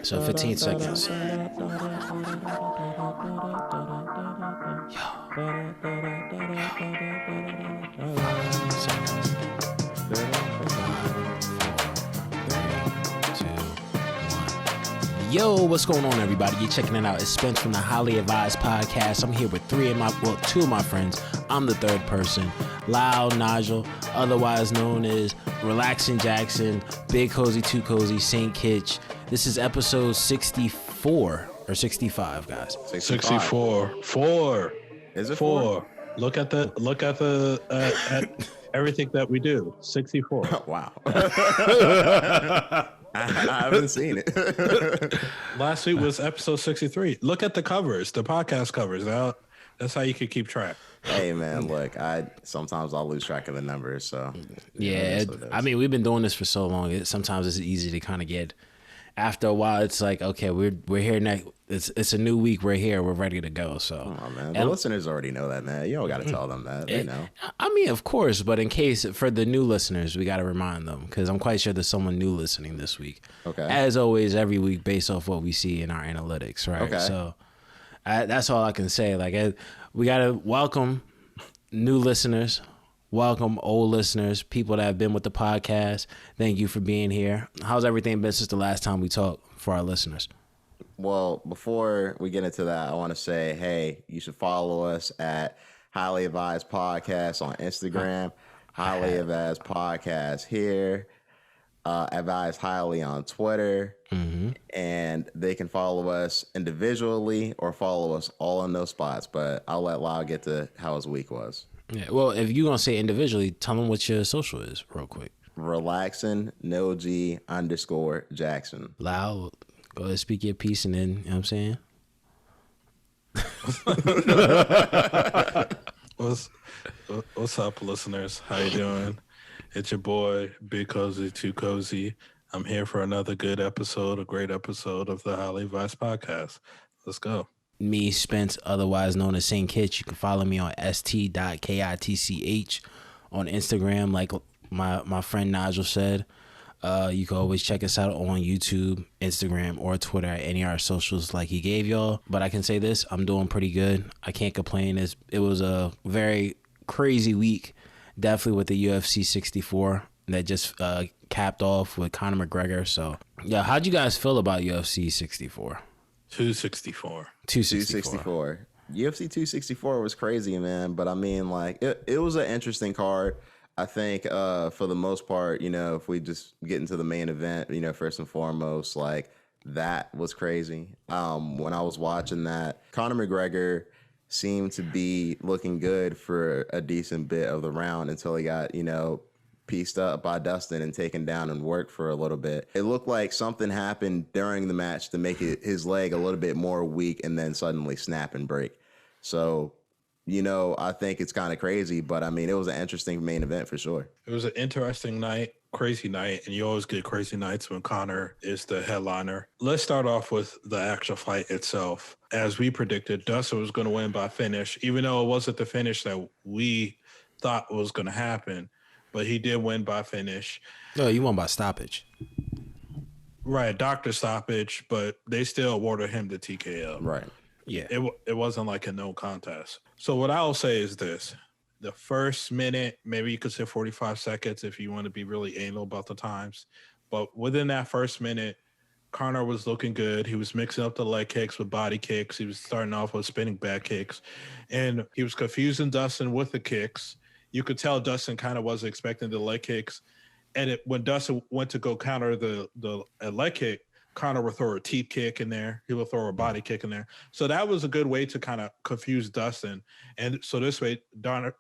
So 15 seconds. Yo, what's going on, everybody? You're checking it out. It's Spence from the Highly Advised Podcast. I'm here with two of my friends. I'm the third person. Loud Nigel, otherwise known as Relaxing Jackson, Big Cozy, Too Cozy, Saint Kitch. This is episode 64 or 65, guys. 64. Four. Is it four? Look at everything that we do. 64. Wow. I haven't seen it. Last week was episode 63. Look at the covers, the podcast covers. That's how you can keep track. Hey man, look, sometimes I'll lose track of the numbers. So yeah, I mean, we've been doing this for so long. Sometimes it's easy to kind of get. After a while, it's like, okay, we're here next. It's a new week. We're here. We're ready to go. So, oh man, the listeners already know that, man. You don't got to tell them that. They know. I mean, of course, but in case for the new listeners, we got to remind them because I'm quite sure there's someone new listening this week. Okay. As always, every week based off what we see in our analytics, right? Okay. So, that's all I can say. Like, we got to welcome new listeners. Welcome old listeners, people that have been with the podcast. Thank you for being here. How's everything been since the last time we talked for our listeners? Well, before we get into that, I want to say, hey, you should follow us at Highly Advised Podcast on Instagram, Highly Advised Podcast here, Advised Highly on Twitter, and they can follow us individually or follow us all in those spots. But I'll let Lau get to how his week was. Yeah, well, if you're going to say individually, tell them what your social is real quick. Relaxing, no G _ Jackson. Loud, go ahead, speak your piece, and then, you know what I'm saying? What's up, listeners? How you doing? It's your boy, Big Cozy, Too Cozy. I'm here for another good episode, a great episode of the Highly Advised Podcast. Let's go. Me, Spence, otherwise known as Saint Kitch. You can follow me on st.kitch on Instagram, like my friend Nigel said. You can always check us out on YouTube, Instagram, or Twitter at any of our socials like he gave y'all. But I can say this, I'm doing pretty good. I can't complain. It was a very crazy week, definitely with the UFC 64 that just capped off with Conor McGregor. So, yeah, how'd you guys feel about UFC 64? 264. UFC 264 was crazy, man. But I mean, like, it was an interesting card. I think for the most part, you know, if we just get into the main event, you know, first and foremost, like, that was crazy. When I was watching that, Conor McGregor seemed to be looking good for a decent bit of the round until he got, you know, pieced up by Dustin and taken down and worked for a little bit. It looked like something happened during the match to make his leg a little bit more weak and then suddenly snap and break. So, you know, I think it's kind of crazy, but I mean, it was an interesting main event for sure. It was an interesting night, crazy night, and you always get crazy nights when Conor is the headliner. Let's start off with the actual fight itself. As we predicted, Dustin was going to win by finish, even though it wasn't the finish that we thought was going to happen. But he did win by finish. No, you won by stoppage. Right, doctor stoppage, but they still awarded him the TKO. Right. Yeah. It wasn't like a no contest. So what I'll say is this. The first minute, maybe you could say 45 seconds if you want to be really anal about the times. But within that first minute, Conor was looking good. He was mixing up the leg kicks with body kicks. He was starting off with spinning back kicks. And he was confusing Dustin with the kicks. You could tell Dustin kind of wasn't expecting the leg kicks. And when Dustin went to go counter the leg kick, Conor would throw a teep kick in there. He would throw a body kick in there. So that was a good way to kind of confuse Dustin. And so this way, Conor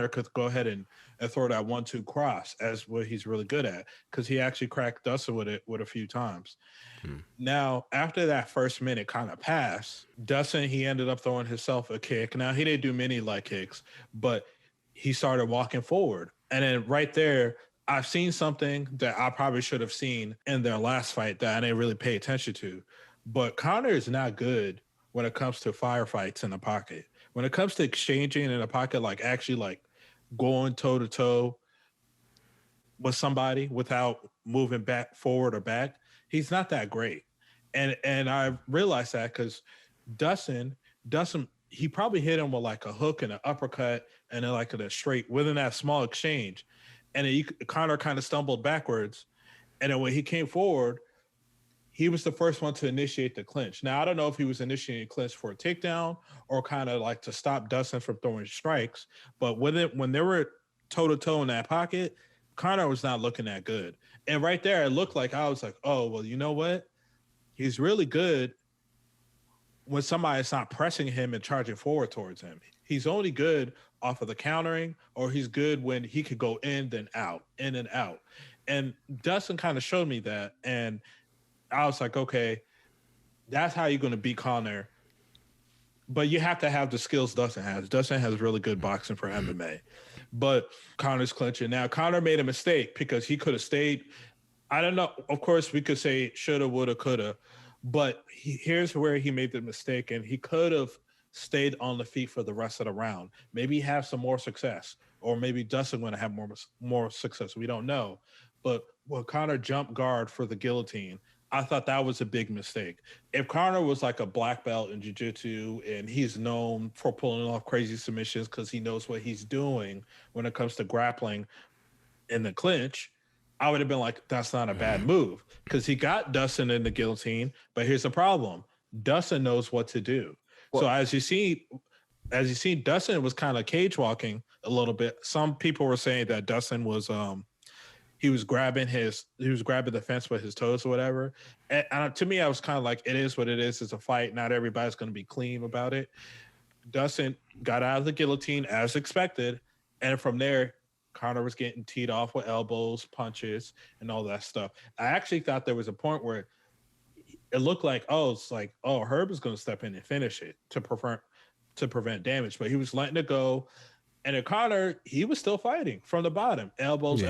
could go ahead and throw that 1-2 cross as what he's really good at, because he actually cracked Dustin with it a few times. Now, after that first minute kind of passed, Dustin, he ended up throwing himself a kick. Now, he didn't do many leg kicks, but he started walking forward. And then right there, I've seen something that I probably should have seen in their last fight that I didn't really pay attention to. But Conor is not good when it comes to firefights in the pocket. When it comes to exchanging in the pocket, like actually like going toe-to-toe with somebody without moving back, forward or back, he's not that great. And I realized that because Dustin, he probably hit him with like a hook and an uppercut and then like a straight within that small exchange. And then Connor kind of stumbled backwards. And then when he came forward, he was the first one to initiate the clinch. Now, I don't know if he was initiating a clinch for a takedown or kind of like to stop Dustin from throwing strikes. But when they were toe-to-toe in that pocket, Connor was not looking that good. And right there, it looked like I was like, oh, well, you know what? He's really good when somebody's not pressing him and charging forward towards him. He's only good off of the countering, or he's good when he could go in, then out, in and out. And Dustin kind of showed me that. And I was like, okay, that's how you're going to beat Connor. But you have to have the skills Dustin has. Dustin has really good boxing for MMA. But Connor's clinching. Now, Connor made a mistake because he could have stayed. I don't know. Of course, we could say shoulda, woulda, coulda. But here's where he made the mistake. And he could have stayed on the feet for the rest of the round. Maybe have some more success. Or maybe Dustin going to have more success. We don't know. But when Connor jumped guard for the guillotine, I thought that was a big mistake. If Connor was like a black belt in jiu-jitsu and he's known for pulling off crazy submissions because he knows what he's doing when it comes to grappling in the clinch, I would have been like, that's not a bad move because he got Dustin in the guillotine. But here's the problem. Dustin knows what to do. Well, so as you see, Dustin was kind of cage walking a little bit. Some people were saying that Dustin was he was grabbing the fence with his toes or whatever. And to me, I was kind of like, it is what it is. It's a fight. Not everybody's going to be clean about it. Dustin got out of the guillotine as expected. And from there, Connor was getting teed off with elbows, punches, and all that stuff. I actually thought there was a point where it looked like, Herb is going to step in and finish it to prevent damage. But he was letting it go. And then Connor, he was still fighting from the bottom. Elbows.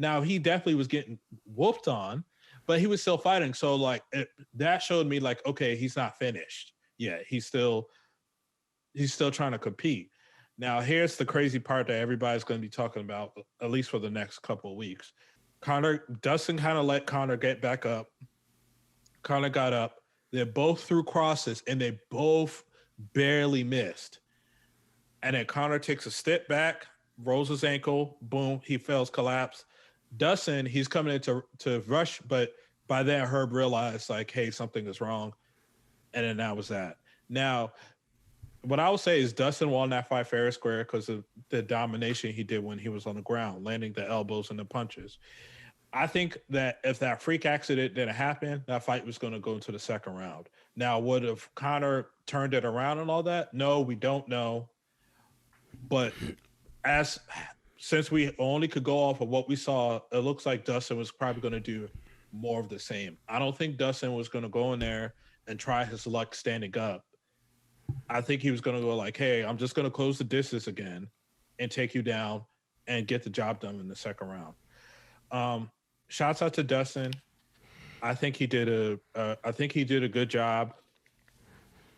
Now, he definitely was getting whooped on, but he was still fighting. So, like, that showed me, like, okay, he's not finished. Yeah, he's still trying to compete. Now, here's the crazy part that everybody's going to be talking about, at least for the next couple of weeks. Dustin kind of let Connor get back up. Connor got up. They both threw crosses, and they both barely missed. And then Connor takes a step back, rolls his ankle, boom, he fails, collapse. Dustin, he's coming in to rush, but by then Herb realized, like, hey, something is wrong. And then that was that. Now, what I would say is Dustin won that fight fair and square because of the domination he did when he was on the ground, landing the elbows and the punches. I think that if that freak accident didn't happen, that fight was going to go into the second round. Now, would have Connor turned it around and all that? No, we don't know. But since we only could go off of what we saw, it looks like Dustin was probably going to do more of the same. I don't think Dustin was going to go in there and try his luck standing up. I think he was going to go like, hey, I'm just going to close the distance again and take you down and get the job done in the second round. Shouts out to Dustin. I think he did a good job.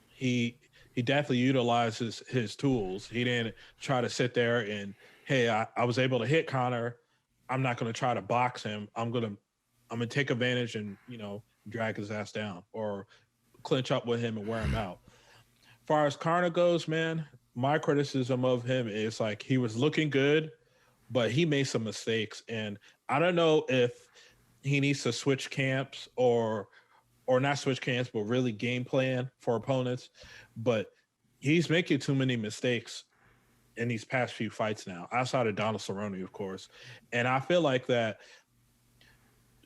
He definitely utilizes his tools. He didn't try to sit there and, hey, I was able to hit Connor. I'm not going to try to box him. I'm going to take advantage and, drag his ass down or clinch up with him and wear him out. As far as Connor goes, man, my criticism of him is like he was looking good, but he made some mistakes. And I don't know if he needs to switch camps or not switch camps, but really game plan for opponents. But he's making too many mistakes in these past few fights now, outside of Donald Cerrone, of course. And I feel like that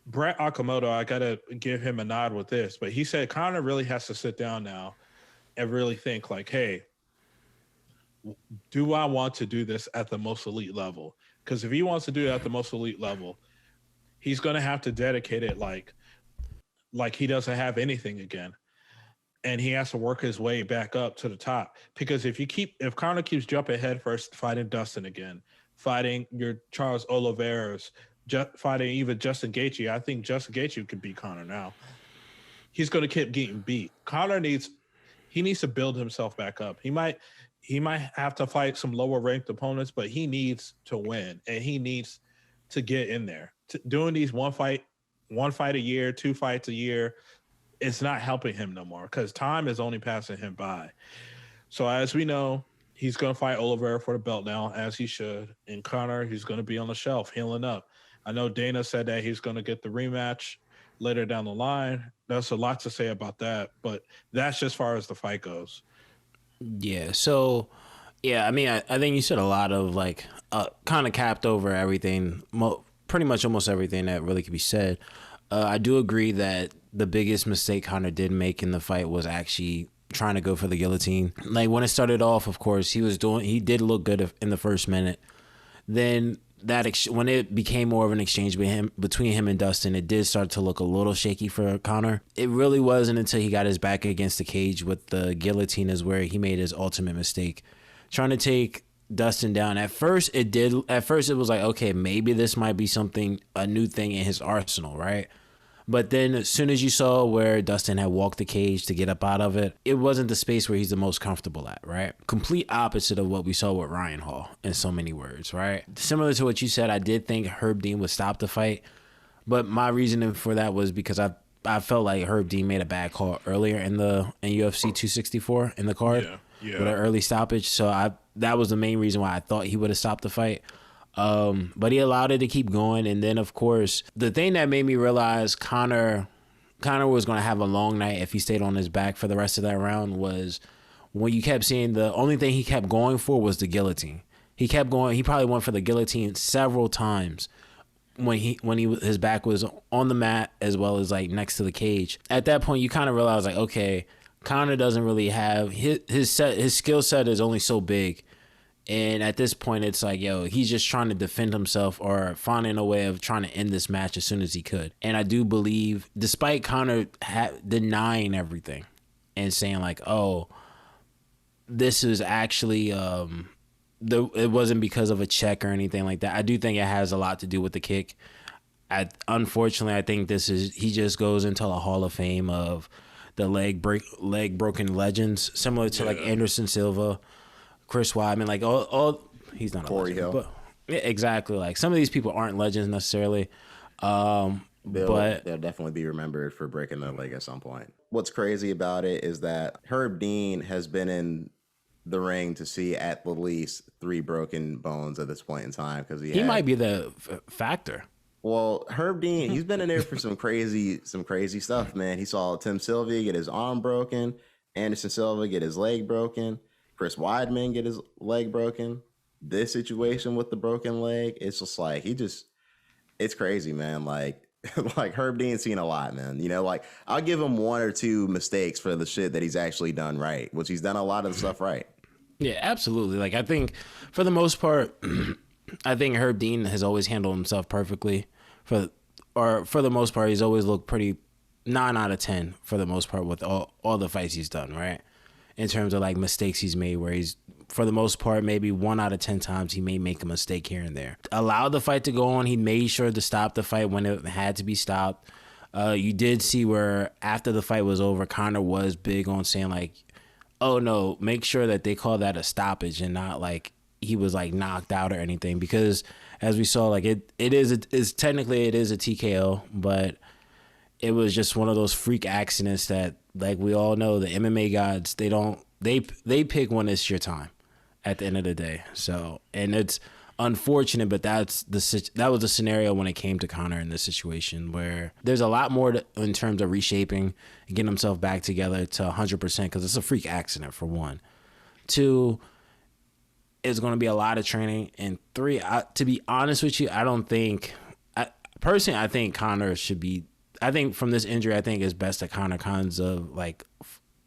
Brett Okamoto, I got to give him a nod with this, but he said Conor really has to sit down now and really think like, hey, do I want to do this at the most elite level? Because if he wants to do it at the most elite level, he's going to have to dedicate it like he doesn't have anything again. And he has to work his way back up to the top. Because if Conor keeps jumping head first, fighting Dustin again, fighting your Charles Oliveira's, fighting even Justin Gaethje, I think Justin Gaethje could beat Conor now. He's going to keep getting beat. Conor needs to build himself back up. He might have to fight some lower ranked opponents, but he needs to win and he needs to get in there. Doing these one fight one fight a year, 2 fights a year, it's not helping him no more because time is only passing him by. So as we know, he's going to fight Oliveira for the belt now, as he should. And Conor, he's going to be on the shelf healing up. I know Dana said that he's going to get the rematch later down the line. There's a lot to say about that, but that's just as far as the fight goes. Yeah. So, yeah, I mean, I think you said a lot of like kind of capped over everything, pretty much almost everything that really could be said. I do agree that the biggest mistake Conor did make in the fight was actually trying to go for the guillotine. Like when it started off, of course, he did look good in the first minute. Then when it became more of an exchange between him and Dustin, it did start to look a little shaky for Conor. It really wasn't until he got his back against the cage with the guillotine is where he made his ultimate mistake. Trying to take Dustin down. At first it was like, okay, maybe this might be a new thing in his arsenal, right? But then as soon as you saw where Dustin had walked the cage to get up out of it, it wasn't the space where he's the most comfortable at, right? Complete opposite of what we saw with Ryan Hall in so many words, right? Similar to what you said, I did think Herb Dean would stop the fight, but my reasoning for that was because I felt like Herb Dean made a bad call earlier in UFC 264 in the card with an early stoppage. So that was the main reason why I thought he would have stopped the fight. But he allowed it to keep going. And then, of course, the thing that made me realize Conor was going to have a long night if he stayed on his back for the rest of that round was when you kept seeing the only thing he kept going for was the guillotine. He kept going. He probably went for the guillotine several times when his back was on the mat as well as like next to the cage. At that point, you kind of realize like, okay, Conor doesn't really have his skill set is only so big. And at this point, it's like, yo, he's just trying to defend himself or finding a way of trying to end this match as soon as he could. And I do believe, despite Conor denying everything and saying like, oh, this is actually, it wasn't because of a check or anything like that. I do think it has a lot to do with the kick. Unfortunately, I think he just goes into a Hall of Fame of the leg broken legends, similar to like Anderson Silva, Chris Weidman, like all he's not Corey a legend, Hill. but yeah, exactly. Like some of these people aren't legends necessarily, but they'll definitely be remembered for breaking their leg at some point. What's crazy about it is that Herb Dean has been in the ring to see at the least 3 broken bones at this point in time because he might be the factor. Well, Herb Dean, he's been in there for some crazy stuff, man. He saw Tim Sylvia get his arm broken, Anderson Silva get his leg broken, Chris Weidman get his leg broken. This situation with the broken leg, it's just like it's crazy, man. Like Herb Dean's seen a lot, man. You know, like I'll give him 1 or 2 mistakes for the shit that he's actually done right, which he's done a lot of the stuff right. Yeah, absolutely. Like I think for the most part, I think Herb Dean has always handled himself perfectly. For the most part, he's always looked pretty 9 out of 10 for the most part with all the fights he's done, right? In terms of like mistakes he's made where he's, for the most part, maybe 1 out of 10 times he may make a mistake here and there. Allowed the fight to go on. He made sure to stop the fight when it had to be stopped. You did see where after the fight was over, Conor was big on saying like, oh no, make sure that they call that a stoppage and not like he was like knocked out or anything, because as we saw, like it's technically a TKO, but it was just one of those freak accidents that, like we all know, the MMA gods, they pick when it's your time at the end of the day. So, and it's unfortunate, but that was the scenario when it came to Conor in this situation where there's a lot more in terms of reshaping and getting himself back together to 100% because it's a freak accident for 1. 2, it's going to be a lot of training, and 3, to be honest with you, I think Conor should be. I think from this injury, I think it's best that Conor kinds of like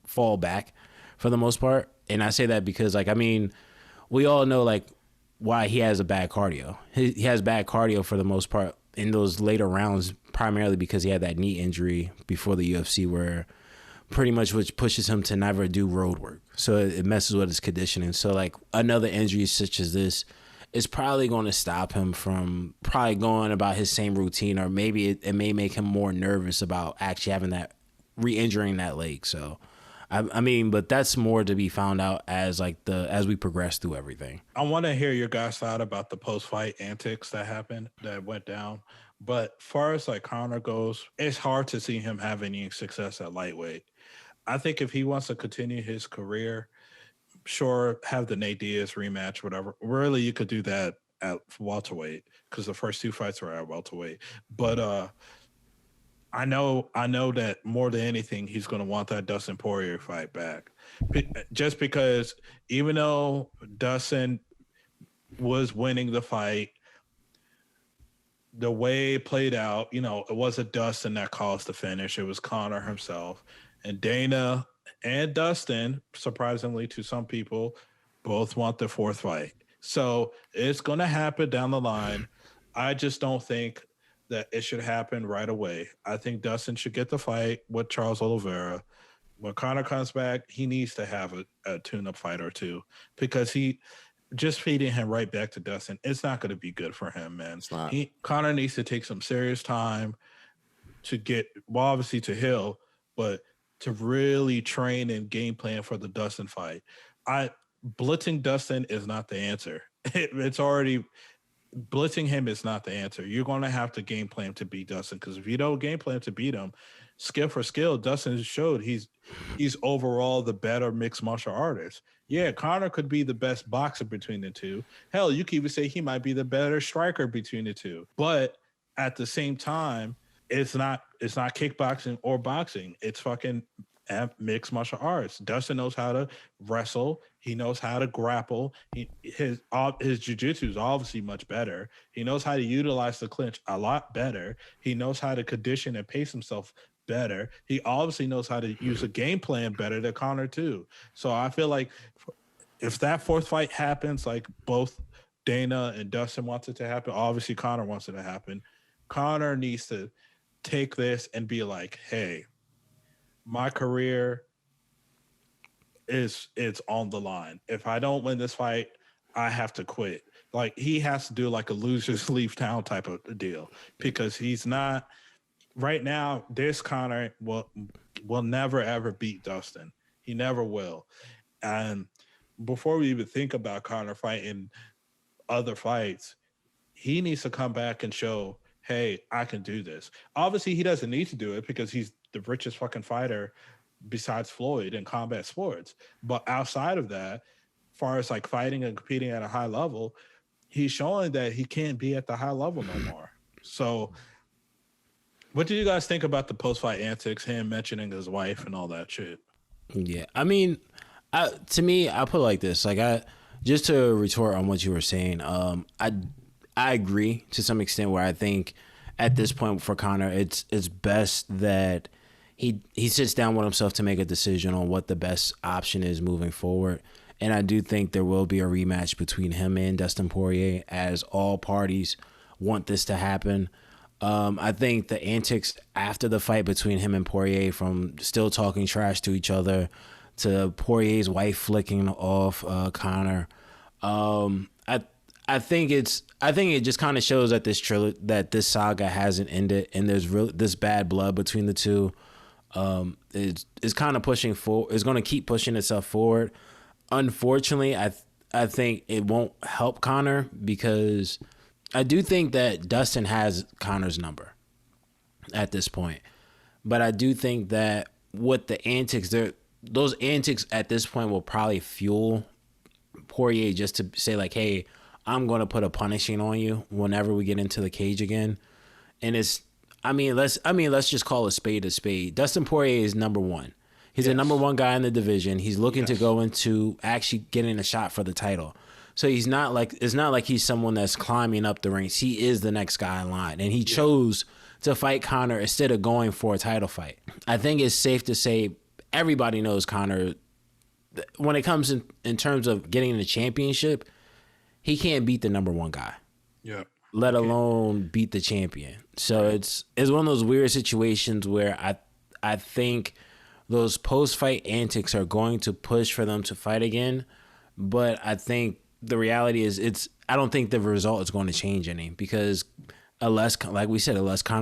fall back for the most part. And I say that because, like, I mean, we all know like why he has a bad cardio. He has bad cardio for the most part in those later rounds, primarily because he had that knee injury before the UFC where pretty much which pushes him to never do road work. So it messes with his conditioning. So like another injury such as this is probably going to stop him from probably going about his same routine, or maybe it may make him more nervous about actually having that re-injuring that leg. So, I mean, but that's more to be found out as we progress through everything. I want to hear your guys' thought about the post-fight antics that went down But far as like Conor goes, it's hard to see him have any success at lightweight. I think if he wants to continue his career, sure, have the Nate Diaz rematch, whatever. Really, you could do that at welterweight because the first two fights were at welterweight. But I know that more than anything, he's going to want that Dustin Poirier fight back, just because even though Dustin was winning the fight, the way it played out, you know, it wasn't Dustin that caused the finish. It was Conor himself. And Dana and Dustin, surprisingly to some people, both want the fourth fight. So it's going to happen down the line. I just don't think that it should happen right away. I think Dustin should get the fight with Charles Oliveira. When Conor comes back, he needs to have a tune-up fight or two, because he just feeding him right back to Dustin, it's not going to be good for him, man. It's not. Conor needs to take some serious time to get, well, obviously to heal, but to really train and game plan for the Dustin fight. Blitzing Dustin is not the answer. It's already, blitzing him is not the answer. You're going to have to game plan to beat Dustin, because if you don't game plan to beat him, skill for skill, Dustin has showed he's overall the better mixed martial artist. Yeah, Conor could be the best boxer between the two. Hell, you could even say he might be the better striker between the two. But at the same time, it's not kickboxing or boxing. It's fucking mixed martial arts. Dustin knows how to wrestle. He knows how to grapple. His jiu-jitsu is obviously much better. He knows how to utilize the clinch a lot better. He knows how to condition and pace himself better. He obviously knows how to use a game plan better than Conor too. So I feel like if that fourth fight happens, like both Dana and Dustin wants it to happen, obviously Conor wants it to happen. Conor needs to take this and be like, hey, my career it's on the line. If I don't win this fight, I have to quit. Like, he has to do like a losers leave town type of deal, because he's not right now. This Conor will never ever beat Dustin. He never will. And before we even think about Conor fighting other fights, he needs to come back and show, hey, I can do this. Obviously, he doesn't need to do it because he's the richest fucking fighter besides Floyd in combat sports. But outside of that, as far as like fighting and competing at a high level, he's showing that he can't be at the high level no more. So what do you guys think about the post-fight antics, him mentioning his wife and all that shit? Yeah, I mean, to me, I put it like this. Like, just to retort on what you were saying, I agree to some extent, where I think at this point for Conor, it's best that he sits down with himself to make a decision on what the best option is moving forward. And I do think there will be a rematch between him and Dustin Poirier, as all parties want this to happen. I think the antics after the fight between him and Poirier, from still talking trash to each other to Poirier's wife flicking off Conor, I think it just kind of shows that this saga hasn't ended, and there's this bad blood between the two. Is kind of pushing forward. Is going to keep pushing itself forward. Unfortunately, I think it won't help Conor, because I do think that Dustin has Conor's number at this point. But I do think that with the antics, those antics at this point will probably fuel Poirier just to say like, hey, I'm going to put a punishing on you whenever we get into the cage again. And let's just call a spade a spade. Dustin Poirier is number one. He's the number one guy in the division. He's looking to go into actually getting a shot for the title. So it's not like he's someone that's climbing up the ranks. He is the next guy in line. And he chose to fight Conor instead of going for a title fight. I think it's safe to say everybody knows Conor, when it comes in terms of getting the championship, he can't beat the number one guy. Yeah. Let alone beat the champion. So it's one of those weird situations where I think those post-fight antics are going to push for them to fight again. But I think the reality is I don't think the result is going to change any, because unless Conor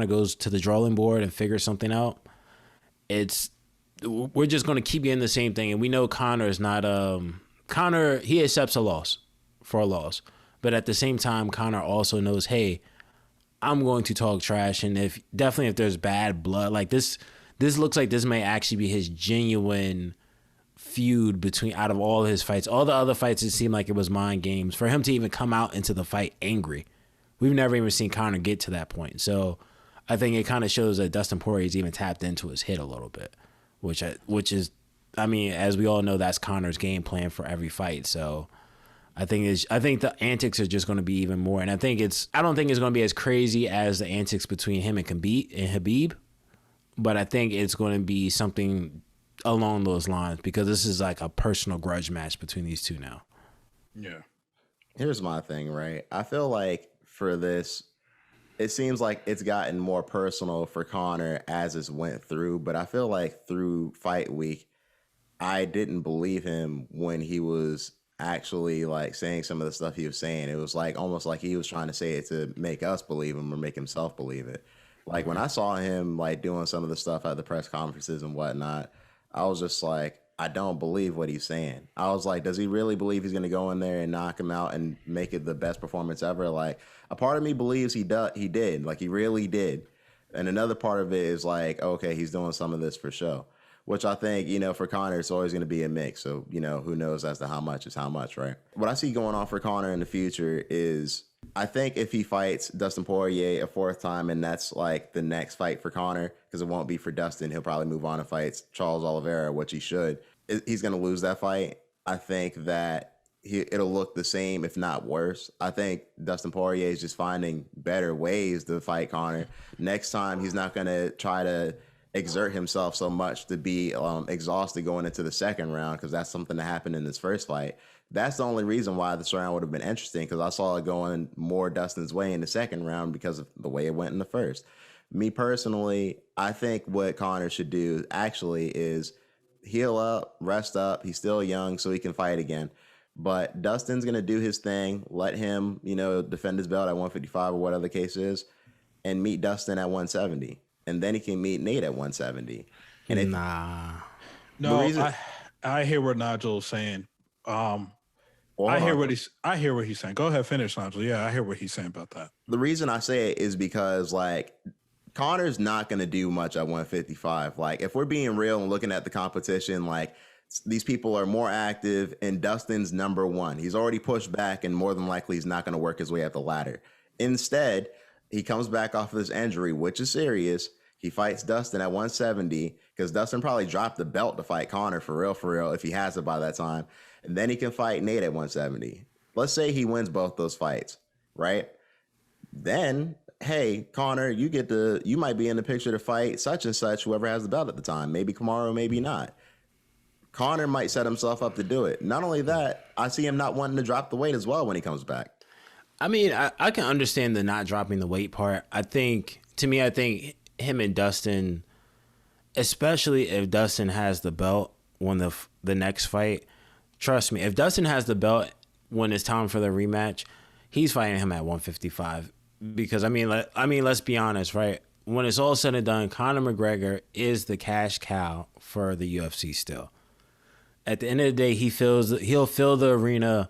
goes to the drawing board and figures something out, we're just going to keep getting the same thing. And we know Conor is not Conor, he accepts a loss for a loss. But at the same time, Conor also knows, hey, I'm going to talk trash. And if there's bad blood, like this looks like this may actually be his genuine feud between out of all his fights. All the other fights, it seemed like it was mind games. For him to even come out into the fight angry, we've never even seen Conor get to that point. So I think it kind of shows that Dustin Poirier's even tapped into his hit a little bit, which is, I mean, as we all know, that's Conor's game plan for every fight. So I think the antics are just going to be even more, and I don't think it's going to be as crazy as the antics between him and Khabib, but I think it's going to be something along those lines because this is like a personal grudge match between these two now. Yeah. Here's my thing, right? I feel like for this, it seems like it's gotten more personal for Conor as it went through, but I feel like through fight week, I didn't believe him when he was actually like saying some of the stuff he was saying. It was like almost like he was trying to say it to make us believe him or make himself believe it. Like when I saw him like doing some of the stuff at the press conferences and whatnot, I was just like, I don't believe what he's saying. I was like, does he really believe he's going to go in there and knock him out and make it the best performance ever? Like a part of me believes he did, like he really did. And another part of it is like, okay, he's doing some of this for show. Which I think, for Conor, it's always going to be a mix. So, who knows as to how much is how much, right? What I see going on for Conor in the future is I think if he fights Dustin Poirier a fourth time, and that's like the next fight for Conor, because it won't be for Dustin, he'll probably move on and fights Charles Oliveira, which he should. He's going to lose that fight. I think that it'll look the same, if not worse. I think Dustin Poirier is just finding better ways to fight Conor. Next time, he's not going to try to exert himself so much to be exhausted going into the second round, because that's something that happened in this first fight. That's the only reason why this round would have been interesting, because I saw it going more Dustin's way in the second round because of the way it went in the first. Me personally, I think what Conor should do actually is heal up, rest up. He's still young, so he can fight again. But Dustin's going to do his thing. Let him, defend his belt at 155 or whatever the case is, and meet Dustin at 170. And then he can meet Nate at 170. And I hear what Nigel's saying. I hear what he's saying. Go ahead, finish, Nigel. Yeah, I hear what he's saying about that. The reason I say it is because like Conor's not going to do much at 155. Like if we're being real and looking at the competition, like these people are more active, and Dustin's number one. He's already pushed back, and more than likely he's not going to work his way up the ladder. Instead, he comes back off of this injury, which is serious. He fights Dustin at 170, because Dustin probably dropped the belt to fight Conor for real, if he has it by that time. And then he can fight Nate at 170. Let's say he wins both those fights, right? Then, hey, Conor, you might be in the picture to fight such and such, whoever has the belt at the time. Maybe Kamaru, maybe not. Conor might set himself up to do it. Not only that, I see him not wanting to drop the weight as well when he comes back. I mean, I can understand the not dropping the weight part. I think him and Dustin, especially if Dustin has the belt when the next fight, trust me, if Dustin has the belt when it's time for the rematch, he's fighting him at 155. Because I mean, let's be honest, right? When it's all said and done, Conor McGregor is the cash cow for the UFC still. At the end of the day, he'll fill the arena,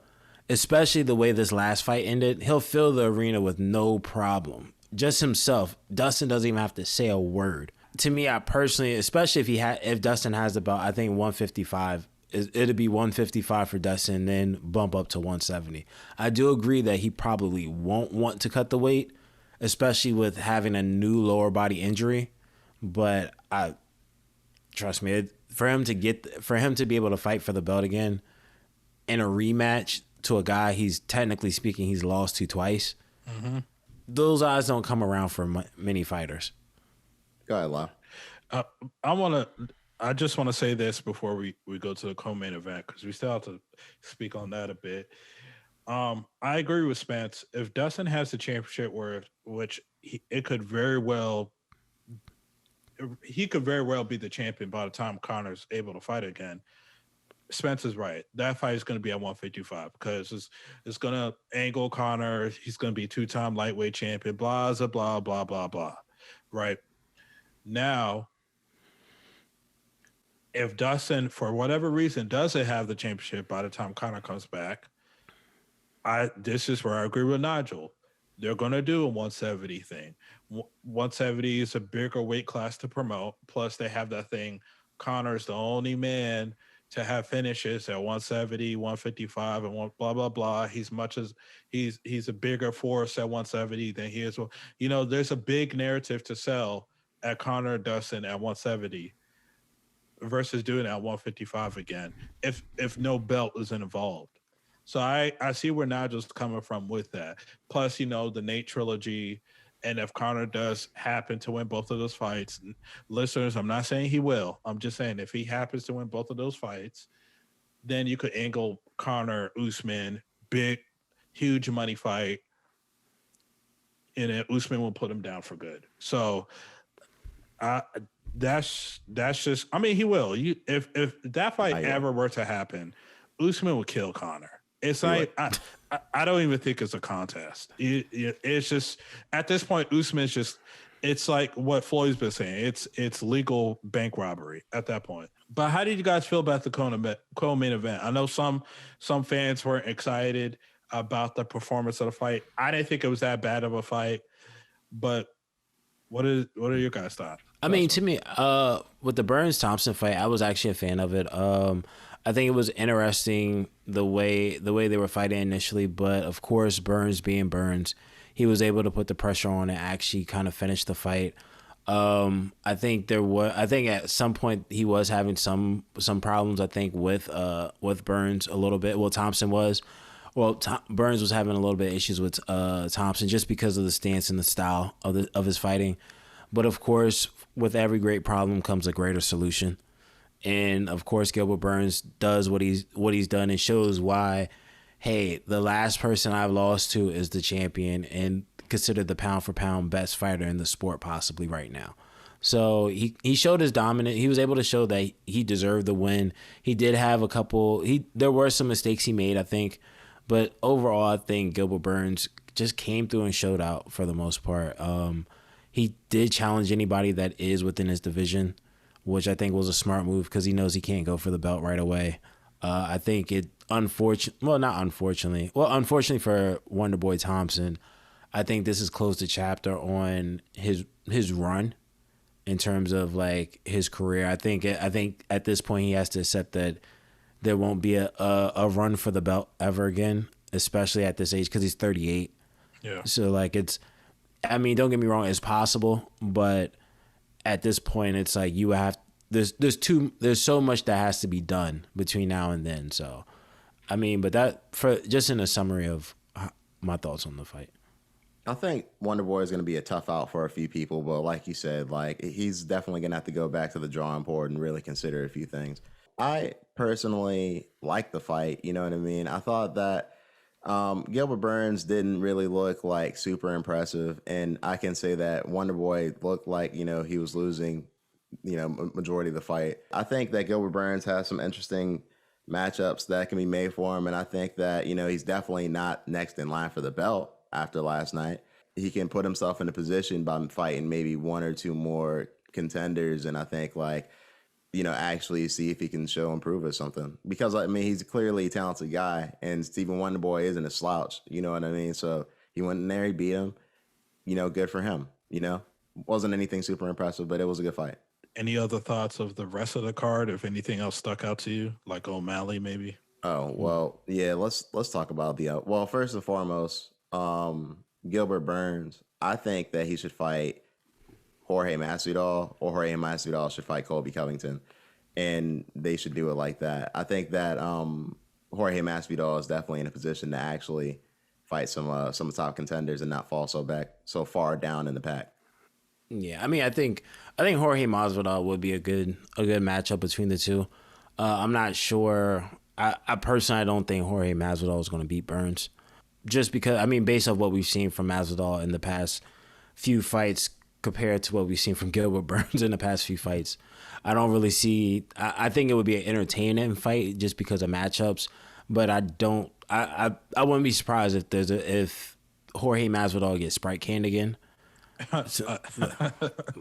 especially the way this last fight ended. He'll fill the arena with no problem. Just himself. Dustin doesn't even have to say a word. To me, I personally, especially if Dustin has the belt, I think 155 it'd be 155 for Dustin, then bump up to 170. I do agree that he probably won't want to cut the weight, especially with having a new lower body injury. But trust me, for him to be able to fight for the belt again in a rematch to a guy he's technically speaking he's lost to twice. Mm-hmm. Those odds don't come around for many fighters. Go ahead, Lau. I just want to say this before we go to the co-main event, because we still have to speak on that a bit. I agree with Spence. If Dustin has the championship, he could very well be the champion by the time Conor's able to fight again. Spence is right. That fight is going to be at 155 because it's going to angle Conor. He's going to be two-time lightweight champion, blah, blah, blah, blah, blah. Right? Now, if Dustin, for whatever reason, doesn't have the championship by the time Conor comes back, this is where I agree with Nigel. they're going to do a 170 thing. 170 is a bigger weight class to promote. Plus, they have that thing. Conor's the only man to have finishes at 170, 155, and one blah blah blah. He's a bigger force at 170 than he is. You know, there's a big narrative to sell at Conor Dustin at 170 versus doing it at 155 again. If no belt isn't involved. So I see where Nigel's coming from with that. Plus, you know, the Nate trilogy. And if Conor does happen to win both of those fights, listeners, I'm not saying he will. I'm just saying if he happens to win both of those fights, then you could angle Conor Usman, big, huge money fight, and Usman will put him down for good. So that's just. I mean, he will. If that fight ever were to happen, Usman would kill Conor. It's like I don't even think it's a contest. It's just at this point, Usman's just. It's like what Floyd's been saying. It's legal bank robbery at that point. But how did you guys feel about the co-main event? I know some fans weren't excited about the performance of the fight. I didn't think it was that bad of a fight. But what are your guys' thoughts? I mean, to me, with the Burns Thompson fight, I was actually a fan of it. I think it was interesting the way they were fighting initially, but of course, Burns being Burns, he was able to put the pressure on and actually kind of finish the fight. I think at some point he was having some problems. I think with Burns a little bit. Well, Thompson was. Well, Burns was having a little bit of issues with Thompson just because of the stance and the style of his fighting. But of course, with every great problem comes a greater solution. And of course, Gilbert Burns does what he's done and shows why. Hey, the last person I've lost to is the champion and considered the pound for pound best fighter in the sport possibly right now. So he showed his dominance. He was able to show that he deserved the win. He did have a couple. There were some mistakes he made, I think, but overall, I think Gilbert Burns just came through and showed out for the most part. He did challenge anybody that is within his division, which I think was a smart move because he knows he can't go for the belt right away. I think unfortunately for Wonderboy Thompson, I think this has closed the chapter on his run in terms of like his career. I think at this point he has to accept that there won't be a run for the belt ever again, especially at this age because he's 38. Yeah. So like don't get me wrong, it's possible, but at this point, it's like there's so much that has to be done between now and then. So, I mean, but that for just in a summary of my thoughts on the fight. I think Wonderboy is going to be a tough out for a few people, but like you said, like he's definitely going to have to go back to the drawing board and really consider a few things. I personally like the fight. You know what I mean? I thought that Gilbert Burns didn't really look like super impressive, and I can say that Wonderboy looked like, you know, he was losing, you know, majority of the fight. I think that Gilbert Burns has some interesting matchups that can be made for him, and I think that, you know, he's definitely not next in line for the belt after last night. He can put himself in a position by fighting maybe one or two more contenders, and I think like, you know, actually see if he can show improve or something. Because, I mean, he's clearly a talented guy, and Stephen Wonderboy isn't a slouch. You know what I mean? So he went in there, he beat him. You know, good for him. You know, wasn't anything super impressive, but it was a good fight. Any other thoughts of the rest of the card? If anything else stuck out to you, like O'Malley, maybe? Oh, well, yeah. Let's talk about the. Well, first and foremost, Gilbert Burns. I think that he should fight Jorge Masvidal, or Jorge Masvidal should fight Colby Covington, and they should do it like that. I think that Jorge Masvidal is definitely in a position to actually fight some top contenders and not fall so far down in the pack. Yeah, I mean, I think Jorge Masvidal would be a good matchup between the two. I'm not sure. I personally don't think Jorge Masvidal is going to beat Burns, just because, I mean, based on what we've seen from Masvidal in the past few fights compared to what we've seen from Gilbert Burns in the past few fights. I don't really see. I think it would be an entertaining fight just because of matchups, but I wouldn't be surprised if Jorge Masvidal gets Sprite canned again.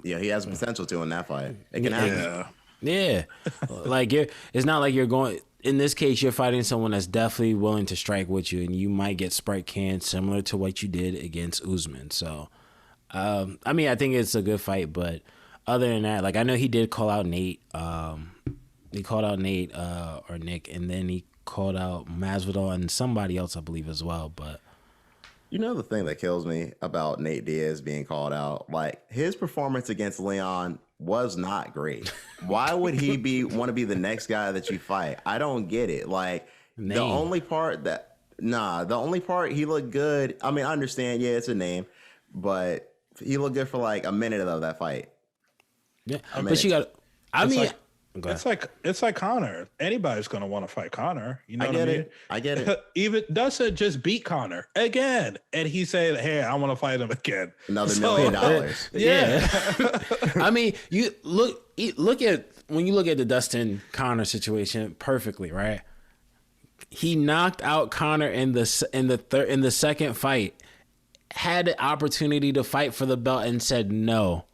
Yeah, he has potential to in that fight. It can happen. Yeah. Like it's not like you're going. in this case, you're fighting someone that's definitely willing to strike with you, and you might get Sprite canned similar to what you did against Usman. So, I mean, I think it's a good fight, but other than that, like, I know he did call out Nate. He called out Nate or Nick, and then he called out Masvidal and somebody else, I believe, as well. But you know the thing that kills me about Nate Diaz being called out, like his performance against Leon was not great. Why would he want to be the next guy that you fight? I don't get it. Like the only part he looked good. I mean, I understand, yeah, it's a name, but he looked good for like a minute of that fight. Yeah, but you got. It's like Conor. Anybody's gonna want to fight Conor. You know what I mean? I get it. Even Dustin just beat Conor again, and he said, "Hey, I want to fight him again." Another $1 million. Yeah. I mean, you look at when you look at the Dustin Conor situation perfectly, right? He knocked out Conor in the second fight, had the opportunity to fight for the belt, and said no.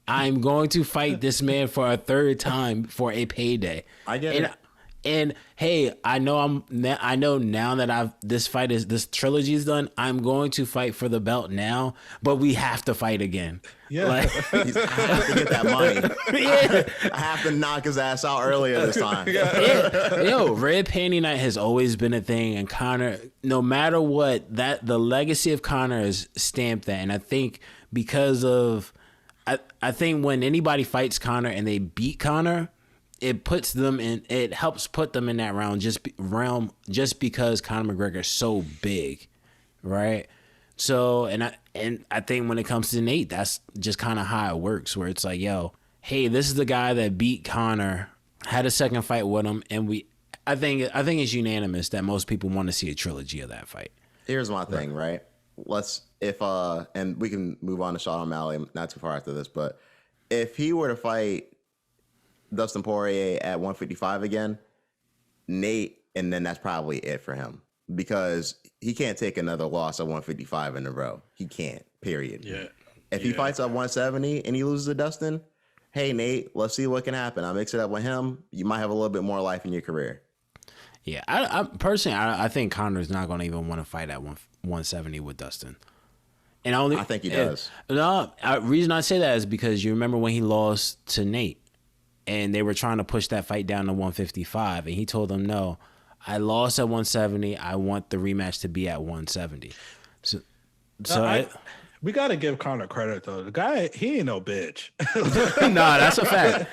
I'm going to fight this man for a third time for a payday. I get it. And hey, I know now that this trilogy is done. I'm going to fight for the belt now, but we have to fight again. Yeah, I have to get that money. Yeah. I have to knock his ass out earlier this time. Yeah. Yo, Red Panty Night has always been a thing, and Conor, no matter what, the legacy of Conor is stamped that, and I think because of. I think when anybody fights Conor and they beat Conor, it helps put them in that realm just because Conor McGregor is so big, right? So and I think when it comes to Nate, that's just kind of how it works, where it's like, yo, hey, this is the guy that beat Conor, had a second fight with him, and I think it's unanimous that most people want to see a trilogy of that fight. Here's my thing, right? And we can move on to Sean O'Malley not too far after this, but if he were to fight Dustin Poirier at 155 again, Nate, and then that's probably it for him, because he can't take another loss at 155 in a row. He can't, period. Yeah. If he fights at 170 and he loses to Dustin, hey, Nate, let's see what can happen. I mix it up with him. You might have a little bit more life in your career. Yeah, I personally, I think Conor's not going to even want to fight at 170 with Dustin. And I think he does. Reason I say that is because you remember when he lost to Nate, and they were trying to push that fight down to 155, and he told them, no, I lost at 170. I want the rematch to be at 170. We got to give Conor credit, though. The guy, he ain't no bitch. Nah, that's a fact.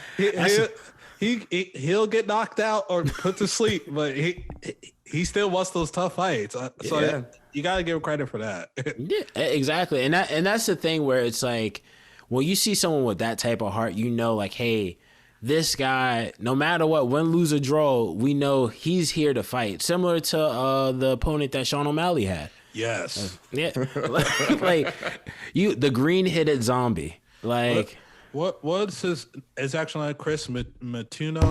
He'll get knocked out or put to sleep, but he still wants those tough fights. So you got to give him credit for that. Yeah, exactly. And that's the thing where it's like, when you see someone with that type of heart, you know, like, hey, this guy, no matter what, win, lose, or draw, we know he's here to fight. Similar to the opponent that Sean O'Malley had. Yes. Yeah. Like the green-headed zombie. Like... What's his actual name? Chris Mountinho?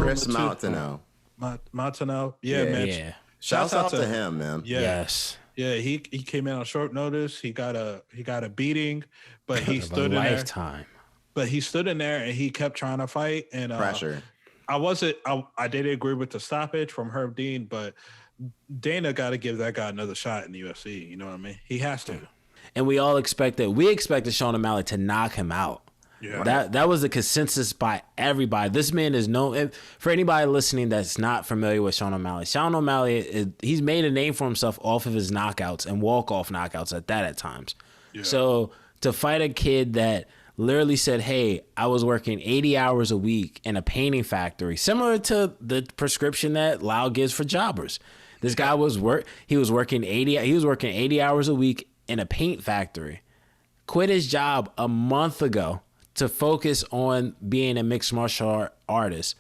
Mountinho. Yeah, man. Yeah. Shouts out to him, man. Yeah. Yes. Yeah, he came in on short notice. He got a beating, but he stood in lifetime. But he stood in there and he kept trying to fight, and pressure. I didn't agree with the stoppage from Herb Dean, but Dana got to give that guy another shot in the UFC. You know what I mean? He has to. And we expected Sean O'Malley to knock him out. Yeah. That was the consensus by everybody. This man is known. For anybody listening that's not familiar with Sean O'Malley, he's made a name for himself off of his knockouts and walk-off knockouts at times. Yeah. So to fight a kid that literally said, hey, I was working 80 hours a week in a painting factory, similar to the prescription that Lau gives for jobbers. This guy was working 80 hours a week in a paint factory, quit his job a month ago to focus on being a mixed martial artist.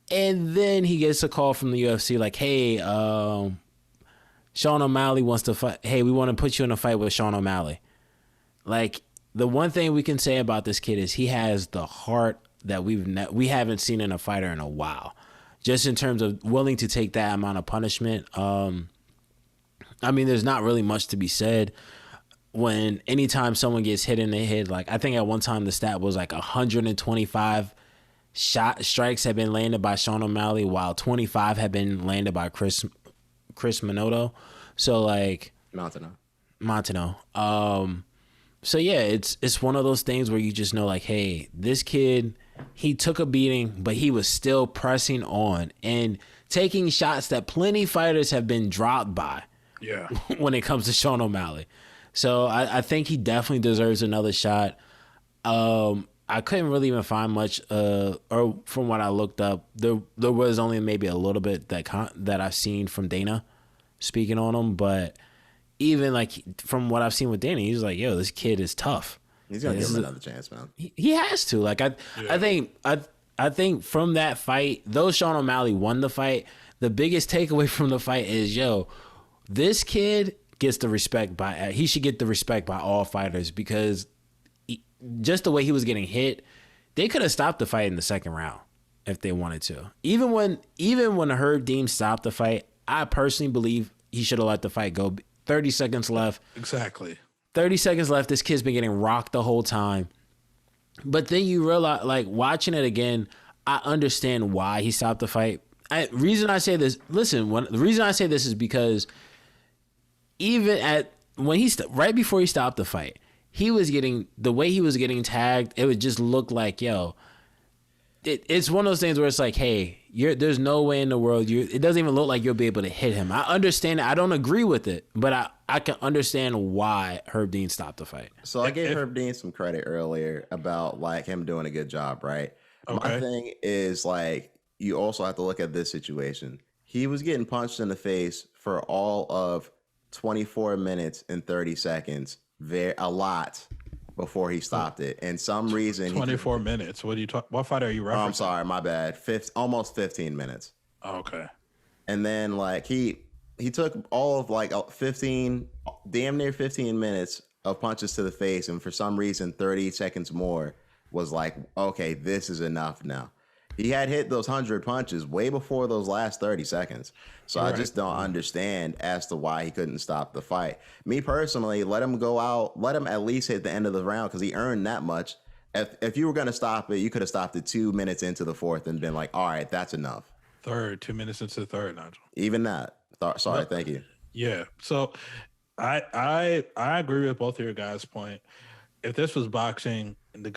And then he gets a call from the UFC like, hey, Sean O'Malley wants to fight. Hey, we want to put you in a fight with Sean O'Malley. Like, the one thing we can say about this kid is he has the heart that we haven't seen in a fighter in a while. Just in terms of willing to take that amount of punishment. I mean, there's not really much to be said. Anytime someone gets hit in the head, like I think at one time the stat was like 125 strikes have been landed by Sean O'Malley, while 25 have been landed by Chris Minotto. So like Mountinho. So yeah, it's one of those things where you just know like, hey, this kid, he took a beating, but he was still pressing on and taking shots that plenty fighters have been dropped by. Yeah. When it comes to Sean O'Malley. So I think he definitely deserves another shot. I couldn't really even find much, or from what I looked up, there was only maybe a little bit that I've seen from Dana speaking on him, but even like from what I've seen with Dana, he's like, yo, this kid is tough. He's gonna give him another chance, man. He has to. Like I think from that fight, though Sean O'Malley won the fight, the biggest takeaway from the fight is, yo, this kid gets the respect he should get the respect by all fighters, because just the way he was getting hit, they could have stopped the fight in the second round if they wanted to. Even when Herb Dean stopped the fight, I personally believe he should have let the fight go. 30 seconds left. Exactly. 30 seconds left. This kid's been getting rocked the whole time. But then you realize, like, watching it again, I understand why he stopped the fight. The reason I say this is because even right before he stopped the fight, the way he was getting tagged, it would just look like, yo, it's one of those things where it's like, hey, there's no way in the world it doesn't even look like you'll be able to hit him. I understand it. I don't agree with it, but I can understand why Herb Dean stopped the fight. So I gave Herb Dean some credit earlier about like him doing a good job, right? Okay. My thing is like, you also have to look at this situation. He was getting punched in the face for all of 24 minutes and 30 seconds, a lot, before he stopped it. And some reason 24 minutes. What fight are you referencing? Oh, I'm sorry, my bad. Almost 15 minutes. Oh, okay. And then like he took all of like 15, damn near 15 minutes of punches to the face, and for some reason 30 seconds more was like, okay, this is enough now. He had hit those 100 punches way before those last 30 seconds. So right. I just don't understand as to why he couldn't stop the fight. Me personally, let him go out, let him at least hit the end of the round, because he earned that much. If you were going to stop it, you could have stopped it 2 minutes into the fourth and been like, all right, that's enough. 2 minutes into the third, Nigel. Even that. Sorry, thank you. Yeah. So I agree with both of your guys' point. If this was boxing, the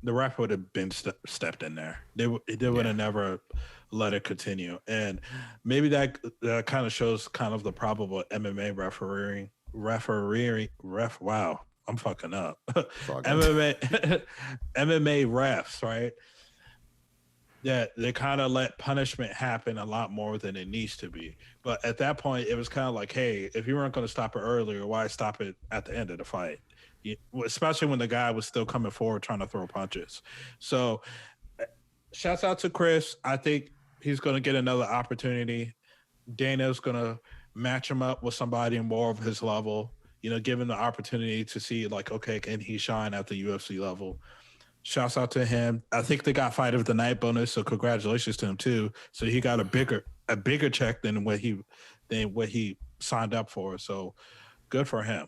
ref would have been stepped in there. They would have never let it continue. And maybe that kind of shows kind of the problem with MMA refereeing. Wow, I'm fucking up. MMA refs, right? Yeah, they kind of let punishment happen a lot more than it needs to be. But at that point, it was kind of like, hey, if you weren't going to stop it earlier, why stop it at the end of the fight? Especially when the guy was still coming forward trying to throw punches. So shouts out to Chris. I think he's going to get another opportunity. Dana's going to match him up with somebody more of his level, give him the opportunity to see like, okay, can he shine at the UFC level? Shouts out to him. I think they got fight of the night bonus, so congratulations to him too. So he got a bigger check than what he signed up for. So good for him.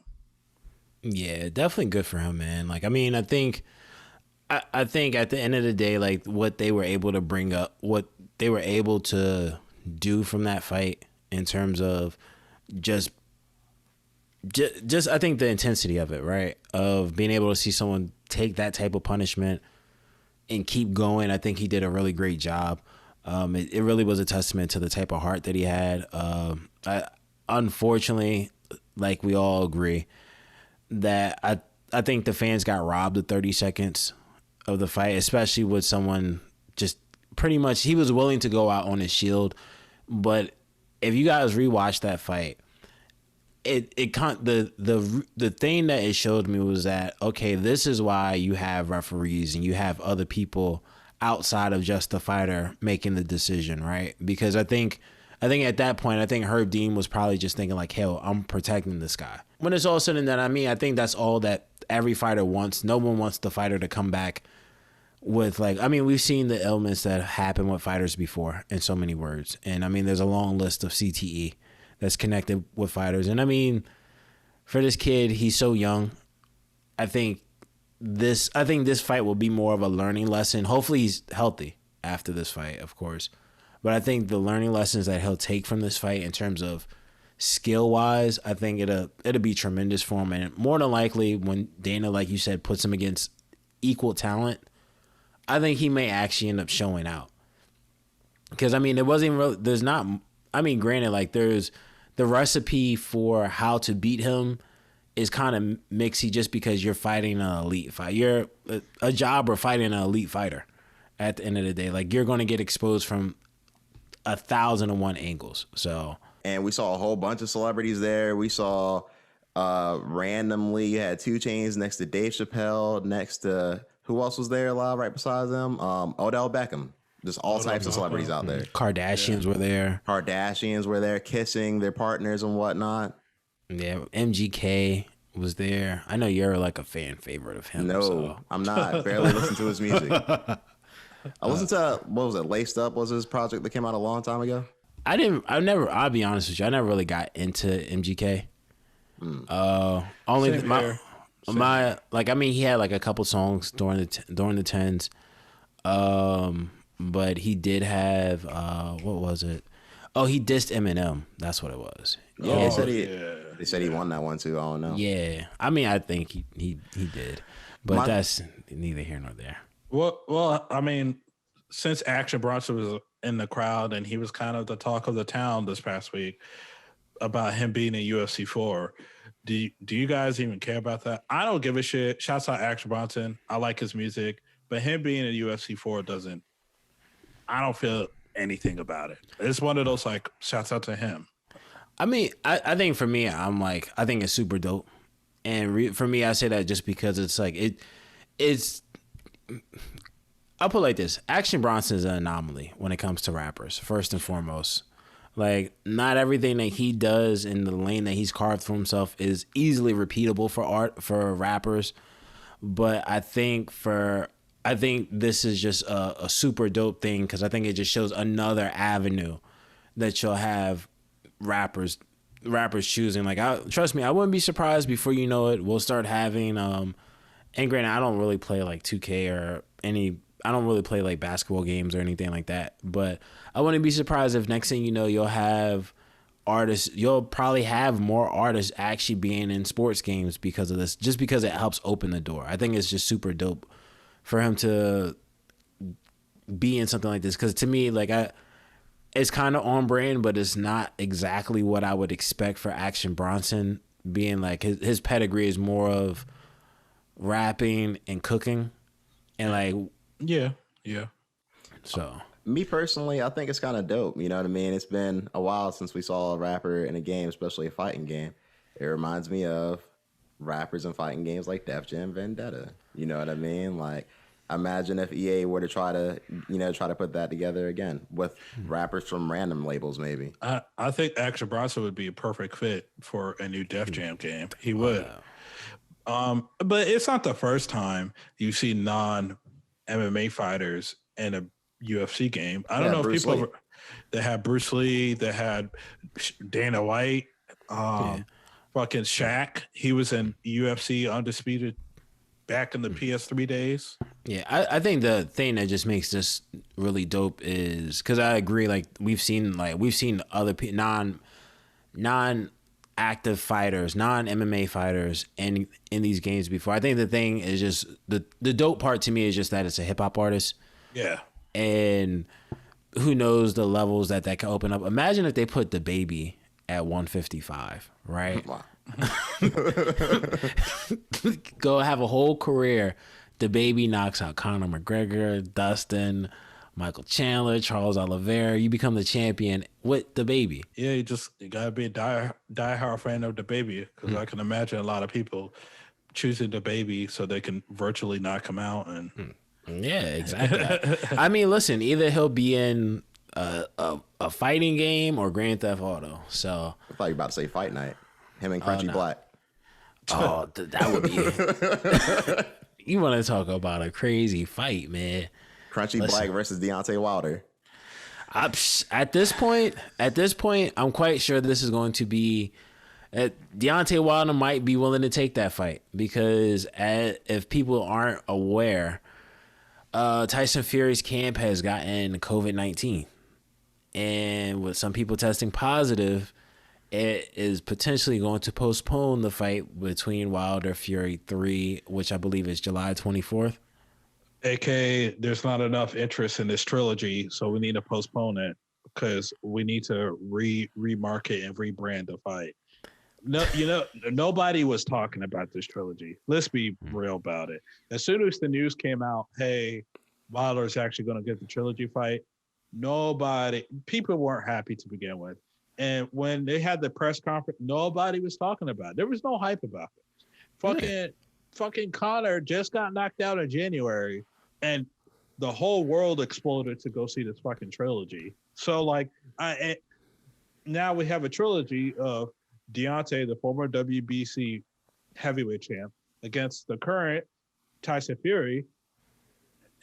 Yeah, definitely good for him, man. Like, I mean, I think at the end of the day, like what they were able to bring up, what they were able to do from that fight in terms of just I think the intensity of it, right? Of being able to see someone take that type of punishment and keep going. I think he did a really great job. It really was a testament to the type of heart that he had. Unfortunately, like we all agree, that I think the fans got robbed of 30 seconds of the fight, especially with someone just pretty much, he was willing to go out on his shield. But if you guys rewatch that fight, the thing that it showed me was that, okay, this is why you have referees and you have other people outside of just the fighter making the decision, right? Because I think at that point, I think Herb Dean was probably just thinking like, hell, I'm protecting this guy. When it's all said and done, I think that's all that every fighter wants. No one wants the fighter to come back with we've seen the ailments that happen with fighters before in so many words. And there's a long list of CTE that's connected with fighters. And for this kid, he's so young. I think I think this fight will be more of a learning lesson. Hopefully he's healthy after this fight, of course. But I think the learning lessons that he'll take from this fight in terms of skill wise, I think it'll be tremendous for him. And more than likely, when Dana, like you said, puts him against equal talent, I think he may actually end up showing out. Because I mean, it wasn't real. There's not. I mean, granted, like there's the recipe for how to beat him is kind of mixy, just because you're fighting an elite fight. You're a jobber fighting an elite fighter. At the end of the day, like you're going to get exposed from 1,001 angles. So, and we saw a whole bunch of celebrities there. We saw randomly you had 2 Chainz next to Dave Chappelle, next to who else was there live right beside them? Odell Beckham. Just all types of celebrities out there. Kardashians were there. Kardashians were there kissing their partners and whatnot. Yeah, MGK was there. I know you're like a fan favorite of him. No, so. I'm not. Barely listen to his music. I listened to, what was it, Laced Up was his project that came out a long time ago? I'll be honest with you, I never really got into MGK. Only I mean, he had like a couple songs during the tens. But he did have what was it? Oh, he dissed Eminem. That's what it was. Yeah, they said he won that one too. I don't know. Yeah, I mean, I think he did, but that's neither here nor there. Well, I mean, since Action Bronson was in the crowd and he was kind of the talk of the town this past week about him being in UFC 4, do you guys even care about that? I don't give a shit. Shouts out Action Bronson. I like his music, but him being in UFC 4 doesn't. I don't feel anything about it. It's one of those like shouts out to him. I mean, I think for me, I think it's super dope, and for me, I say that just because it's like it's. I'll put it like this: Action Bronson is an anomaly when it comes to rappers. First and foremost, like not everything that he does in the lane that he's carved for himself is easily repeatable for rappers, but I think this is just a super dope thing because I think it just shows another avenue that you'll have rappers choosing. Like, trust me, I wouldn't be surprised before you know it. We'll start having, and granted, I don't really play like 2K or I don't really play like basketball games or anything like that. But I wouldn't be surprised if next thing you know, you'll probably have more artists actually being in sports games because of this, just because it helps open the door. I think it's just super dope for him to be in something like this. Because to me, like it's kind of on brand, but it's not exactly what I would expect for Action Bronson, being like his pedigree is more of rapping and cooking and like. Yeah. So me personally, I think it's kind of dope. You know what I mean? It's been a while since we saw a rapper in a game, especially a fighting game. It reminds me of rappers in fighting games like Def Jam Vendetta. You know what I mean? Like, imagine if EA were to try to put that together again with rappers from random labels, maybe. I think Action Bronson would be a perfect fit for a new Def Jam game. He would. But it's not the first time you see non-MMA fighters in a UFC game. I don't know if people that had Bruce Lee, that had Dana White, fucking Shaq. He was in UFC Undisputed back in the PS3 days. Yeah, I think the thing that just makes this really dope is because I agree. Like we've seen other non-active fighters, non-MMA fighters in these games before. I think the thing is just the dope part to me is just that it's a hip hop artist. Yeah, and who knows the levels that can open up. Imagine if they put the baby at 155, right? Wow. Go have a whole career. The baby knocks out Conor McGregor, Dustin, Michael Chandler, Charles Oliveira. You become the champion with the baby. Yeah, you gotta be a diehard fan of the baby because I can imagine a lot of people choosing the baby so they can virtually knock him out. And yeah, exactly. I mean, listen, either he'll be in a fighting game or Grand Theft Auto. So I thought you were about to say Fight Night. Him and Crunchy Black. Oh, that would be. You want to talk about a crazy fight, man? Crunchy Black versus Deontay Wilder. At this point, I'm quite sure this is going to be Deontay Wilder might be willing to take that fight because if people aren't aware, Tyson Fury's camp has gotten COVID-19. And with some people testing positive, it is potentially going to postpone the fight between Wilder Fury 3, which I believe is July 24th. AKA, there's not enough interest in this trilogy, so we need to postpone it because we need to remarket and rebrand the fight. No, nobody was talking about this trilogy. Let's be real about it. As soon as the news came out, hey, Wilder is actually going to get the trilogy fight, people weren't happy to begin with. And when they had the press conference, nobody was talking about it. There was no hype about it. Fucking Conor just got knocked out in January, and the whole world exploded to go see this fucking trilogy. So, like, now we have a trilogy of Deontay, the former WBC heavyweight champ, against the current Tyson Fury,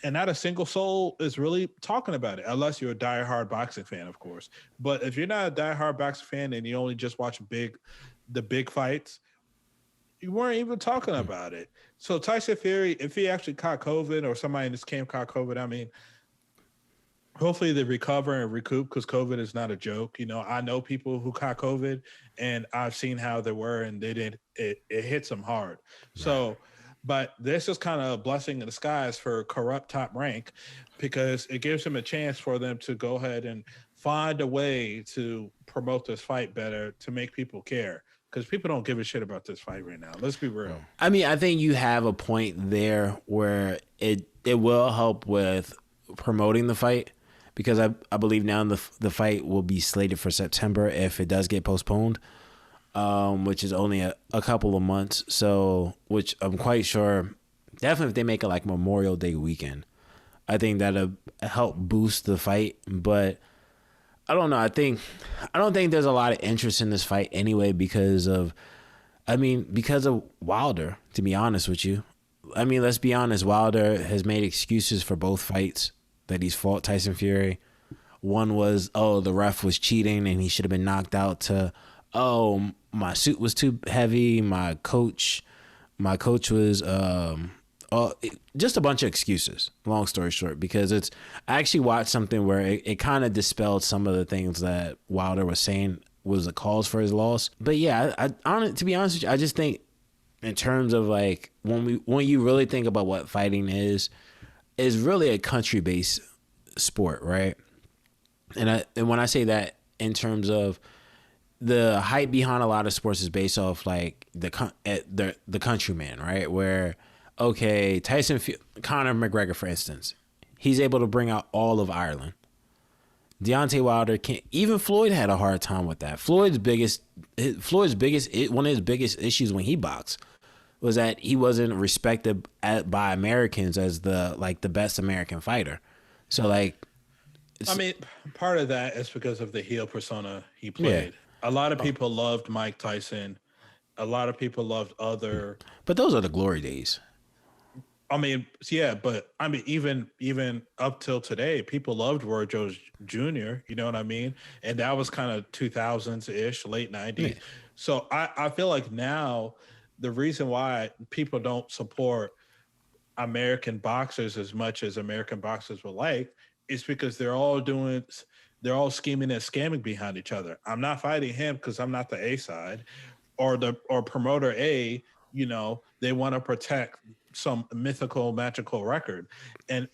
and not a single soul is really talking about it, unless you're a diehard boxing fan, of course. But if you're not a diehard boxing fan and you only just watch the big fights, you weren't even talking about it. So Tyson Fury, if he actually caught COVID or somebody in this camp caught COVID, I mean, hopefully they recover and recoup because COVID is not a joke. I know people who caught COVID and I've seen how they were and it hits them hard. Right. So, but this is kind of a blessing in disguise for corrupt Top Rank because it gives them a chance for them to go ahead and find a way to promote this fight better to make people care. Because people don't give a shit about this fight right now. Let's be real. I mean, I think you have a point there where it will help with promoting the fight because I believe now the fight will be slated for September if it does get postponed, which is only a couple of months. So, which I'm quite sure, definitely if they make it like Memorial Day weekend, I think that'll help boost the fight. But I don't know. I don't think there's a lot of interest in this fight anyway because of Wilder, to be honest with you. I mean, let's be honest. Wilder has made excuses for both fights that he's fought Tyson Fury. One was, the ref was cheating and he should have been knocked out, to, my suit was too heavy. My coach was, just a bunch of excuses, long story short, because I actually watched something where it kind of dispelled some of the things that Wilder was saying was the cause for his loss. But yeah, to be honest with you, I just think in terms of like, when you really think about what fighting is really a country-based sport, right? And when I say that in terms of the hype behind a lot of sports is based off like the countryman, right? Where, okay, Conor McGregor, for instance, he's able to bring out all of Ireland. Deontay Wilder can't. Even Floyd had a hard time with that. One of his biggest issues when he boxed was that he wasn't respected by Americans as the best American fighter. So like, I mean, part of that is because of the heel persona he played. Yeah. A lot of people loved Mike Tyson. A lot of people loved other. But those are the glory days. I mean, yeah, but I mean, even up till today, people loved Roy Jones Jr., you know what I mean? And that was kind of 2000s-ish, late 90s. Yeah. So I feel like now the reason why people don't support American boxers as much as American boxers would like is because they're all scheming and scamming behind each other. I'm not fighting him because I'm not the A side, or promoter A, they want to protect some mythical, magical record. And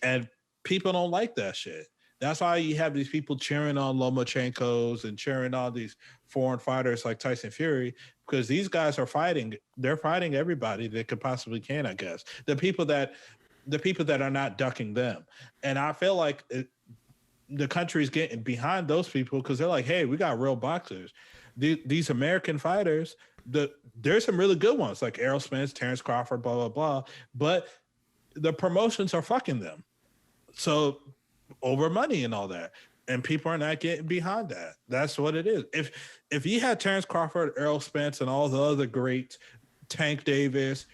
people don't like that shit. That's why you have these people cheering on Lomachenkos and cheering on these foreign fighters like Tyson Fury, because these guys are fighting. They're fighting everybody they could possibly can, I guess. The people that are not ducking them. And I feel like the country's getting behind those people because they're like, hey, we got real boxers. These American fighters, there's some really good ones like Errol Spence, Terrence Crawford, blah, blah, blah. But the promotions are fucking them. So over money and all that. And people are not getting behind that. That's what it is. If you had Terrence Crawford, Errol Spence, and all the other greats, Tank Davis,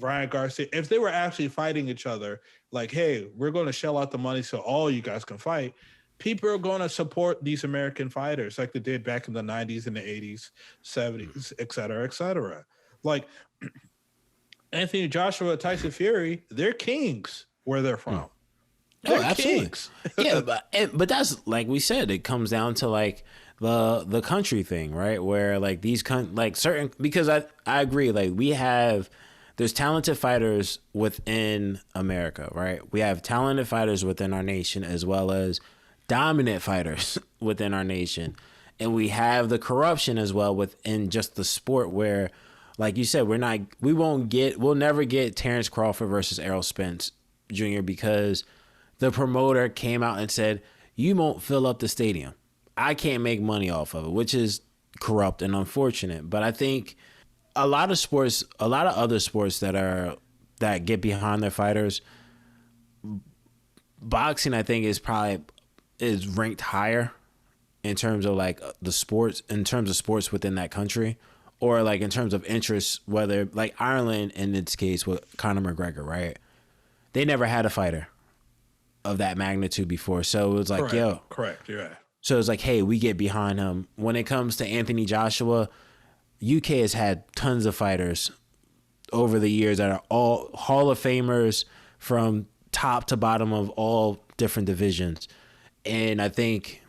Ryan Garcia, if they were actually fighting each other, like, hey, we're going to shell out the money so all you guys can fight, people are going to support these American fighters like they did back in the 90s and the 80s, 70s, et cetera, et cetera. Like Anthony Joshua, Tyson Fury, they're kings where they're from. They're absolutely. kings. Yeah, but that's like we said, it comes down to like the country thing, right? Where like these certain, because I agree, like there's talented fighters within America, right? We have talented fighters within our nation as well as dominant fighters within our nation. And we have the corruption as well within just the sport where, like you said, we'll never get Terrence Crawford versus Errol Spence Jr. because the promoter came out and said, you won't fill up the stadium. I can't make money off of it, which is corrupt and unfortunate. But I think a lot of other sports that get behind their fighters, boxing, I think, is ranked higher in terms of like in terms of sports within that country, or like in terms of interest, whether like Ireland in its case with Conor McGregor, right? They never had a fighter of that magnitude before. So it was like, Correct, yeah. So it's like, hey, we get behind him. When it comes to Anthony Joshua, UK has had tons of fighters over the years that are all Hall of Famers from top to bottom of all different divisions. And I think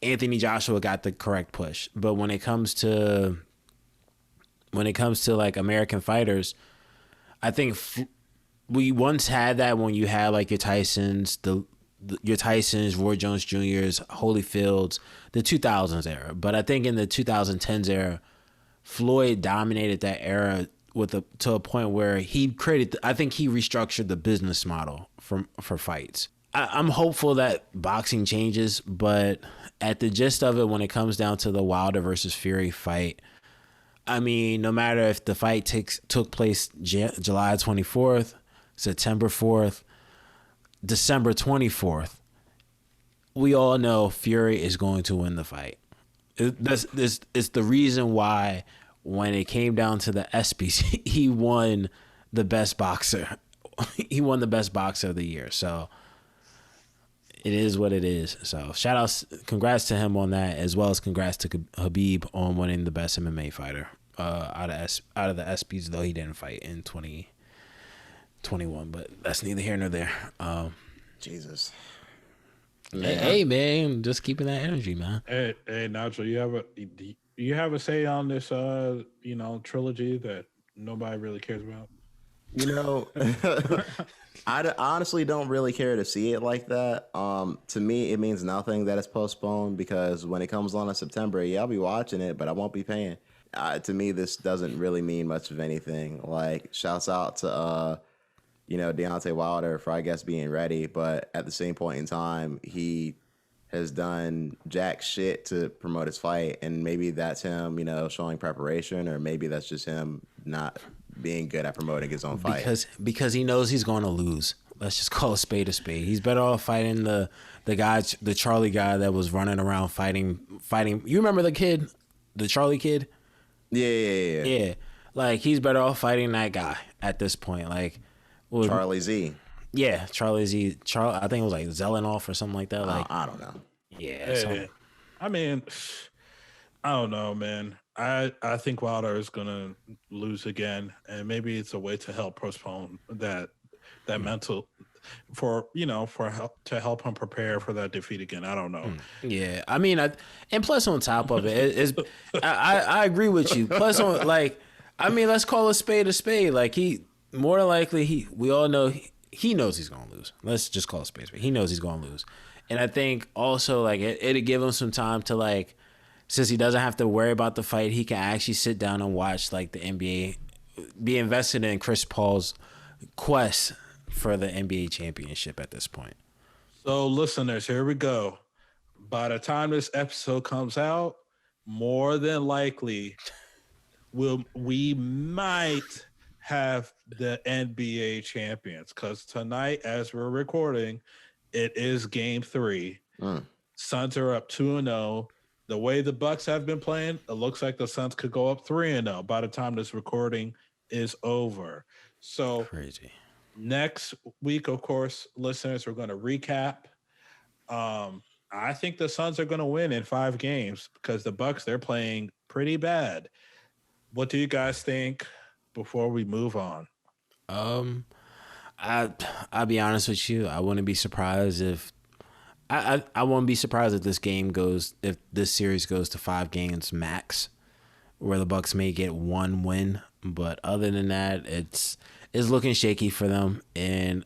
Anthony Joshua got the correct push. But when it comes to like American fighters, I think we once had that when you had like your Tysons, your Tysons, Roy Jones Jr.'s, Holyfields, the 2000s era. But I think in the 2010s era, Floyd dominated that era to a point where I think he restructured the business model for fights. I'm hopeful that boxing changes, but at the gist of it, when it comes down to the Wilder versus Fury fight, I mean, no matter if the fight took place July 24th, September 4th, December 24th, we all know Fury is going to win the fight. It's the reason why when it came down to the ESPYs, he won the best boxer. He won the best boxer of the year. So it is what it is. So congrats to him on that, as well as congrats to Khabib on winning the best MMA fighter out of the ESPYs, though he didn't fight in 2021, but that's neither here nor there. Jesus. Hey man, just keeping that energy, man. Hey Nigel, you have a say on this trilogy that nobody really cares about? I honestly don't really care to see it like that. To me, it means nothing that it's postponed, because when it comes on in September, I'll be watching it, but I won't be paying. To me, this doesn't really mean much of anything. Like, shouts out to Deontay Wilder for, I guess, being ready, but at the same point in time, he has done jack shit to promote his fight, and maybe that's him, showing preparation, or maybe that's just him not being good at promoting his own fight. Because he knows he's going to lose. Let's just call a spade a spade. He's better off fighting the guy, the Charlie guy that was running around fighting. You remember the kid, the Charlie kid? Yeah. Like, he's better off fighting that guy at this point. Like, Charlie Z. Yeah, Charlie Z. I think it was like Zelenoff or something like that. Like, I don't know. Yeah. I mean, I don't know, man. I think Wilder is gonna lose again, and maybe it's a way to help postpone that mental to help him prepare for that defeat again. I don't know. Yeah, I mean, and plus on top of it, I agree with you. Plus on, like, I mean, let's call a spade a spade. Like, more likely we all know he knows he's gonna lose. Let's just call it a spade a spade. He knows he's gonna lose, and I think also like it'll give him some time to, like, since he doesn't have to worry about the fight, he can actually sit down and watch like the NBA, be invested in Chris Paul's quest for the NBA championship at this point. So listeners, here we go. By the time this episode comes out, more than likely we might have the NBA champions, because tonight, as we're recording, it is game 3. Suns are up 2-0. The way the Bucks have been playing, it looks like the Suns could go up 3-0 by the time this recording is over. So crazy. Next week, of course, listeners, we're going to recap I think the Suns are going to win in 5 games because the Bucks, they're playing pretty bad. What do you guys think before we move on? I'll be honest with you. I wouldn't be surprised if I won't be surprised if if this series goes to 5 games max, where the Bucks may get 1 win. But other than that, it's looking shaky for them, and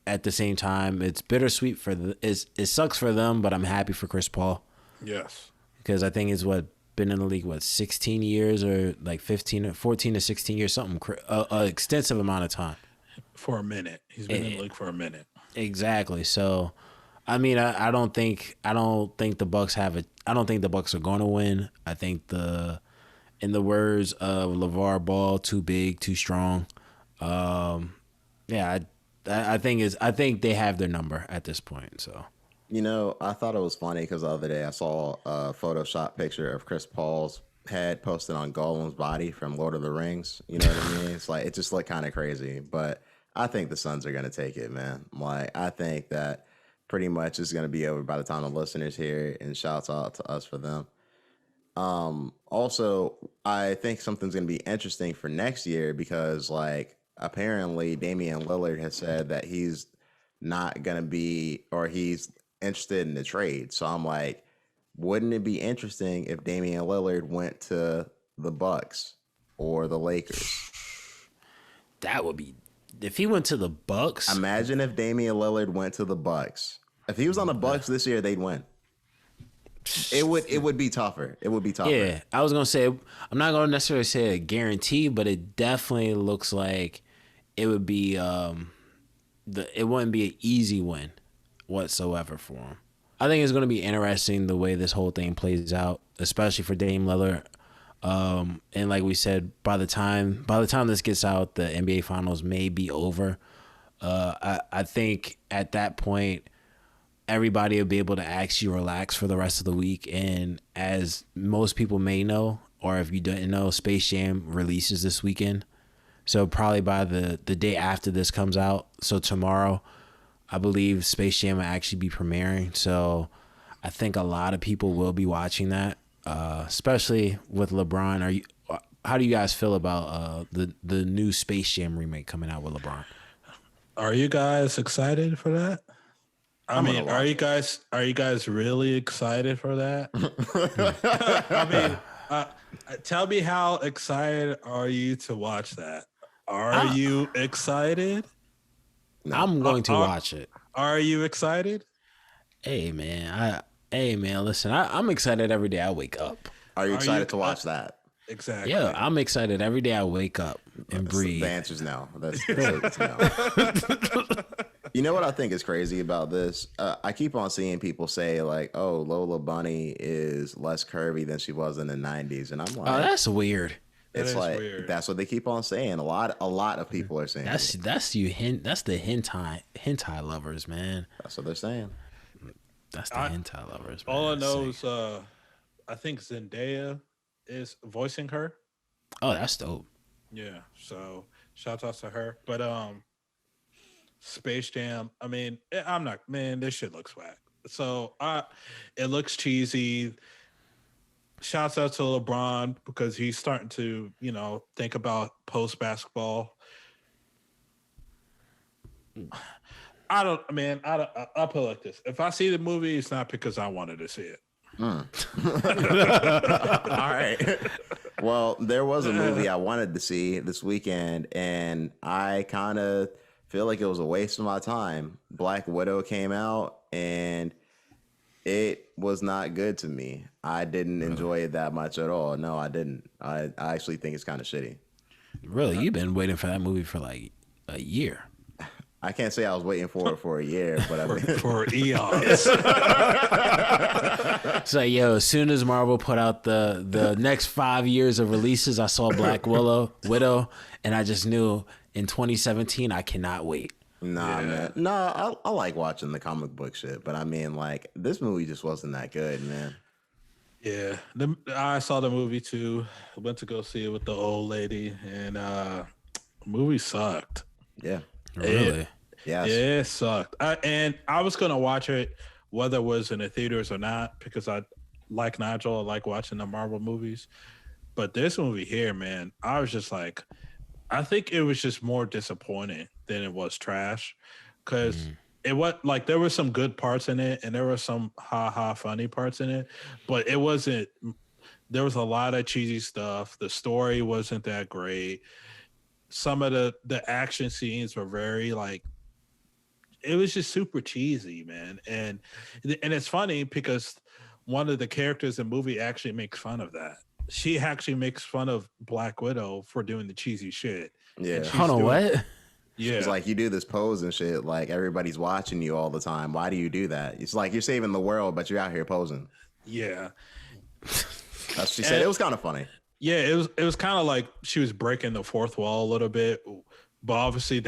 at the same time, it's bittersweet it sucks for them, but I'm happy for Chris Paul. Yes, because I think it's been in the league 16 years or like 14 to 16 years, something extensive amount of time. For a minute, he's been in the league for a minute. Exactly. So, I mean, I don't think the Bucks I don't think the Bucks are going to win. I think in the words of LeVar Ball, too big, too strong. Yeah, I think they have their number at this point. So, I thought it was funny because the other day I saw a Photoshop picture of Chris Paul's head posted on Gollum's body from Lord of the Rings. You know what I mean? It's like it just looked kind of crazy, but I think the Suns are gonna take it, man. Like I think that pretty much is gonna be over by the time the listeners hear it, and shouts out to us for them. Also, I think something's going to be interesting for next year because, like, apparently Damian Lillard has said that he's not going to be, or he's interested in the trade. So I'm like, wouldn't it be interesting if Damian Lillard went to the Bucks or the Lakers? That would be, if he went to the Bucks. Imagine if Damian Lillard went to the Bucks. If he was on the Bucks this year, they'd win. It would be tougher. It would be tougher. Yeah, I was gonna say I'm not gonna necessarily say a guarantee, but it definitely looks like it would be it wouldn't be an easy win whatsoever for him. I think it's gonna be interesting the way this whole thing plays out, especially for Dame Lillard. And like we said, by the time this gets out, the NBA Finals may be over. I think at that point, everybody will be able to actually relax for the rest of the week. And as most people may know, or if you didn't know, Space Jam releases this weekend. So probably by the day after this comes out, so tomorrow, I believe Space Jam will actually be premiering. So I think a lot of people will be watching that, especially with LeBron. How do you guys feel about the new Space Jam remake coming out with LeBron? Are you guys excited for that? I mean, are you guys really excited for that? I mean, tell me how excited are you to watch that? Are you excited? No. I'm going to watch it. Are you excited? Hey man, listen, I'm excited every day I wake up. Are you excited to watch that? Exactly. Yeah, I'm excited every day I wake up and breathe. The answer's no. That's no. You know what I think is crazy about this? I keep on seeing people say like, "Oh, Lola Bunny is less curvy than she was in the '90s," and I'm like, "Oh, that's weird." It's like weird. That's what they keep on saying. A lot of people are saying that's the hentai lovers, man. That's what they're saying. That's the hentai lovers. Man. All I know is I think Zendaya is voicing her. Oh, that's dope. Yeah, so shout out to her. But Space Jam, I mean, this shit looks whack. So it looks cheesy. Shouts out to LeBron because he's starting to, think about post basketball. I'll put it like this. If I see the movie, it's not because I wanted to see it. All right. Well, there was a movie I wanted to see this weekend, and I kind of feel like it was a waste of my time. Black Widow came out, and it was not good to me. I didn't enjoy it that much at all. No, I didn't. I actually think it's kind of shitty. Really? You've been waiting for that movie for like a year. I can't say I was waiting for it for a year, but I mean for eons. So, as soon as Marvel put out the next 5 years of releases, I saw Black Widow, and I just knew in 2017 I cannot wait. Nah, man. No, I like watching the comic book shit, but I mean, like, this movie just wasn't that good, man. Yeah, I saw the movie too. I went to go see it with the old lady, and the movie sucked. Yeah. Really? Yeah. It sucked. And I was gonna watch it whether it was in the theaters or not, because I like Nigel, I like watching the Marvel movies. But this movie here, man, I was just like, I think it was just more disappointing than it was trash, because it was like there were some good parts in it and there were some funny parts in it, but it wasn't. There was a lot of cheesy stuff. The story wasn't that great. Some of the action scenes were very like, it was just super cheesy, man. And it's funny because one of the characters in the movie actually makes fun of that. She actually makes fun of Black Widow for doing the cheesy shit. Yeah. Hold on, what? Yeah. It's like, you do this pose and shit, like everybody's watching you all the time. Why do you do that? It's like you're saving the world, but you're out here posing. Yeah. She said. It was kind of funny. Yeah, it was kind of like she was breaking the fourth wall a little bit, but obviously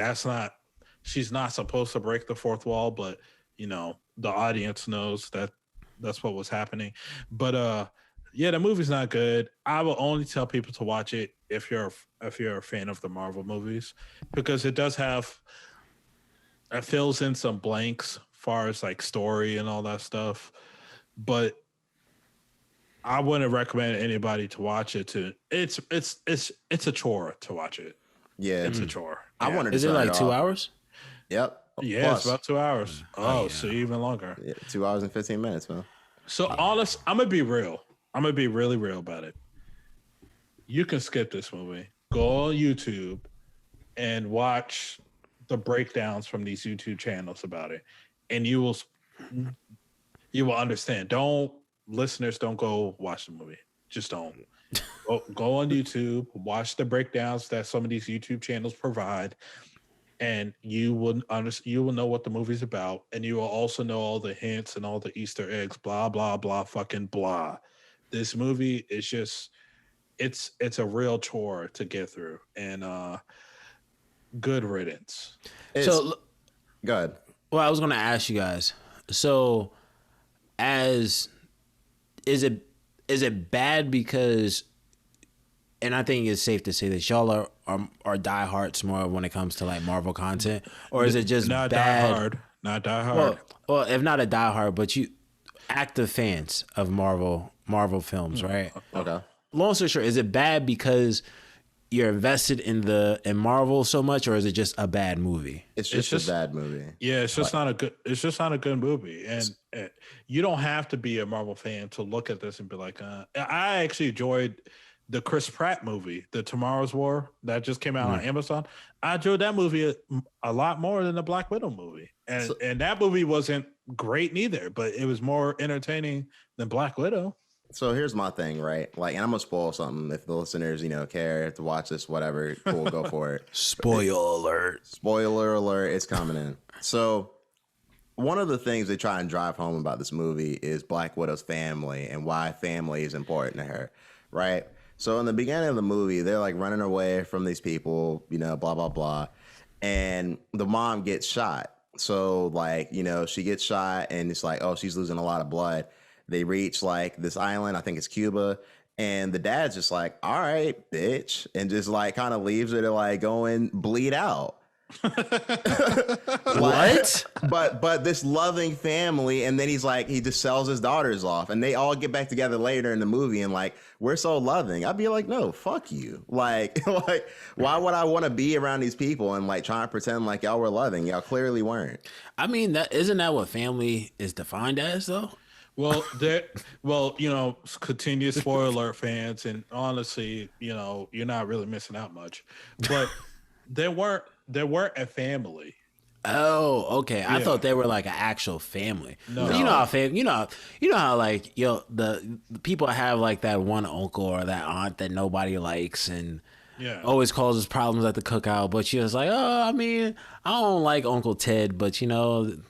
she's not supposed to break the fourth wall, but you know, the audience knows that that's what was happening. But yeah, the movie's not good. I will only tell people to watch it if you're a fan of the Marvel movies, because it fills in some blanks as far as like story and all that stuff. But I wouldn't recommend anybody to watch it. It's a chore to watch it. Yeah, it's a chore. I Yeah. wanted to. Is it turn like 2 off. hours? Yep. Yeah, Plus. it's about 2 hours. Oh, so even longer. Yeah, 2 hours and 15 minutes, man. So honest, I'm gonna be real. I'm gonna be really real about it. You can skip this movie. Go on YouTube and watch the breakdowns from these YouTube channels about it, and you will understand. Listeners, don't go watch the movie. Just don't. Go on YouTube, watch the breakdowns that some of these YouTube channels provide, and you will know what the movie's about, and you will also know all the hints and all the Easter eggs, blah, blah, blah, fucking blah. This movie is just, it's a real chore to get through, and good riddance. So, go ahead. well, I was going to ask you guys. So, is it bad because, and I think it's safe to say that y'all are diehards more when it comes to like Marvel content, or is it just not bad? Not die hard. Well, if not a diehard, but you active fans of Marvel films, right? Okay. Long story short, is it bad because you're invested in Marvel so much, or is it just a bad movie? It's just a bad movie. Yeah, it's just not a good movie, and you don't have to be a Marvel fan to look at this and be like, I actually enjoyed the Chris Pratt movie, The Tomorrow's War, that just came out on Amazon. I enjoyed that movie a lot more than the Black Widow movie, and that movie wasn't great neither, but it was more entertaining than Black Widow. So here's my thing, right? Like, and I'm gonna spoil something if the listeners, care to watch this, whatever, cool, go for it. Spoiler alert. Spoiler alert, it's coming in. So one of the things they try and drive home about this movie is Black Widow's family and why family is important to her, right? So in the beginning of the movie, they're like running away from these people, blah, blah, blah. And the mom gets shot. So like, she gets shot and it's like, oh, she's losing a lot of blood. They reach like this island, I think it's Cuba, and the dad's just like, all right, bitch, and just like kind of leaves her to like go and bleed out. What? But this loving family, and then he just sells his daughters off, and they all get back together later in the movie, and like, we're so loving. I'd be like, no, fuck you. Like why would I want to be around these people and like try and pretend like y'all were loving? Y'all clearly weren't. I mean, isn't that what family is defined as, though? Well, continuous spoiler alert fans, and honestly, you're not really missing out much. But they weren't a family. Oh, okay. Yeah. I thought they were like an actual family. No. You know how like the people have like that one uncle or that aunt that nobody likes and always causes problems at the cookout. But she was like, oh, I mean, I don't like Uncle Ted, but you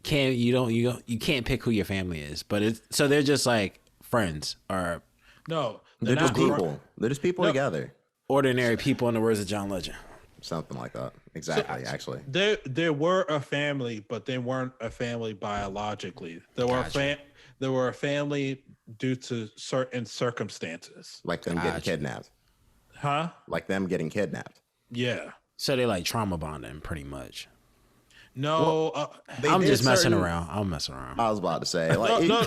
can't pick who your family is. But so they're just like friends or No, they're just people. They're just people together. Ordinary people, in the words of John Legend. Something like that. Exactly, actually. They were a family, but they weren't a family biologically. They were a family due to certain circumstances. Like them getting kidnapped. Huh? Like them getting kidnapped. Yeah. So they like trauma bonding pretty much. No, I'm did just messing certain- around. I'm messing around. I was about to say, like, no.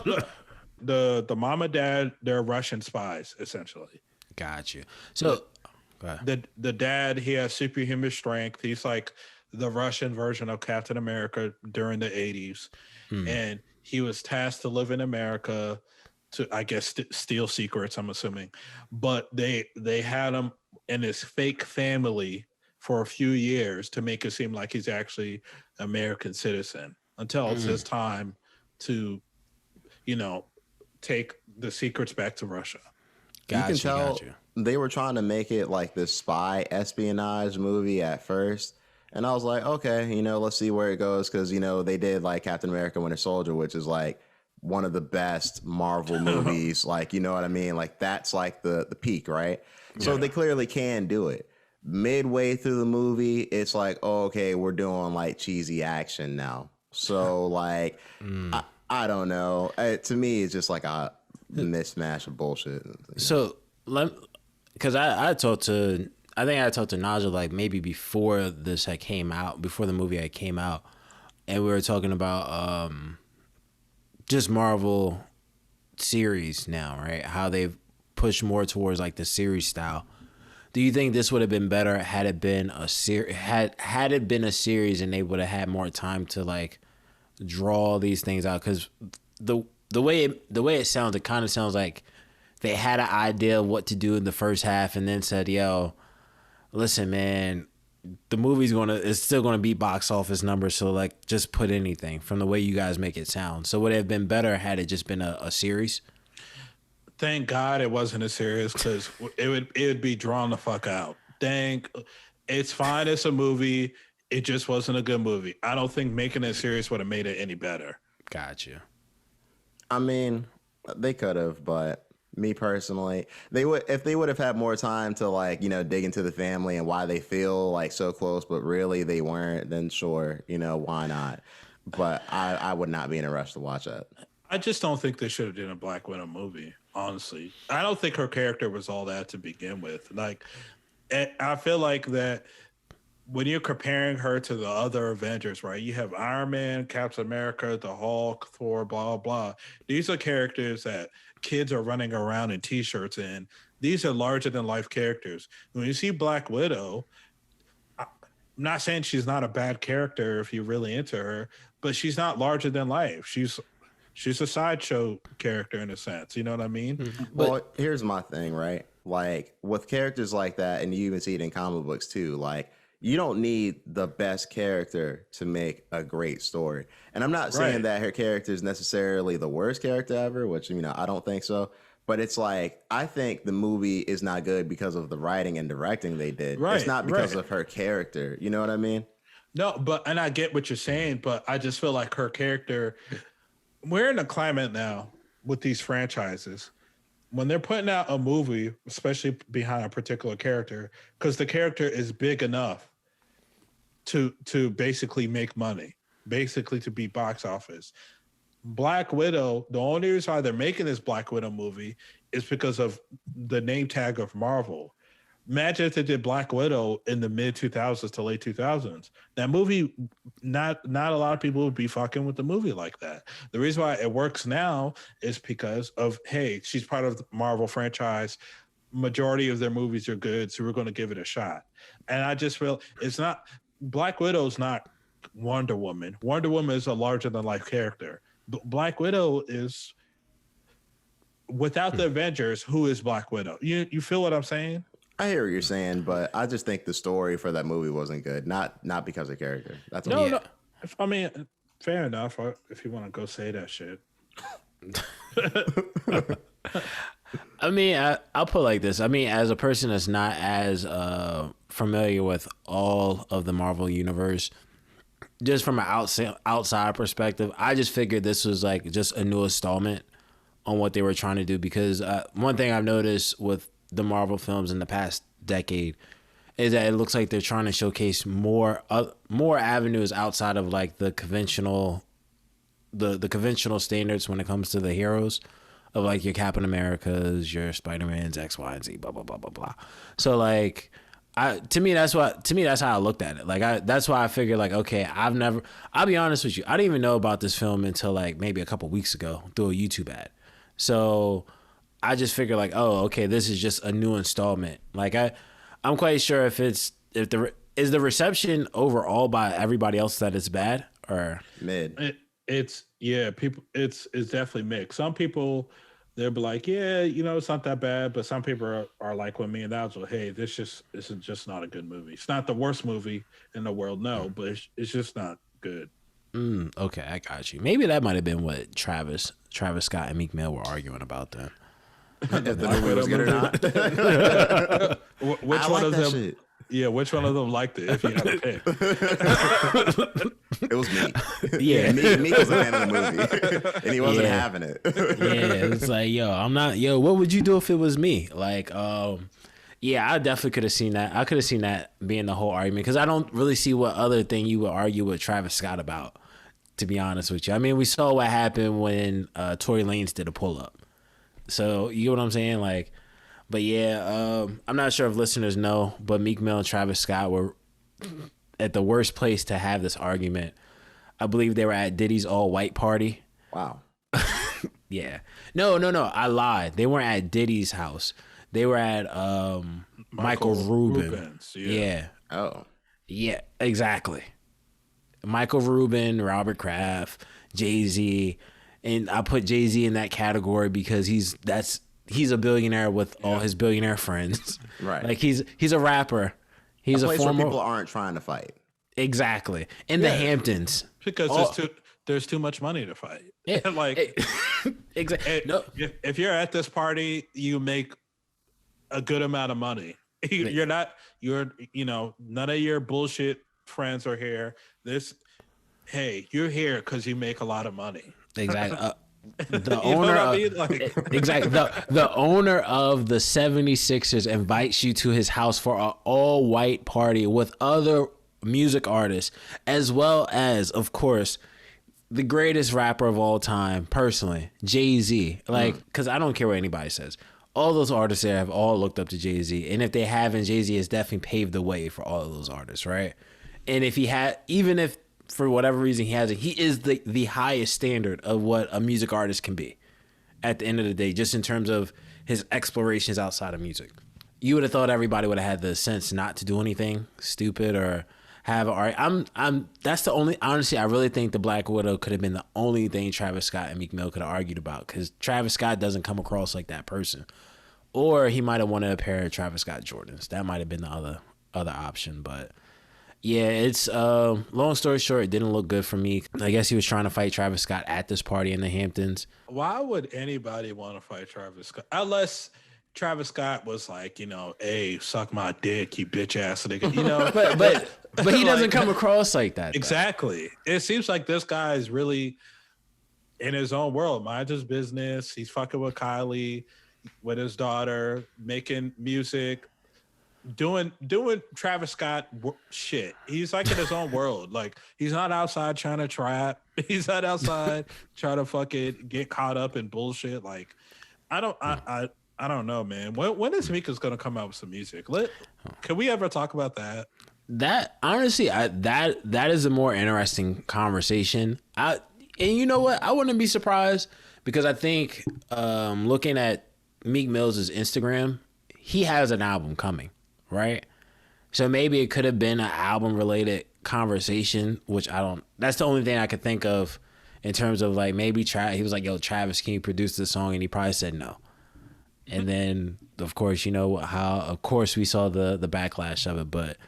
The mom and dad, they're Russian spies essentially. Got you. So, go ahead. The dad, he has superhuman strength. He's like the Russian version of Captain America during the 80s. And he was tasked to live in America to, I guess, steal secrets, I'm assuming. But they had him in his fake family for a few years to make it seem like he's actually an American citizen until it's his time to, take the secrets back to Russia. you can tell Got you. they were trying to make it like this spy espionage movie at first. And I was like, okay, let's see where it goes. Because, they did like Captain America Winter Soldier, which is like one of the best Marvel movies. Like, you know what I mean? Like that's like the peak, right? So they clearly can do it. Midway through the movie, it's like, oh, okay, we're doing like cheesy action now. So like, I don't know. To me, it's just like a mismatch of bullshit. So, because I talked to Nigel like maybe before this had came out, before the movie had came out, and we were talking about just Marvel series now, right? How they've pushed more towards like the series style. Do you think this would have been better had it been a had it been a series and they would have had more time to like draw these things out? Because the way it sounds, it kind of sounds like they had an idea of what to do in the first half and then said, yo, listen, man, the movie's it's still gonna beat box office numbers, so like just put anything from the way you guys make it sound. So would it have been better had it just been a series? Thank God it wasn't a series, because it would be drawn the fuck out. It's fine as a movie. It just wasn't a good movie. I don't think making it a series would have made it any better. Gotcha. I mean, they could have, but me personally, if they would have had more time to like, dig into the family and why they feel like so close, but really they weren't, then sure, why not? But I would not be in a rush to watch that. I just don't think they should have done a Black Widow movie, honestly. I don't think her character was all that to begin with. Like, I feel like that when you're comparing her to the other Avengers, right? You have Iron Man, Captain America, the Hulk, Thor, blah, blah. These are characters that kids are running around in T-shirts in. These are larger than life characters. When you see Black Widow, I'm not saying she's not a bad character if you're really into her, but she's not larger than life. She's a sideshow character in a sense. You know what I mean? Well, here's my thing, right? Like with characters like that, and you even see it in comic books too, like you don't need the best character to make a great story. And I'm not saying that her character is necessarily the worst character ever, which, I don't think so. But it's like, I think the movie is not good because of the writing and directing they did. It's not because of her character. You know what I mean? No, and I get what you're saying, but I just feel like her character, we're in a climate now with these franchises. When they're putting out a movie, especially behind a particular character, because the character is big enough to basically make money, basically to beat box office. Black Widow, the only reason why they're making this Black Widow movie is because of the name tag of Marvel. Imagine if they did Black Widow in the mid 2000s to late 2000s. That movie, not a lot of people would be fucking with the movie like that. The reason why it works now is because of, hey, she's part of the Marvel franchise. Majority of their movies are good, so we're going to give it a shot. And I just feel Black Widow's not Wonder Woman. Wonder Woman is a larger than life character. Black Widow is, without the Avengers, who is Black Widow? You feel what I'm saying? I hear what you're saying, but I just think the story for that movie wasn't good. Not because of character. That's no. I mean, fair enough. If you want to go say that shit. I mean, I'll put it like this. I mean, as a person that's not as familiar with all of the Marvel universe, just from an outside perspective, I just figured this was like just a new installment on what they were trying to do. Because one thing I've noticed with the Marvel films in the past decade is that it looks like they're trying to showcase more avenues outside of like the conventional standards when it comes to the heroes of like your Captain Americas, your Spider-Mans, X, Y, and Z, blah, blah, blah, blah, blah. So like, To me that's how I looked at it. Like that's why I figured like, okay, I'll be honest with you, I didn't even know about this film until like maybe a couple weeks ago through a YouTube ad. So I just figured like, oh, okay, this is just a new installment. Like I'm quite sure is the reception overall by everybody else that it's bad or mid. It's definitely mixed. Some people they'll be like, yeah, it's not that bad, but some people are like with me and Nigel, hey, this is just not a good movie. It's not the worst movie in the world, no, but it's just not good. Okay, I got you. Maybe that might have been what Travis Scott and Meek Mill were arguing about then. If the movie was good or not. Which one of them? Shit. Yeah, which one of them liked it? If you had to pick, it was me. Yeah, Meek was a fan of the movie, and he wasn't having it. Yeah, it's like, what would you do if it was me? Like, yeah, I definitely could have seen that. I could have seen that being the whole argument because I don't really see what other thing you would argue with Travis Scott about. To be honest with you, I mean, we saw what happened when Tory Lanez did a pull up. So you know what I'm saying, like. But yeah, I'm not sure if listeners know, but Meek Mill and Travis Scott were at the worst place to have this argument. I believe they were at Diddy's all-white party. Wow. Yeah. No, I lied. They weren't at Diddy's house. They were at Michael Rubin. Yeah. Oh. Yeah, exactly. Michael Rubin, Robert Kraft, Jay-Z. And I put Jay-Z in that category because he's a billionaire with all his billionaire friends. Right. Like he's a rapper. He's a place where people aren't trying to fight. Exactly. In the Hamptons. Because there's too much money to fight. Yeah. Like exactly. No. If you're at this party, you make a good amount of money. None of your bullshit friends are here. You're here because you make a lot of money. Exactly. The owner the owner of the 76ers invites you to his house for an all-white party with other music artists, as well as, of course, the greatest rapper of all time, personally, Jay-Z. Like, because I don't care what anybody says. All those artists there have all looked up to Jay-Z. And if they haven't, Jay-Z has definitely paved the way for all of those artists, right? And if he had, even if for whatever reason he hasn't, he is the highest standard of what a music artist can be at the end of the day, just in terms of his explorations outside of music. You would have thought everybody would have had the sense not to do anything stupid or have art. That's the only, honestly, I really think the Black Widow could have been the only thing Travis Scott and Meek Mill could have argued about, because Travis Scott doesn't come across like that person. Or he might have wanted a pair of Travis Scott Jordans. That might have been the other option, but yeah, it's long story short, it didn't look good for me. I guess he was trying to fight Travis Scott at this party in the Hamptons. Why would anybody want to fight Travis Scott? Unless Travis Scott was like, hey, suck my dick, you bitch ass nigga, but he doesn't come across like that. Exactly. Though. It seems like this guy is really in his own world, mind his business. He's fucking with Kylie, with his daughter, making music, doing Travis Scott shit. He's like in his own world. Like, he's not outside trying to trap. He's not outside trying to fucking get caught up in bullshit. Like, I don't know, man. When is Meek gonna come out with some music? Can we ever talk about that? That honestly, that is a more interesting conversation. And you know what? I wouldn't be surprised, because I think looking at Meek Mill's Instagram, he has an album coming. Right? So maybe it could have been an album related conversation, which that's the only thing I could think of in terms of like maybe he was like, yo, Travis, can you produce this song? And he probably said no. And then of course, we saw the backlash of it. But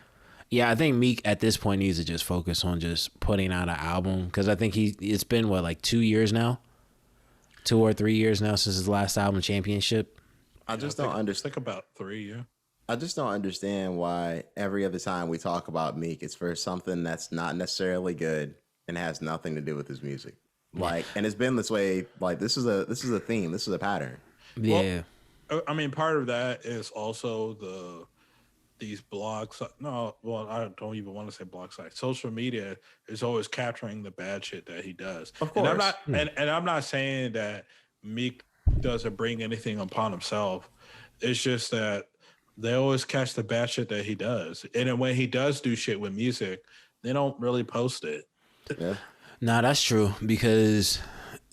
yeah, I think Meek at this point needs to just focus on just putting out an album, because I think it's been like 2 years now, 2 or 3 years now since his last album, Championship. I just don't understand. Think about 3 years. I just don't understand why every other time we talk about Meek, it's for something that's not necessarily good and has nothing to do with his music. Like, and it's been this way. Like, this is a theme. This is a pattern. Yeah. Well, I mean, part of that is also these blogs. No, well, I don't even want to say blog sites. Social media is always capturing the bad shit that he does. Of course. And I'm not saying that Meek doesn't bring anything upon himself. It's just that they always catch the bad shit that he does. And then when he does do shit with music, they don't really post it. Yeah. Nah, that's true, because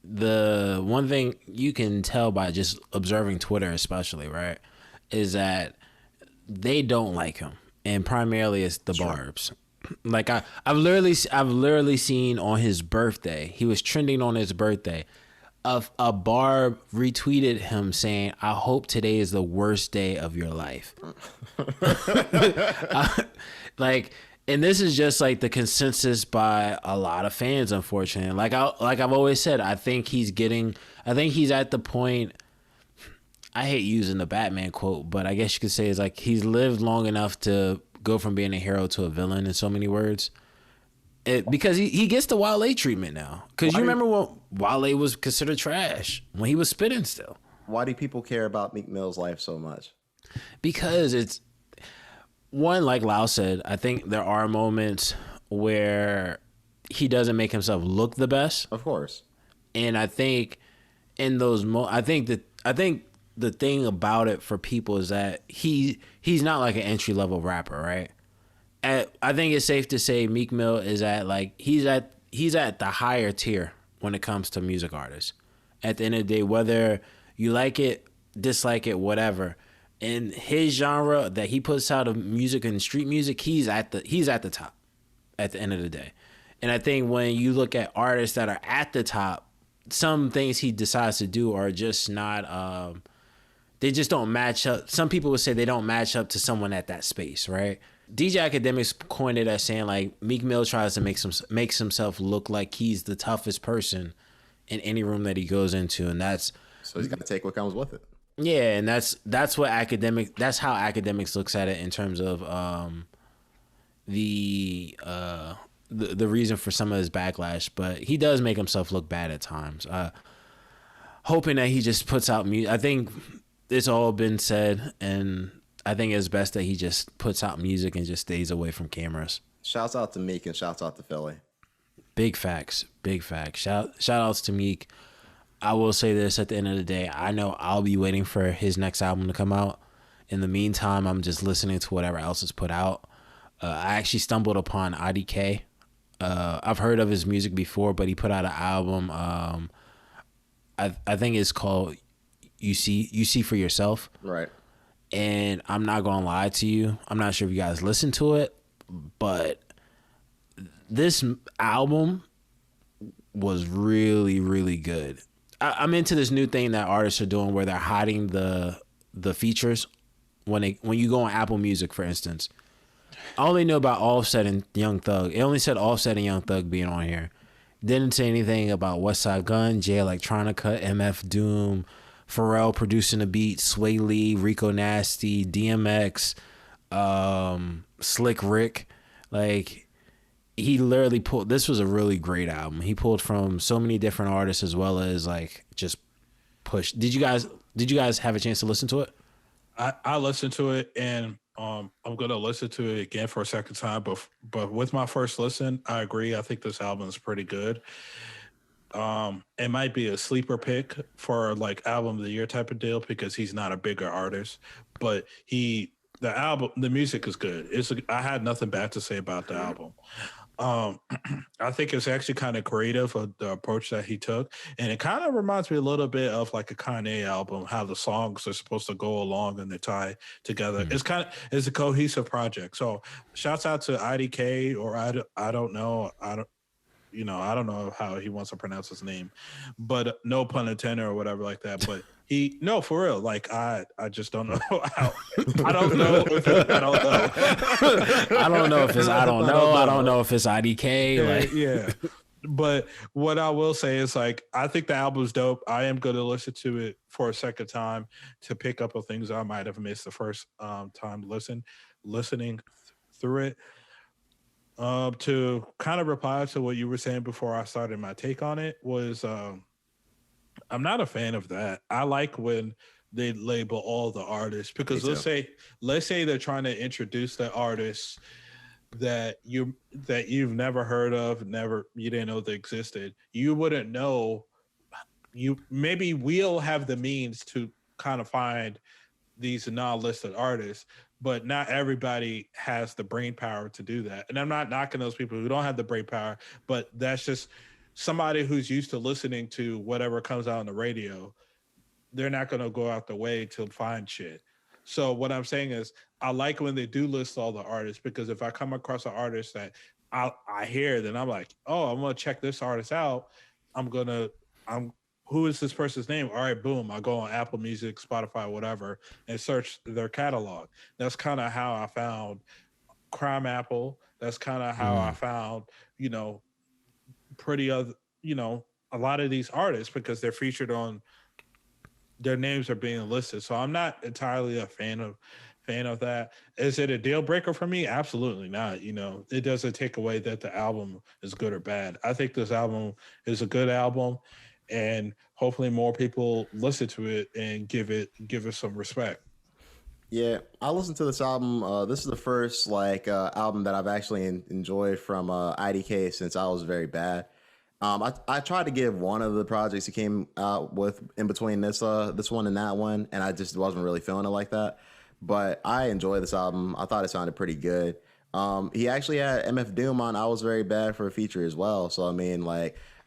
the one thing you can tell by just observing Twitter, especially, right, is that they don't like him, and primarily it's the Barbs. Like I've literally seen on his birthday, he was trending on his birthday. A Barb retweeted him saying, "I hope today is the worst day of your life." Like, and this is just like the consensus by a lot of fans, unfortunately. Like I've always said, I think he's at the point. I hate using the Batman quote, but I guess you could say it's like he's lived long enough to go from being a hero to a villain in so many words. Because he gets the Wale treatment now. Because you remember when Wale was considered trash when he was spitting still. Why do people care about Meek Mill's life so much? Because it's one, like Lau said, I think there are moments where he doesn't make himself look the best. Of course. And I think in those I think the thing about it for people is that he's not like an entry level rapper, right? I think it's safe to say Meek Mill is he's at the higher tier when it comes to music artists. At the end of the day, whether you like it, dislike it, whatever, in his genre that he puts out of music and street music, he's at the top at the end of the day. And I think when you look at artists that are at the top, some things he decides to do are just not they just don't match up. Some people would say they don't match up to someone at that space, right? DJ Academics coined it as saying like Meek Mill tries to makes himself look like he's the toughest person in any room that he goes into, and that's so he's got to take what comes with it. Yeah, and that's how Academics looks at it in terms of the reason for some of his backlash. But he does make himself look bad at times. Hoping that he just puts out music. I think it's all been said, and I think it's best that he just puts out music and just stays away from cameras. Shouts out to Meek and shouts out to Philly. Big facts. Shout outs to Meek. I will say this at the end of the day. I know I'll be waiting for his next album to come out. In the meantime, I'm just listening to whatever else is put out. I actually stumbled upon IDK. I've heard of his music before, but he put out an album. I think it's called You See for Yourself. Right. And I'm not gonna lie to you, I'm not sure if you guys listen to it, but this album was really, really good. I'm into this new thing that artists are doing where they're hiding the features when you go on Apple Music, for instance. I only know about Offset and Young Thug. It only said Offset and Young Thug being on here. Didn't say anything about Westside Gun, Jay Electronica, MF Doom, Pharrell producing the beat, Sway Lee, Rico Nasty, DMX, Slick Rick. Like, he literally pulled. This was a really great album. He pulled from so many different artists as well as like just push. Did you guys have a chance to listen to it? I listened to it, and I'm gonna listen to it again for a second time. But with my first listen, I agree. I think this album is pretty good. It might be a sleeper pick for like album of the year type of deal because he's not a bigger artist, but the music is good. I had nothing bad to say about the album. I think it's actually kind of creative of the approach that he took, and it kind of reminds me a little bit of like a Kanye album, how the songs are supposed to go along and they tie together. Mm-hmm. It's a cohesive project. So shouts out to IDK, or I don't know. I don't know how he wants to pronounce his name, but no pun intended or whatever like that. But for real, like I just don't know how. I don't know if it's I don't know. I don't know if it's I don't know. I don't know if it's IDK. Yeah. But what I will say is like I think the album's dope. I am going to listen to it for a second time to pick up on things I might have missed the first time listening through it. To kind of reply to what you were saying before I started my take on it was I'm not a fan of that. I like when they label all the artists because let's say they're trying to introduce the artists that you've never heard of, you didn't know they existed. You wouldn't know. Maybe we'll have the means to kind of find these non-listed artists, but not everybody has the brain power to do that. And I'm not knocking those people who don't have the brain power, but that's just somebody who's used to listening to whatever comes out on the radio. They're not going to go out the way to find shit. So what I'm saying is I like when they do list all the artists, because if I come across an artist that I hear, then I'm like, oh, I'm going to check this artist out. Who is this person's name? All right, boom. I go on Apple Music, Spotify, whatever, and search their catalog. That's kind of how I found Crime Apple. That's kind of how I found, a lot of these artists, because they're featured on, their names are being listed. So I'm not entirely a fan of that. Is it a deal breaker for me? Absolutely not. It doesn't take away that the album is good or bad. I think this album is a good album, and hopefully more people listen to it and give it some respect. Yeah, I listened to this album. This is the first album that I've actually enjoyed from IDK since I was very bad. I tried to give one of the projects he came out with in between this one and that one, and I just wasn't really feeling it like that. But I enjoyed this album. I thought it sounded pretty good. He actually had MF Doom on I Was Very Bad for a feature as well. So I mean,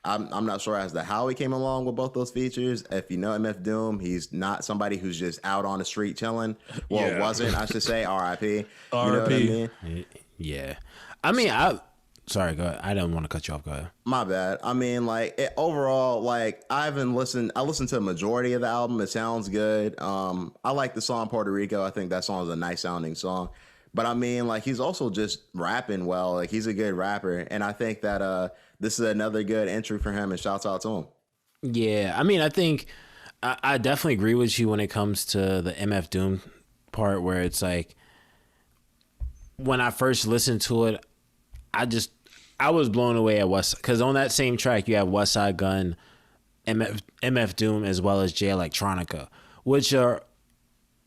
I'm not sure as to how he came along with both those features. If you know MF Doom, he's not somebody who's just out on the street chilling. Well, it wasn't, I should say. R.I.P. You know what I mean? Yeah. I mean, sorry, go ahead. I didn't want to cut you off. Go ahead. My bad. I mean, overall, I listened to the majority of the album. It sounds good. I like the song Puerto Rico. I think that song is a nice sounding song. But I mean, he's also just rapping well. He's a good rapper. And I think that this is another good entry for him, and shouts out to him. Yeah. I mean, I think I definitely agree with you when it comes to the MF Doom part, where it's when I first listened to it, I was blown away at Westside, because on that same track you have Westside Gun, MF Doom, as well as J Electronica, which are,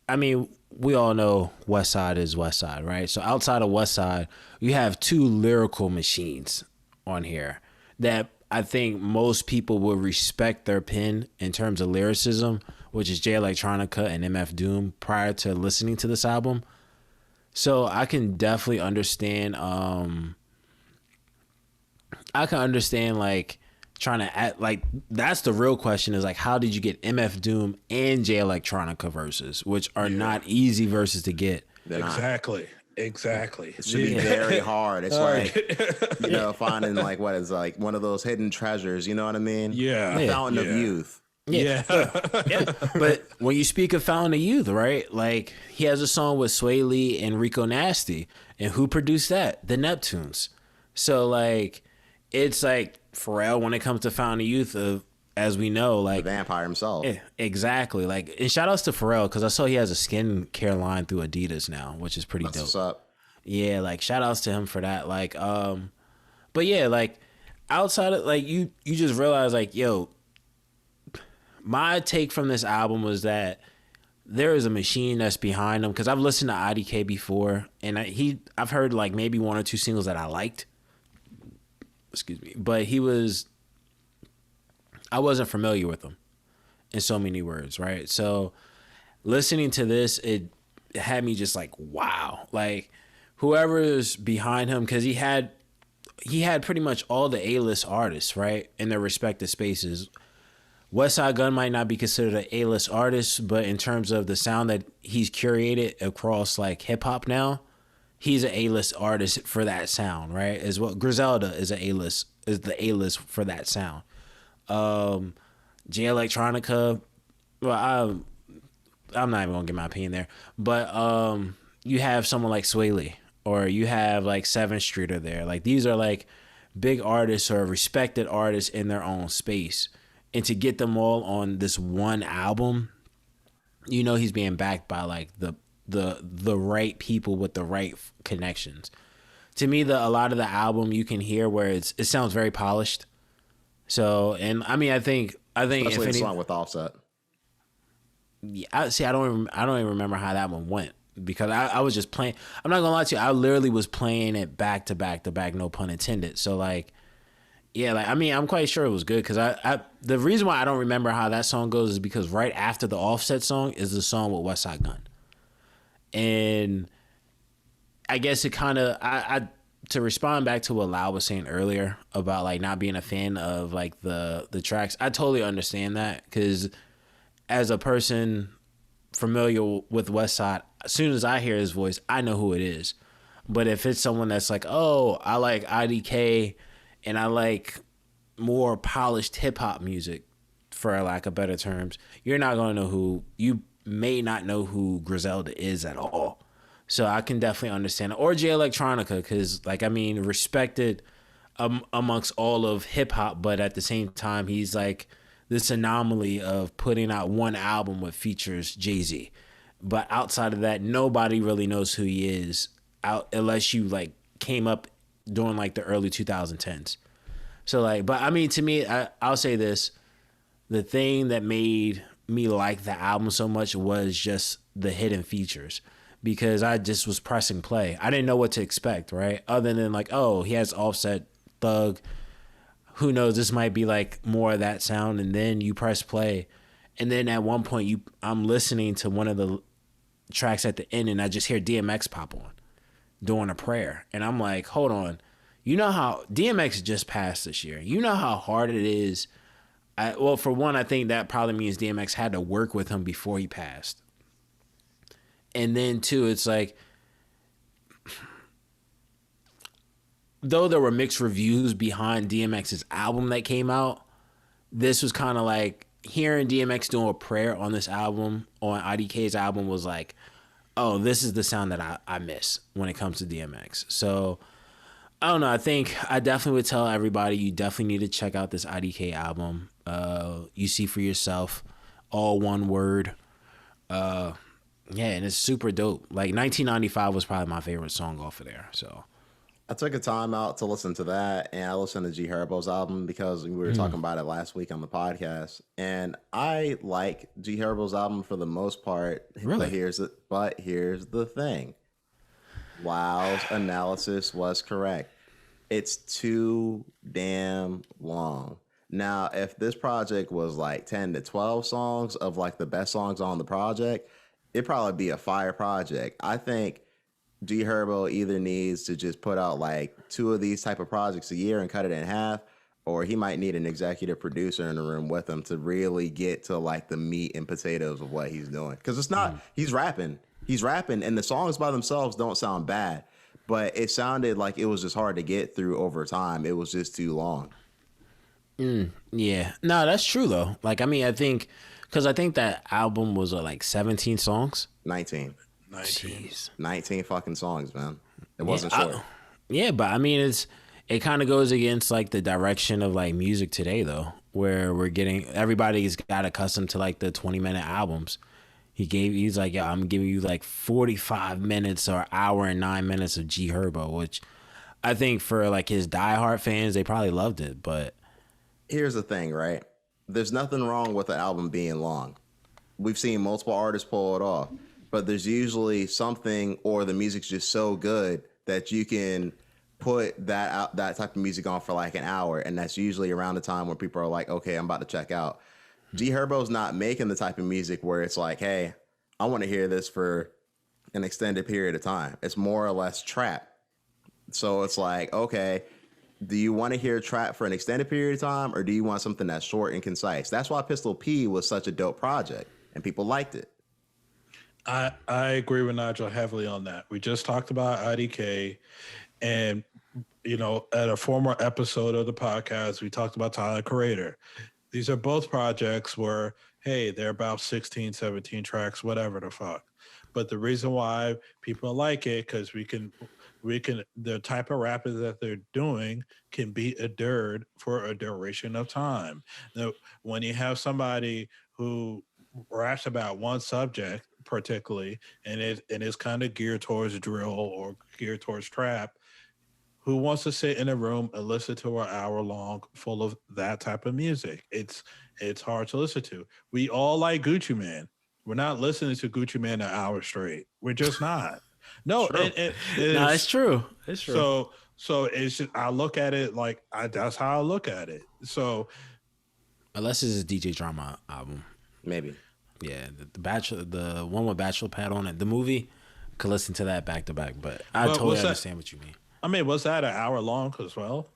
I mean, we all know Westside is Westside, right? So outside of Westside, you have two lyrical machines on here that I think most people will respect their pen in terms of lyricism, which is J Electronica and MF Doom, prior to listening to this album. So I can definitely understand trying to act, that's the real question, is how did you get MF Doom and J Electronica verses, which are not easy verses to get. Exactly. It should be very hard. It's finding what is one of those hidden treasures, you know what I mean? Yeah. The fountain of youth. Yeah. But when you speak of Fountain of Youth, right? He has a song with Sway Lee and Rico Nasty. And who produced that? The Neptunes. So it's Pharrell when it comes to Fountain of Youth, as we know, the vampire himself. Yeah, exactly. And shout outs to Pharrell, because I saw he has a skincare line through Adidas now, which is pretty dope. What's up? Yeah, shout outs to him for that. But yeah, outside of you just realize yo, my take from this album was that there is a machine that's behind him, because I've listened to IDK before, and I've heard maybe one or two singles that I liked. Excuse me, but I wasn't familiar with him, in so many words, right? So listening to this, it had me just wow, whoever's behind him, because he had pretty much all the A-list artists, right, in their respective spaces. Westside Gun might not be considered an A-list artist, but in terms of the sound that he's curated across hip hop now, he's an A-list artist for that sound, right? As well, Griselda is the A-list for that sound. J Electronica, well, I'm not even gonna get my opinion there, but you have someone like Sway Lee, or you have 7th Streeter there. These are big artists or respected artists in their own space, and to get them all on this one album, he's being backed by the right people with the right connections. To me, a lot of the album you can hear where it sounds very polished. So, and I mean, I think especially the song with Offset. Yeah, I don't even remember how that one went, because I was just playing. I'm not gonna lie to you, I literally was playing it back to back to back, no pun intended. So I mean, I'm quite sure it was good, because I the reason why I don't remember how that song goes is because right after the Offset song is the song with Westside Gun. And I guess it kind of, I to respond back to what Lau was saying earlier about like not being a fan of like the tracks, I totally understand that, because as a person familiar with Westside, as soon as I hear his voice, I know who it is. But if it's someone that's like, oh, I like IDK and I like more polished hip hop music, for lack of better terms, you're not going to know who, you may not know who Griselda is at all. So I can definitely understand it. Or J Electronica, because like, I mean, respected amongst all of hip hop, but at the same time, he's like this anomaly of putting out one album with features Jay-Z. But outside of that, nobody really knows who he is out unless you like came up during like the early 2010s. So like, but I mean, to me, I'll say this: the thing that made me like the album so much was just the hidden features, because I just was pressing play. I didn't know what to expect, right? Other than like, oh, he has Offset, Thug. Who knows? This might be like more of that sound, and then you press play, and then at one point I'm listening to one of the tracks at the end, and I just hear DMX pop on doing a prayer, and I'm like, hold on, you know how DMX just passed this year? You know how hard it is. Well, for one, I think that probably means DMX had to work with him before he passed, and then two, it's like, though there were mixed reviews behind DMX's album that came out, this was kind of like hearing DMX doing a prayer on this album, on IDK's album, was like, oh, this is the sound that I miss when it comes to DMX. So I don't know. I think I definitely would tell everybody, you definitely need to check out this IDK album. You see for yourself, all one word. Yeah, and it's super dope. Like 1995 was probably my favorite song off of there. So I took a time out to listen to that, and I listened to G Herbo's album because we were talking about it last week on the podcast. And I like G Herbo's album for the most part. Really? But here's the thing. Lau's analysis was correct. It's too damn long. Now, if this project was like 10 to 12 songs of like the best songs on the project, it'd probably be a fire project. I think G Herbo either needs to just put out like 2 of these type of projects a year and cut it in half, or he might need an executive producer in the room with him to really get to like the meat and potatoes of what he's doing. Because it's not, he's rapping, and the songs by themselves don't sound bad, but it sounded like it was just hard to get through over time. It was just too long. Yeah, no, that's true though. Like, I mean, I think, because I think that album was like 17 songs. 19. Jeez. 19 fucking songs, man. It wasn't short. Yeah, but I mean, it kind of goes against like the direction of like music today though, where everybody's got accustomed to like the 20-minute albums. He's like, yeah, I'm giving you like 45 minutes or hour and 9 minutes of G Herbo, which I think for like his diehard fans, they probably loved it. But here's the thing, right? There's nothing wrong with an album being long. We've seen multiple artists pull it off. But there's usually something, or the music's just so good that you can put that type of music on for like an hour, and that's usually around the time when people are like, okay, I'm about to check out. G Herbo's not making the type of music where it's like, hey, I want to hear this for an extended period of time. It's more or less trap. So it's like, okay, do you want to hear trap for an extended period of time, or do you want something that's short and concise? That's why Pistol P was such a dope project, and people liked it. I agree with Nigel heavily on that. We just talked about IDK, and you know, at a former episode of the podcast, we talked about Tyler Creator. These are both projects where, hey, they're about 16, 17 tracks, whatever the fuck. But the reason why people like it, because we can, the type of rapping that they're doing can be endured for a duration of time. Now, when you have somebody who raps about one subject particularly, and it's kind of geared towards drill or geared towards trap, who wants to sit in a room and listen to an hour long full of that type of music? It's hard to listen to. We all like Gucci Mane. We're not listening to Gucci Mane an hour straight. We're just not. No, it's true. It's true. So it's just, I look at it like that's how I look at it. So unless it's a DJ Drama album, maybe. Yeah, the Bachelor, the one with Bachelor Pad on it, the movie could listen to that back to back. But I But totally was that- understand what you mean. I mean, was that an hour long as well?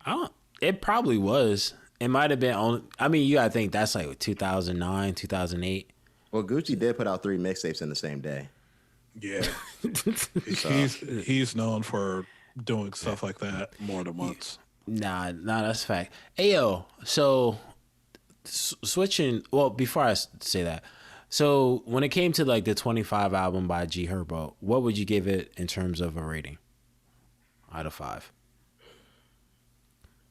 I don't. It probably was. It might have been on. I mean, you gotta think that's like 2009, 2008. Well, Gucci did put out 3 mixtapes in the same day. Yeah. he's known for doing stuff like that more than once. Nah, that's a fact. Ayo, so switching. Well, before I say that, so when it came to like the 25 album by G Herbo, what would you give it in terms of a rating out of 5?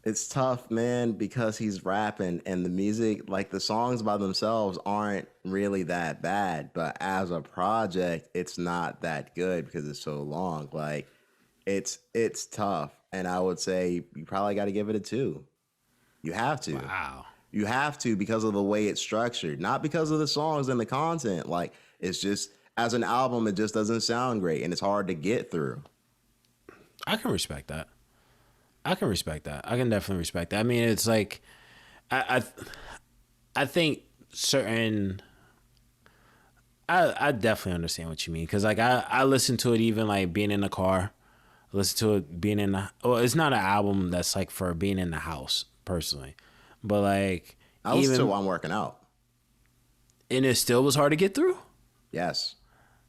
It's tough, man, because he's rapping and the music, like the songs by themselves aren't really that bad, but as a project, it's not that good because it's so long. Like it's tough. And I would say you probably got to give it a 2. You have to. Wow. You have to because of the way it's structured, not because of the songs and the content. Like it's just as an album, it just doesn't sound great and it's hard to get through. I can respect that. I can definitely respect that. I mean, it's like, I think certain. I definitely understand what you mean because like I listen to it even like being in the car, I listen to it being in the. Well, it's not an album that's like for being in the house personally, but like I listen to it while I'm working out. And it still was hard to get through. Yes.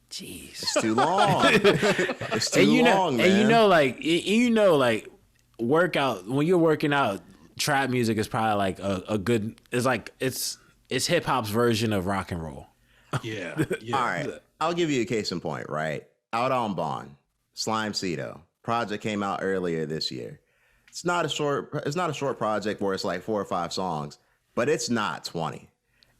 Jeez, it's too long. It's too long, man. And you know, like. Workout when you're working out, trap music is probably like a good. It's like it's hip hop's version of rock and roll. Yeah. All right, I'll give you a case in point. Right, Out on Bond, Slime Cedo project came out earlier this year. It's not a short project where it's like 4 or 5 songs, but it's not 20.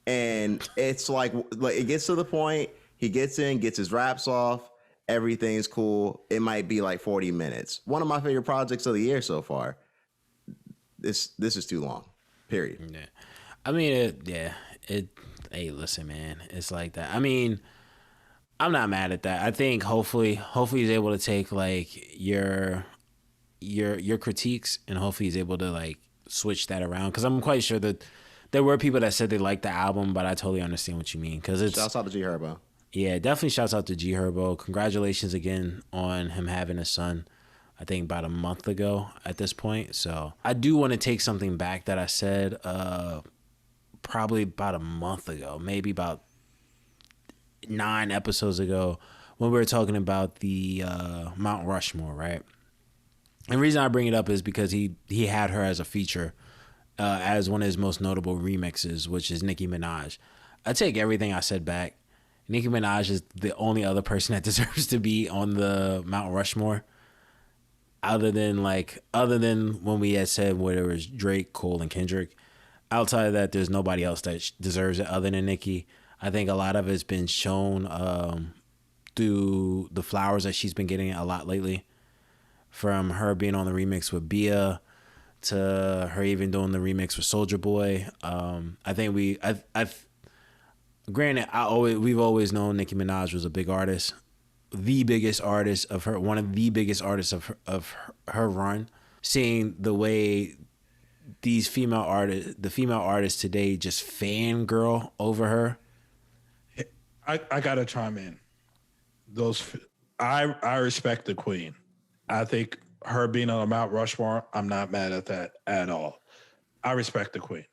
And it's like it gets to the point. He gets in, gets his raps off. Everything's cool. It might be like 40 minutes. One of my favorite projects of the year so far. This is too long. Period. Yeah. I mean, hey, listen, man. It's like that. I mean, I'm not mad at that. I think hopefully he's able to take like your critiques and hopefully he's able to like switch that around because I'm quite sure that there were people that said they liked the album, but I totally understand what you mean because it's. Shouts out to G Herbo. Yeah, definitely shouts out to G Herbo. Congratulations again on him having a son, I think about a month ago at this point. So I do want to take something back that I said probably about a month ago, maybe about 9 episodes ago when we were talking about the Mount Rushmore, right? And the reason I bring it up is because he had her as a feature as one of his most notable remixes, which is Nicki Minaj. I take everything I said back. Nicki Minaj is the only other person that deserves to be on the Mount Rushmore. Other than when we had said where there was Drake, Cole, and Kendrick. Outside of that, there's nobody else that deserves it other than Nicki. I think a lot of it's been shown through the flowers that she's been getting a lot lately. From her being on the remix with Bia to her even doing the remix with Soulja Boy. I think granted, we've always known Nicki Minaj was a big artist, the biggest artist of her, one of the biggest artists of her run. Seeing the way the female artists today just fangirl over her. I gotta chime in. I respect the queen. I think her being on Mount Rushmore, I'm not mad at that at all. I respect the queen.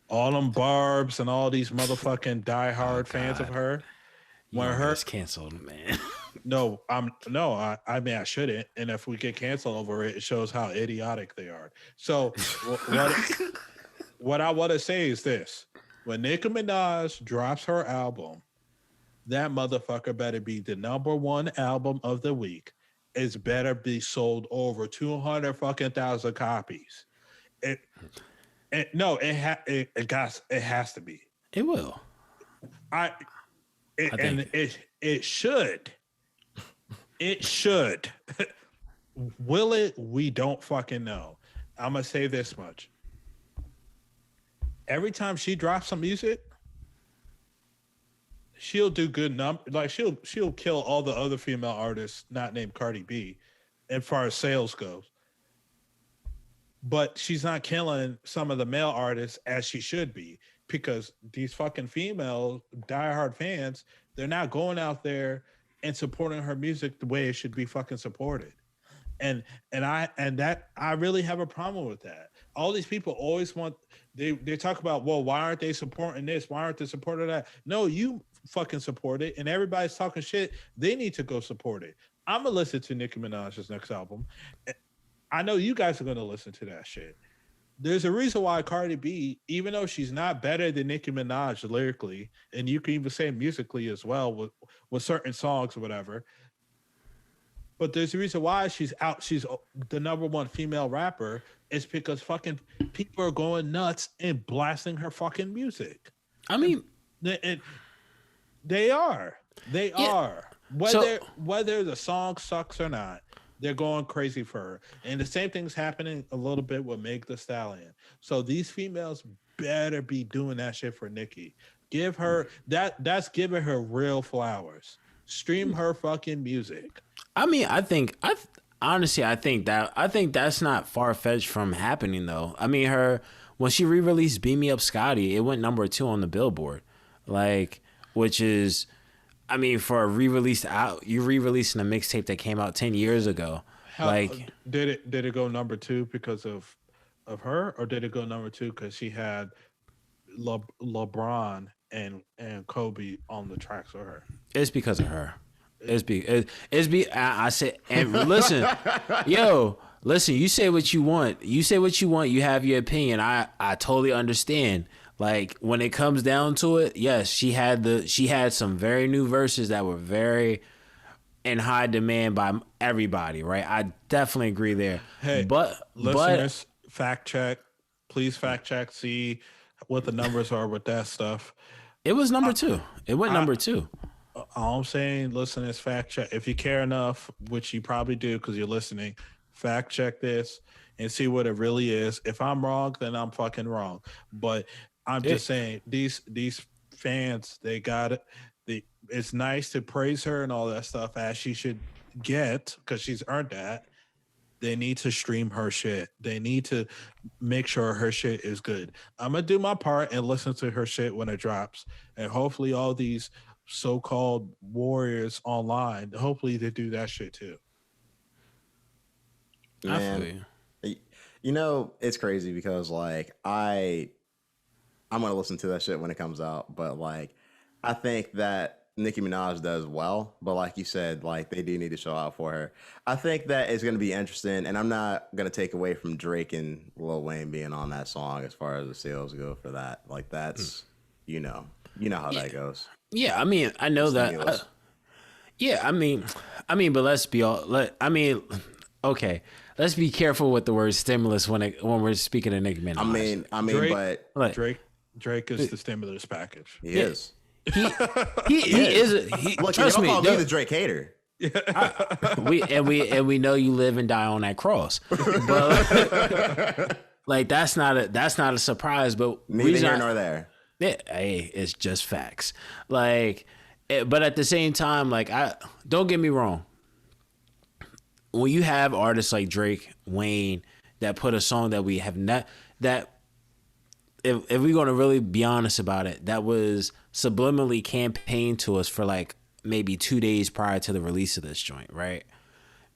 All them Barbs and all these motherfucking diehard fans of her. When her canceled, man. I mean I shouldn't. And if we get canceled over it, it shows how idiotic they are. So what I want to say is this: when Nicki Minaj drops her album, that motherfucker better be the #1 album of the week. It's better be sold over 200,000 copies. It has to be. It will. It should. It should. Will it? We don't fucking know. I'm gonna say this much. Every time she drops some music, she'll do good like she'll kill all the other female artists not named Cardi B as far as sales goes. But she's not killing some of the male artists as she should be, because these fucking female diehard fans, they're not going out there and supporting her music the way it should be fucking supported. And I really have a problem with that. All these people always want they talk about, well, why aren't they supporting this? Why aren't they supporting that? No, you fucking support it, and everybody's talking shit. They need to go support it. I'm gonna listen to Nicki Minaj's next album. I know you guys are gonna listen to that shit. There's a reason why Cardi B, even though she's not better than Nicki Minaj lyrically, and you can even say musically as well with certain songs or whatever, but there's a reason why she's the number one female rapper. It's because fucking people are going nuts and blasting her fucking music. I mean, they are. Whether the song sucks or not, they're going crazy for her. And the same thing's happening a little bit with Meg Thee Stallion. So these females better be doing that shit for Nicki. Give her that's giving her real flowers. Stream her fucking music. I mean, I think that's not far-fetched from happening though. I mean, when she re-released Beam Me Up Scotty, it went number 2 on the Billboard. Like, which is, I mean, for a re-released out, you re-releasing a mixtape that came out 10 years ago. Did it go number 2 because of her, or did it go number 2 because she had LeBron and Kobe on the tracks with her? It's because of her. I said, and listen, listen, you say what you want. You have your opinion. I totally understand. Like, when it comes down to it, yes, she had some very new verses that were very in high demand by everybody, right? I definitely agree there. Hey, listeners, fact check. Please fact check, see what the numbers are with that stuff. It was number 2. It went number 2. All I'm saying, listeners, fact check. If you care enough, which you probably do because you're listening, fact check this and see what it really is. If I'm wrong, then I'm fucking wrong. But I'm just saying, these fans, they got it. It's nice to praise her and all that stuff, as she should get, because she's earned that. They need to stream her shit. They need to make sure her shit is good. I'm going to do my part and listen to her shit when it drops. And hopefully all these so-called warriors online, hopefully they do that shit too. Man, you know, it's crazy because like I'm gonna listen to that shit when it comes out, but like I think that Nicki Minaj does well, but like you said, like they do need to show out for her. I think that it's gonna be interesting, and I'm not gonna take away from Drake and Lil Wayne being on that song as far as the sales go for that. Like that's you know how that goes. Yeah, I mean, I know that. I mean, but let's be okay. Let's be careful with the word stimulus when we're speaking of Nicki Minaj. I mean, but Drake is the stimulus package. He is. He is. Look, trust me, call me the Drake hater. we know you live and die on that cross, but like that's not a surprise. But neither here nor there. Yeah, hey, it's just facts. Like, but at the same time, like, don't get me wrong. When you have artists like Drake, Wayne, that put a song that we have not, that if we're going to really be honest about it, that was subliminally campaigned to us for like maybe 2 days prior to the release of this joint, right?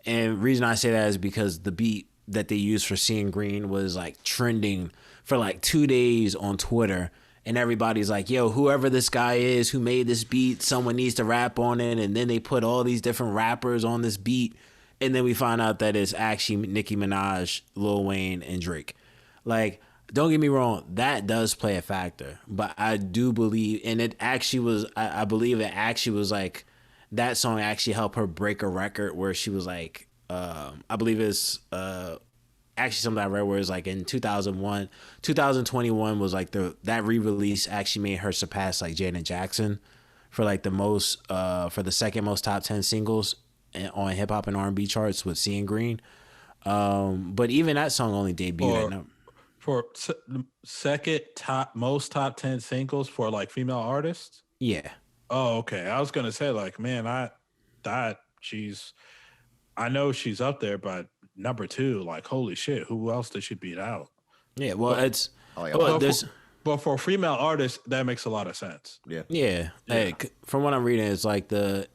And the reason I say that is because the beat that they used for Seeing Green was like trending for like 2 days on Twitter. And everybody's like, yo, whoever this guy is who made this beat, someone needs to rap on it. And then they put all these different rappers on this beat. And then we find out that it's actually Nicki Minaj, Lil Wayne, and Drake. Like, don't get me wrong, that does play a factor. But I do believe, and it actually was, I believe it actually was like, that song actually helped her break a record where she was like, I believe it's actually something I read where it's like in 2021 was like that re-release actually made her surpass like Janet Jackson for like the most for the second most top 10 singles on hip hop and R&B charts with Seeing Green. But even that song only debuted for second most top 10 singles for like female artists. Yeah. Oh, okay. I was gonna say like, man, I know she's up there, but number 2, like, holy shit, who else did she beat out? Yeah, well, but for female artists, that makes a lot of sense. Yeah. Yeah. Like, from what I'm reading, it's like the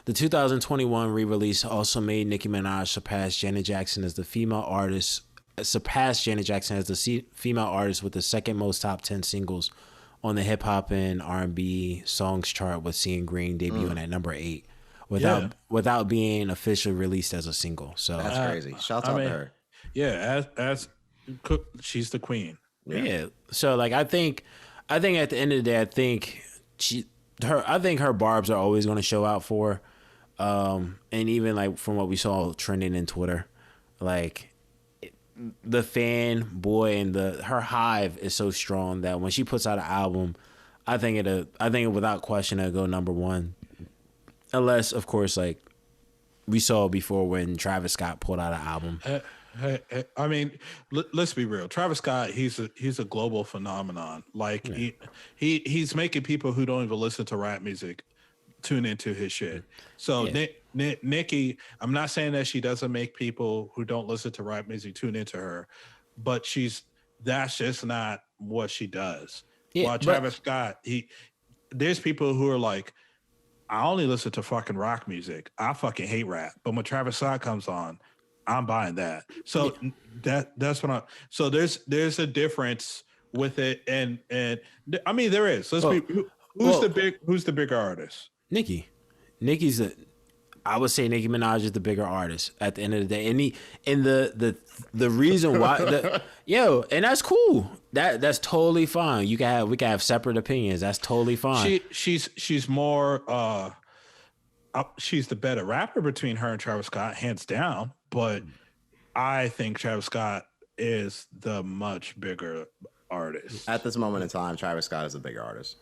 The 2021 re-release also made Nicki Minaj surpass Janet Jackson as the female artist. Surpassed Janet Jackson as the female artist with the second most top 10 singles on the hip hop and R&B songs chart, with Seeing Green debuting at number 8 without being officially released as a single. So That's crazy. Shout out to her. Yeah, as she's the queen. Yeah. So like I think at the end of the day, I think her barbs are always going to show out for her. And even like from what we saw trending in Twitter, like the fanboy and her hive is so strong that when she puts out an album, I think it without question it'll go number 1. Unless of course like we saw before when Travis Scott pulled out an album. I mean, let's be real. Travis Scott, he's a global phenomenon. Like he's making people who don't even listen to rap music tune into his shit. So Nicki, I'm not saying that she doesn't make people who don't listen to rap music tune into her, but that's just not what she does. Yeah, While Travis Scott, there's people who are like, I only listen to fucking rock music. I fucking hate rap. But when Travis Scott comes on, I'm buying that. So that's what so there's a difference with it. And I mean, there is. Who's the bigger artist? Nicki. I would say Nicki Minaj is the bigger artist at the end of the day. And the reason why and that's cool. That's totally fine. We can have separate opinions. That's totally fine. She's more she's the better rapper between her and Travis Scott, hands down. But I think Travis Scott is the much bigger artist. At this moment in time, Travis Scott is a bigger artist.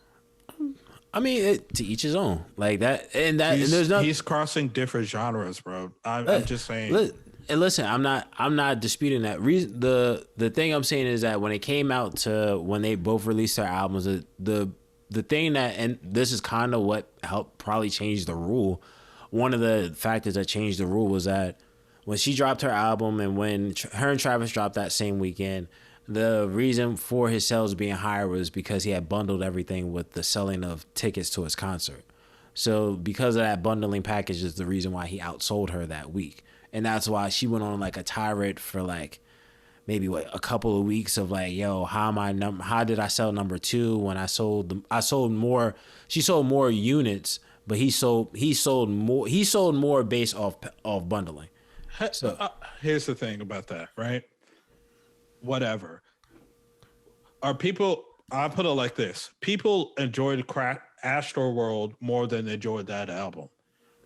I mean, to each his own. Like that, and there's no. He's crossing different genres, bro. I'm just saying. And listen, I'm not disputing that. The thing I'm saying is that when it came out to when they both released their albums, the thing that, and this is kind of what helped probably change the rule. One of the factors that changed the rule was that when she dropped her album and when her and Travis dropped that same weekend, the reason for his sales being higher was because he had bundled everything with the selling of tickets to his concert. So because of that bundling package is the reason why he outsold her that week. And that's why she went on like a tirade for like maybe a couple of weeks of like, yo, how did I sell number 2 when I sold more? She sold more units, but he sold more based off bundling. So here's the thing about that, right? Whatever. Are people, I put it like this. People enjoyed Astro World more than they enjoyed that album.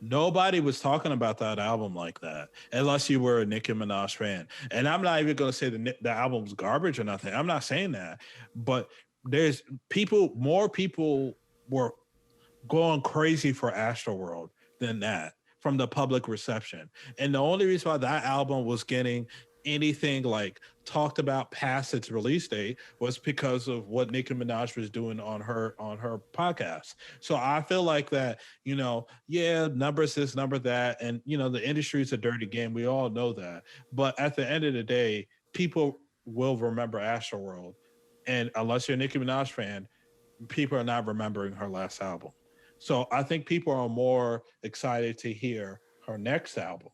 Nobody was talking about that album like that, unless you were a Nicki Minaj fan. And I'm not even going to say the album's garbage or nothing. I'm not saying that. But there's more people were going crazy for Astro World than that from the public reception. And the only reason why that album was getting anything like talked about past its release date was because of what Nicki Minaj was doing on her podcast. So I feel like that, numbers this, number that, and the industry is a dirty game. We all know that. But at the end of the day, people will remember Astroworld. And unless you're a Nicki Minaj fan, people are not remembering her last album. So I think people are more excited to hear her next album.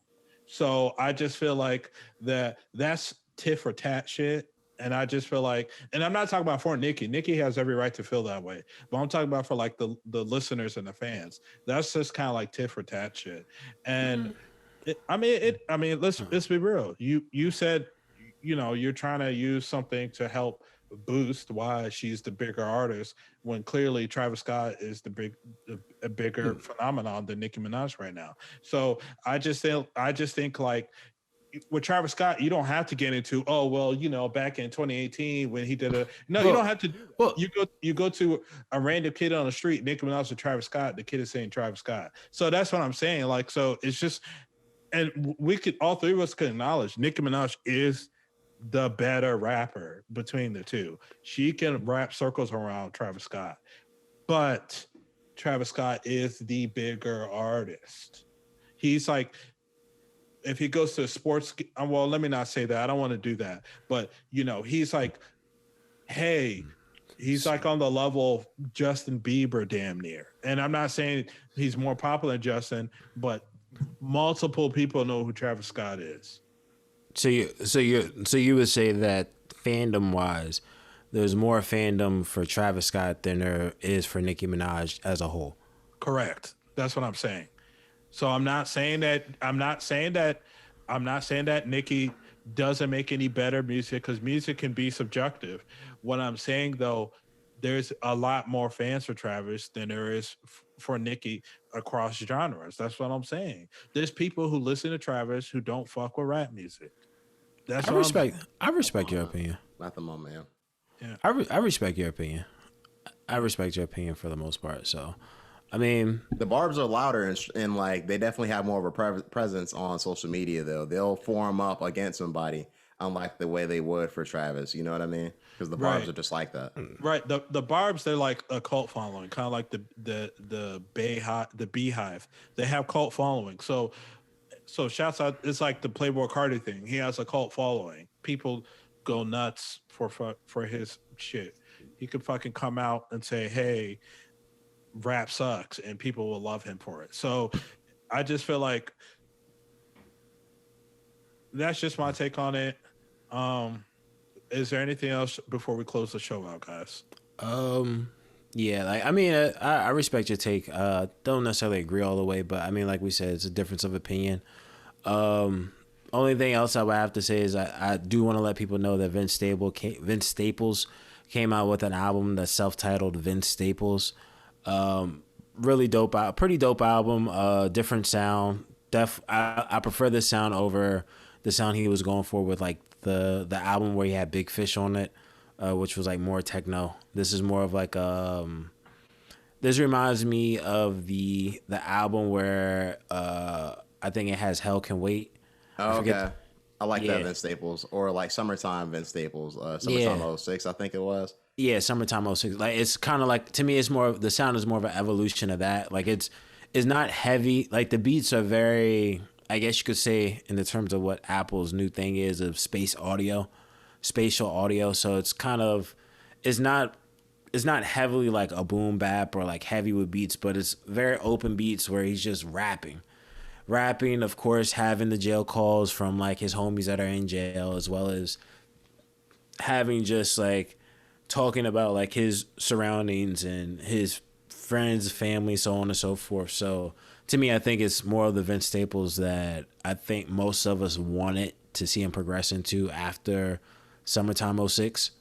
So I just feel like that's tit for tat shit. And I just feel like, and I'm not talking about for Nicki. Nicki has every right to feel that way. But I'm talking about for like the listeners and the fans. That's just kind of like tit for tat shit. And let's be real. You said, you're trying to use something to help boost why she's the bigger artist when clearly Travis Scott is a bigger phenomenon than Nicki Minaj right now. So I just think like with Travis Scott, you don't have to get into back in 2018 when he did you don't have to do that. You go to a random kid on the street, Nicki Minaj or Travis Scott, the kid is saying Travis Scott. So that's what I'm saying. Like, so it's just, and all three of us could acknowledge Nicki Minaj is the better rapper between the two. She can wrap circles around Travis Scott, but Travis Scott is the bigger artist. He's like, if he goes to a sports, well, let me not say that. I don't want to do that. But, he's like, hey, He's like on the level of Justin Bieber, damn near. And I'm not saying he's more popular than Justin, but multiple people know who Travis Scott is. So you would say that fandom wise, there's more fandom for Travis Scott than there is for Nicki Minaj as a whole. Correct. That's what I'm saying. So I'm not saying that Nicki doesn't make any better music, because music can be subjective. What I'm saying though, there's a lot more fans for Travis than there is for Nicki across genres. That's what I'm saying. There's people who listen to Travis who don't fuck with rap music. That's I respect your opinion. Not the moment, Yeah. I respect your opinion. I respect your opinion for the most part. So, I mean, the Barbs are louder and like they definitely have more of a presence on social media though. They'll form up against somebody, unlike the way they would for Travis. You know what I mean? Because the Barbs are just like that. Right. The Barbs, they're like a cult following, kind of like the Beehive. They have cult following. So shouts out. It's like the Playboy Cardi thing. He has a cult following. People go nuts for his shit. He could fucking come out and say, "Hey, rap sucks," and people will love him for it. So I just feel like that's just my take on it. Is there anything else before we close the show out, guys? Yeah, like I mean, I respect your take. Don't necessarily agree all the way, but I mean, like we said, it's a difference of opinion. Only thing else I would have to say is I do want to let people know that Vince Staples came out with an album that's self-titled Vince Staples. Really dope, pretty dope album. Different sound. I prefer this sound over the sound he was going for with like the album where he had Big Fish on it, which was like more techno. This is more of like this reminds me of the album where I think it has Hell Can Wait. Oh, okay. I like that Vince Staples, or like Summertime Vince Staples, Summertime 06, I think it was. Yeah, Summertime 06. Like it's kind of like, to me, it's more, the sound is more of an evolution of that. Like it's not heavy. Like the beats are very, I guess you could say, in the terms of what Apple's new thing is of spatial audio. So it's kind of, it's not heavily like a boom bap or like heavy with beats, but it's very open beats where he's just rapping, of course, having the jail calls from like his homies that are in jail, as well as having just like talking about like his surroundings and his friends, family, so on and so forth. So to me, I think it's more of the Vince Staples that I think most of us wanted to see him progress into after Summertime 06.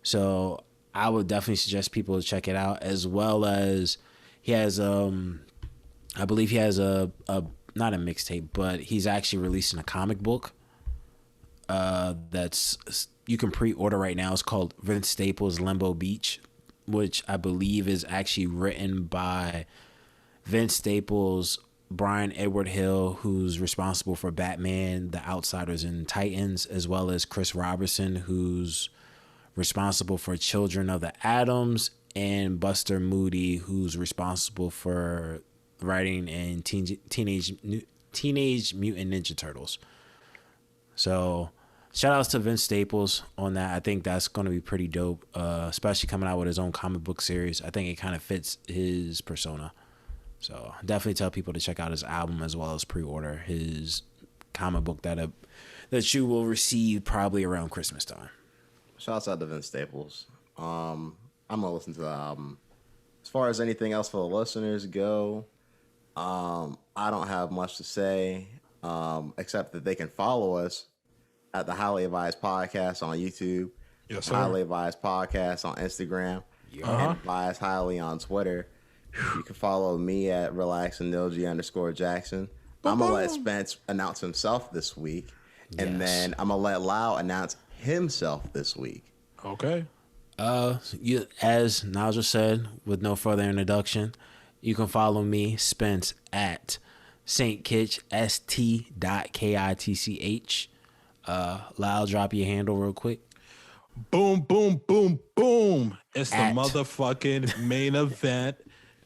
So I would definitely suggest people to check it out, as well as he has I believe he has a not a mixtape, but he's actually releasing a comic book that's, you can pre-order right now. It's called Vince Staples Limbo Beach, which I believe is actually written by Vince Staples, Brian Edward Hill, who's responsible for Batman, The Outsiders, and Titans, as well as Chris Robertson, who's responsible for Children of the Atom, and Buster Moody, who's responsible for writing in Teenage Mutant Ninja Turtles. So shout outs to Vince Staples on that. I think that's going to be pretty dope, especially coming out with his own comic book series. I think it kind of fits his persona. So definitely tell people to check out his album, as well as pre-order his comic book that you will receive probably around Christmas time. Shouts out to Vince Staples. I'm going to listen to the album. As far as anything else for the listeners go, I don't have much to say, except that they can follow us at the Highly Advised Podcast on YouTube. Yes, sir. Highly Advised Podcast on Instagram. And Advised Highly on Twitter. You can follow me at relaxandilg_Jackson. I'm going to let Spence announce himself this week. And then I'm going to let Lau announce himself this week. Okay. As Nigel said, with no further introduction, you can follow me, Spence, at St. Kitch, st.kitch. Lau, drop your handle real quick. Boom, boom, boom, boom. It's the motherfucking main event.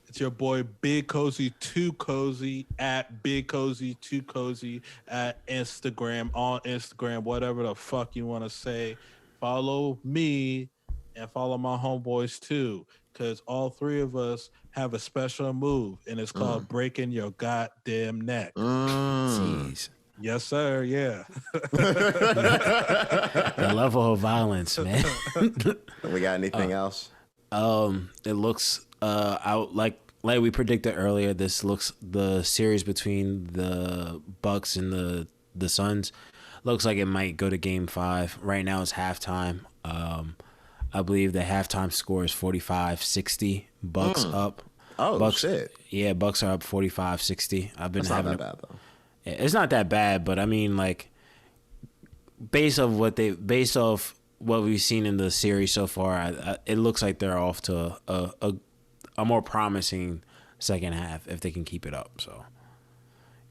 It's your boy Big Cozy 2 Cozy at Big Cozy 2 Cozy at Instagram, on Instagram, whatever the fuck you want to say. Follow me and follow my homeboys too, because all three of us have a special move, and it's called breaking your goddamn neck. Jeez. Yes, sir. Yeah. The level of violence, man. We got anything else? It looks out like we predicted earlier. This looks the series between the Bucks and the Suns looks like it might go to Game 5. Right now it's halftime. I believe the halftime score is 45-60. Bucks up. Oh, Bucks, shit. Yeah, Bucks are up 45-60. That's not that bad, though. It's not that bad, but I mean, like, based off what we've seen in the series so far, it looks like they're off to a more promising second half if they can keep it up. So,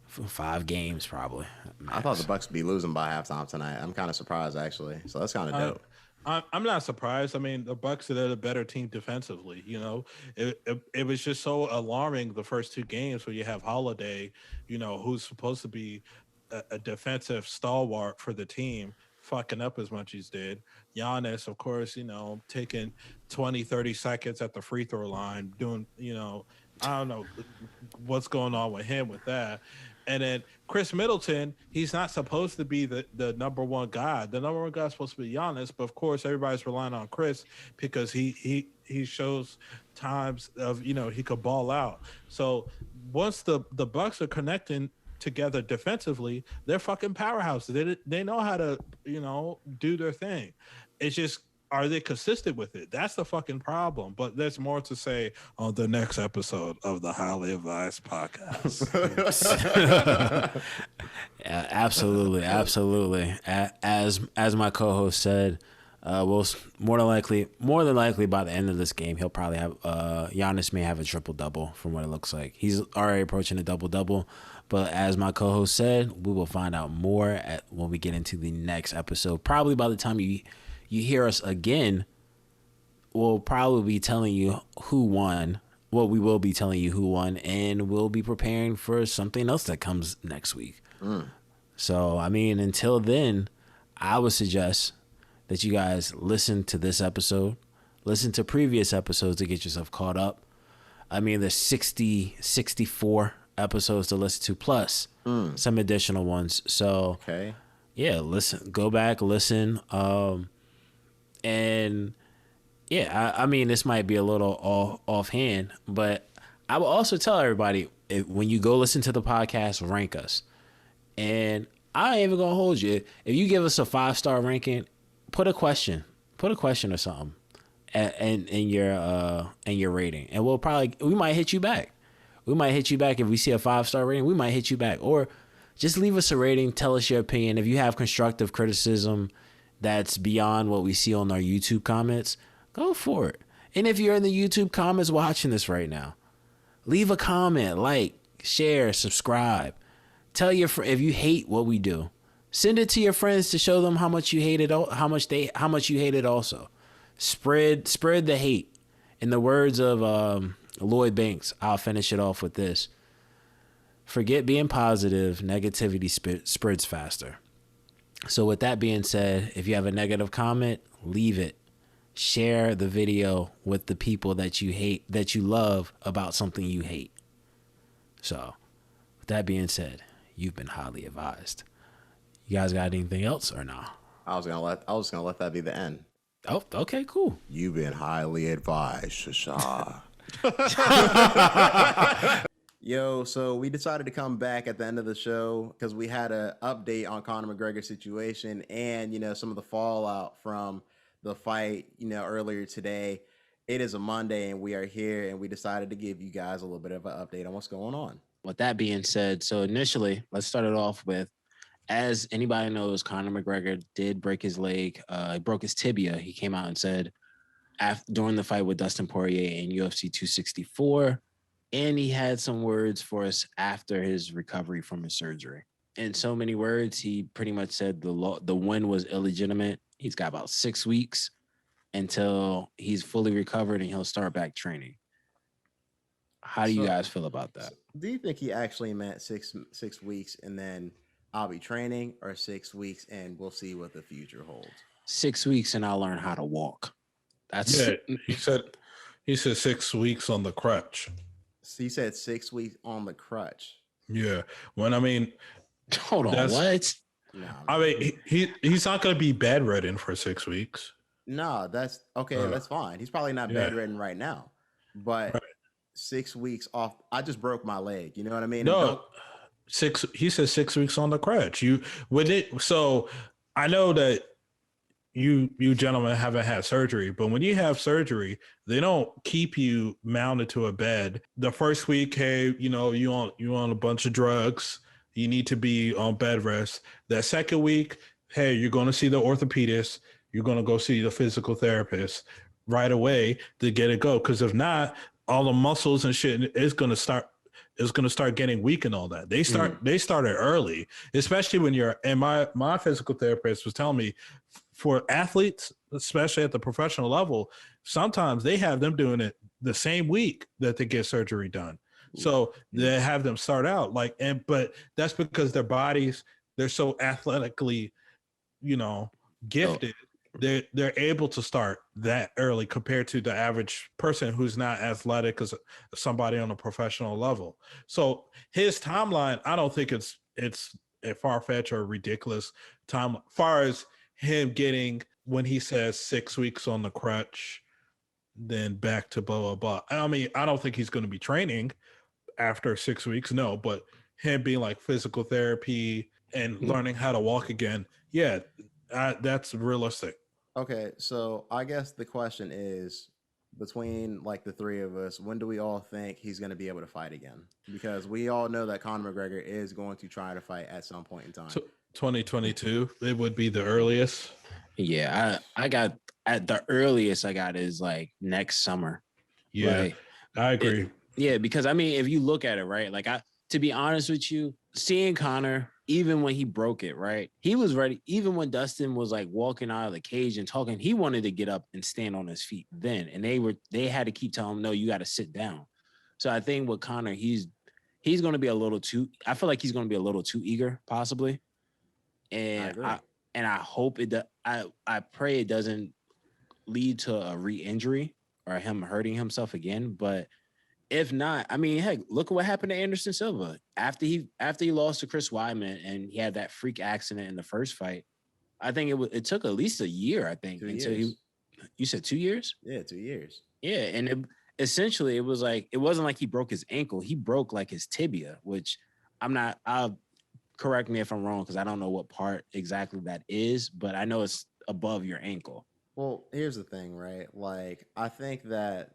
5 games probably. Max. I thought the Bucks would be losing by halftime tonight. I'm kind of surprised, actually. So that's kind of dope. I'm not surprised. I mean, the Bucks are the better team defensively. You know, it was just so alarming the first 2 games where you have Holiday, you know, who's supposed to be a defensive stalwart for the team, fucking up as much as did. Giannis, of course, you know, taking 20, 30 seconds at the free throw line, doing, you know, I don't know what's going on with him with that. And then Chris Middleton, he's not supposed to be the number one guy. The number one guy is supposed to be Giannis, but of course everybody's relying on Chris because he shows times of, you know, he could ball out. So once the Bucks are connecting together defensively, they're fucking powerhouses. They know how to, you know, do their thing. It's just, are they consistent with it? That's the fucking problem. But there's more to say on the next episode of the Highly Advised podcast. Yeah, absolutely. As my co-host said, we'll more than likely by the end of this game, he'll probably have Giannis may have a triple-double from what it looks like. He's already approaching a double-double. But as my co-host said, we will find out more when we get into the next episode. Probably by the time you hear us again, we'll probably be telling you who won. Well, we will be telling you who won, and we'll be preparing for something else that comes next week. So, I mean, until then, I would suggest that you guys listen to this episode, listen to previous episodes to get yourself caught up. I mean, there's 64 episodes to listen to, plus some additional ones. So, Okay. Yeah, go back, listen. And yeah, I mean, this might be a little offhand, but I will also tell everybody, when you go listen to the podcast, rank us. And I ain't even gonna hold you. If you give us a 5-star ranking, put a question or something, in your rating, and we might hit you back. If we see a 5-star rating, we might hit you back, or just leave us a rating. Tell us your opinion. If you have constructive criticism that's beyond what we see on our YouTube comments, go for it. And if you're in the YouTube comments watching this right now, leave a comment, like, share, subscribe. Tell your if you hate what we do, send it to your friends to show them how much you hate it. How much you hate it. Also, spread the hate. In the words of Lloyd Banks, I'll finish it off with this: forget being positive. Negativity spreads faster. So with that being said, if you have a negative comment, leave it. Share the video with the people that you hate, that you love, about something you hate. So with that being said, you've been highly advised. You guys got anything else or no? I was gonna let that be the end. Oh, okay, cool. You've been highly advised, Shasha. Yo, so we decided to come back at the end of the show because we had an update on Conor McGregor's situation and, you know, some of the fallout from the fight, you know, earlier today. It is a Monday and we are here, and we decided to give you guys a little bit of an update on what's going on. With that being said, so initially, let's start it off with, as anybody knows, Conor McGregor did break his leg. He broke his tibia. He came out and said during the fight with Dustin Poirier in UFC 264, and he had some words for us after his recovery from his surgery. In so many words, he pretty much said the win was illegitimate. He's got about 6 weeks until he's fully recovered and he'll start back training. How do you guys feel about that? Do you think he actually meant six weeks and then I'll be training, or 6 weeks and we'll see what the future holds? 6 weeks and I'll learn how to walk. That's he said 6 weeks on the crutch. So he said 6 weeks on the crutch. Yeah. When I mean, hold on, what? Nah, I man. mean, he's not going to be bedridden for 6 weeks. No, that's okay. That's fine. He's probably not Yeah. bedridden right now, but Right. 6 weeks off. I just broke my leg. You know what I mean? No, he said 6 weeks on the crutch. You with it. So I know that you gentlemen haven't had surgery, but when you have surgery, they don't keep you mounted to a bed. The first week, hey, you on a bunch of drugs. You need to be on bed rest. That second week, hey, you're going to see the orthopedist. You're going to go see the physical therapist right away to get it go. Because if not, all the muscles and shit is going to start getting weak and all that. They started early, especially when you're. And my physical therapist was telling me, for athletes, especially at the professional level, sometimes they have them doing it the same week that they get surgery done. So they have them start out but that's because their bodies, they're so athletically, gifted. They're able to start that early compared to the average person who's not athletic as somebody on a professional level. So his timeline, I don't think it's a far-fetched or ridiculous time far as him getting, when he says 6 weeks on the crutch, then back to blah, blah, blah. I mean, I don't think he's going to be training after 6 weeks. No, but him being like physical therapy and learning how to walk again. Yeah, that's realistic. Okay, so I guess the question is, between like the three of us, when do we all think he's going to be able to fight again? Because we all know that Conor McGregor is going to try to fight at some point in time. 2022, it would be the earliest. Yeah, I got at the earliest I got is like next summer. Yeah, I agree. Because I mean, if you look at it, right, like to be honest with you, seeing Conor, even when he broke it, right, he was ready. Even when Dustin was like walking out of the cage and talking, he wanted to get up and stand on his feet then, and they had to keep telling him, no, you got to sit down. So I think with Conor, he's going to be a little too. I feel like he's going to be a little too eager, possibly, and I hope it. I pray it doesn't lead to a re-injury or him hurting himself again, but. If not, I mean, heck, look at what happened to Anderson Silva after he lost to Chris Weidman and he had that freak accident in the first fight. I think it took at least a year. I think until you said 2 years. Yeah, 2 years. Yeah, and essentially it was like it wasn't like he broke his ankle; he broke like his tibia, which I'll correct me if I'm wrong because I don't know what part exactly that is, but I know it's above your ankle. Well, here's the thing, right? Like, I think that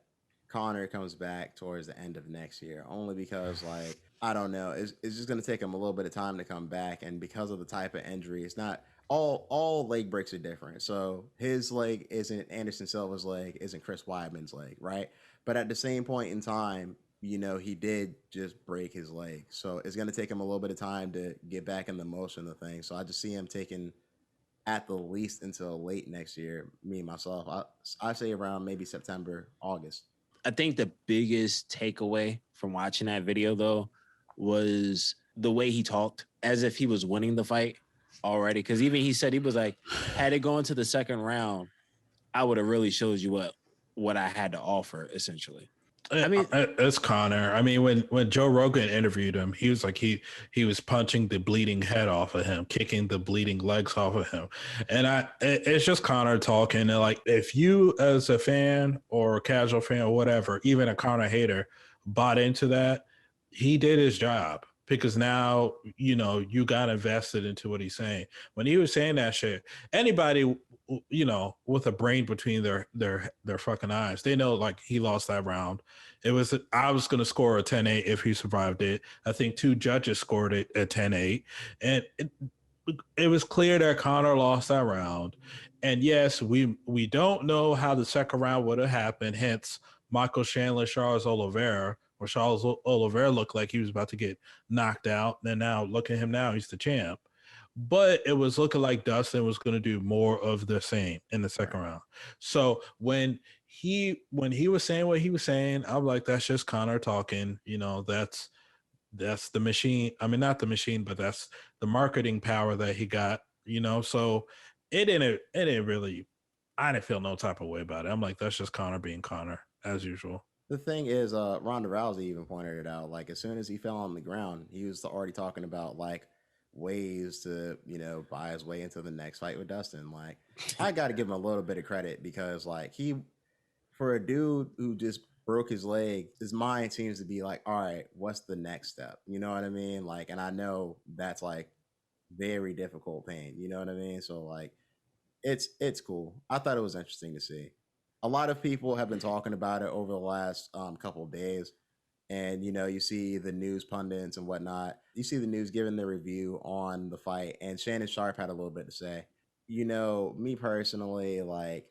Conor comes back towards the end of next year, only because, like, I don't know, it's just going to take him a little bit of time to come back, and because of the type of injury, it's not all leg breaks are different. So his leg isn't Anderson Silva's leg, isn't Chris Weidman's leg, right? But at the same point in time, he did just break his leg, so it's going to take him a little bit of time to get back in the motion of the thing. So I just see him taking at the least until late next year. Me myself, I say around maybe September, August. I think the biggest takeaway from watching that video, though, was the way he talked, as if he was winning the fight already. Because even he said, he was like, had it gone to the second round, I would have really showed you what I had to offer, essentially. I mean, it's Conor. I mean, when Joe Rogan interviewed him, he was like he was punching the bleeding head off of him, kicking the bleeding legs off of him, and it's just Conor talking. And like, if you as a fan or a casual fan or whatever, even a Conor hater, bought into that, he did his job. Because now, you got invested into what he's saying. When he was saying that shit, anybody, with a brain between their fucking eyes, they know, like, he lost that round. I was going to score a 10-8 if he survived it. I think 2 judges scored it at 10-8. And it was clear that Conor lost that round. And yes, we don't know how the second round would have happened. Hence, Michael Chandler, Charles Oliveira, where Charles Oliveira looked like he was about to get knocked out. And now look at him now, he's the champ. But it was looking like Dustin was going to do more of the same in the second round. So when he was saying what he was saying, I'm like, that's just Conor talking. That's the machine. I mean, not the machine, but that's the marketing power that he got. So it didn't really. I didn't feel no type of way about it. I'm like, that's just Conor being Conor as usual. The thing is, Ronda Rousey even pointed it out. Like, as soon as he fell on the ground, he was already talking about like ways to, buy his way into the next fight with Dustin. Like, I got to give him a little bit of credit because, like, for a dude who just broke his leg, his mind seems to be like, all right, what's the next step? You know what I mean? Like, and I know that's like very difficult pain. You know what I mean? So like, it's cool. I thought it was interesting to see. A lot of people have been talking about it over the last couple of days, and you see the news pundits and whatnot. You see the news giving their review on the fight, and Shannon Sharp had a little bit to say. Me personally, like,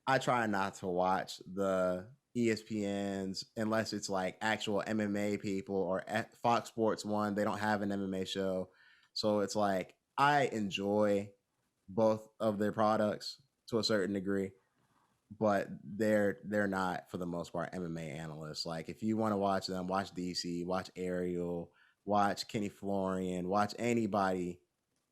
I try not to watch the ESPNs unless it's like actual MMA people, or at Fox Sports 1. They don't have an MMA show. So it's like I enjoy both of their products to a certain degree, but they're not for the most part MMA analysts. Like, if you want to watch them, watch DC, watch Ariel, watch Kenny Florian, watch anybody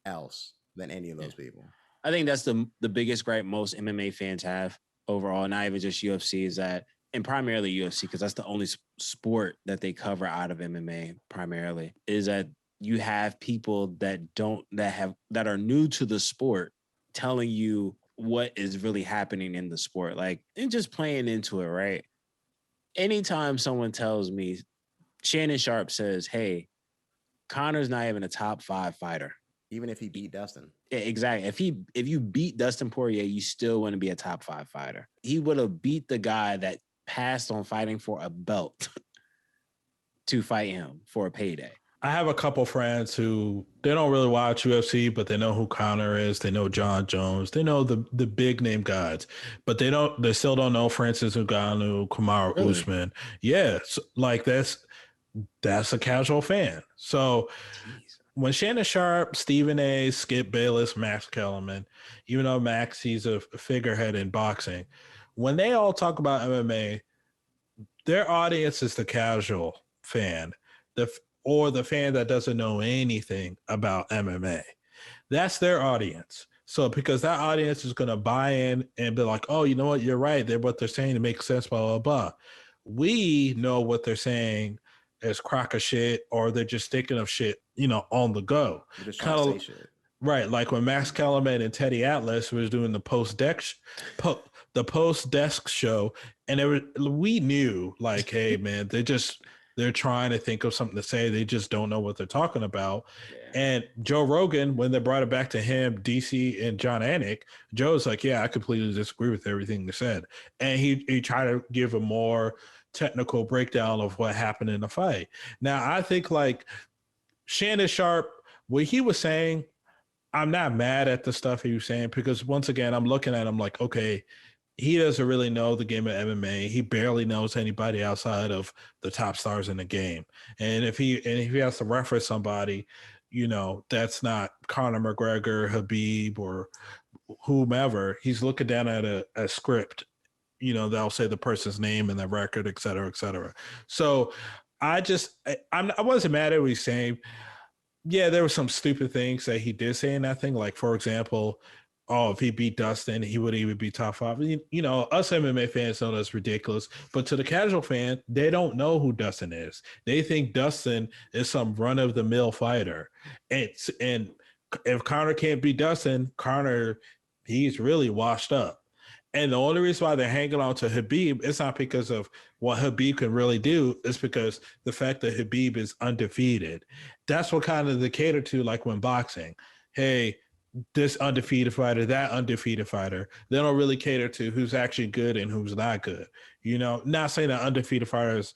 else than any of those people. I think that's the biggest gripe most MMA fans have overall, not even just UFC, is that, and primarily UFC, because that's the only sport that they cover out of MMA primarily, is that you have people that are new to the sport telling you what is really happening in the sport, like, and just playing into it, right? Anytime someone tells me, Shannon Sharp says, hey, Conor's not even a top 5 fighter. Even if he beat Dustin. Yeah, exactly. If you beat Dustin Poirier, you still wouldn't be a top 5 fighter. He would have beat the guy that passed on fighting for a belt to fight him for a payday. I have a couple friends who, they don't really watch UFC, but they know who Conor is. They know John Jones. They know the big name guys, but they still don't know Francis Ngannou, Kamaru Usman. Yeah, like that's a casual fan. So when Shannon Sharp, Stephen A., Skip Bayless, Max Kellerman, even though Max, he's a figurehead in boxing, when they all talk about MMA, their audience is the casual fan, or the fan that doesn't know anything about MMA. That's their audience. So because that audience is going to buy in and be like, oh, you know what? You're right. What they're saying, it makes sense, blah, blah, blah. We know what they're saying is crock of shit, or they're just thinking of shit, on the go. Kind of shit. Right. Like when Max Kellerman and Teddy Atlas was doing the post desk show, and we knew, like, hey man, they're trying to think of something to say. They just don't know what they're talking about. Yeah. And Joe Rogan, when they brought it back to him, DC and John Anik, Joe's like, yeah, I completely disagree with everything they said. And he tried to give a more technical breakdown of what happened in the fight. Now, I think like Shannon Sharp, what he was saying, I'm not mad at the stuff he was saying, because once again, I'm looking at him like, okay, he doesn't really know the game of MMA. He barely knows anybody outside of the top stars in the game. And if he has to reference somebody, that's not Conor McGregor, Habib, or whomever, he's looking down at a script, they'll say the person's name and the record, et cetera, et cetera. So I wasn't mad at what he's saying. Yeah, there were some stupid things that he did say in that thing. Like, for example, if he beat Dustin, he would even be top 5. Us MMA fans know that's ridiculous. But to the casual fan, they don't know who Dustin is. They think Dustin is some run-of-the-mill fighter. And if Conor can't beat Dustin, he's really washed up. And the only reason why they're hanging on to Habib, it's not because of what Habib can really do. It's because the fact that Habib is undefeated. That's what kind of they cater to, like when boxing. Hey, this undefeated fighter, that undefeated fighter. They don't really cater to who's actually good and who's not good. Not saying that undefeated fighters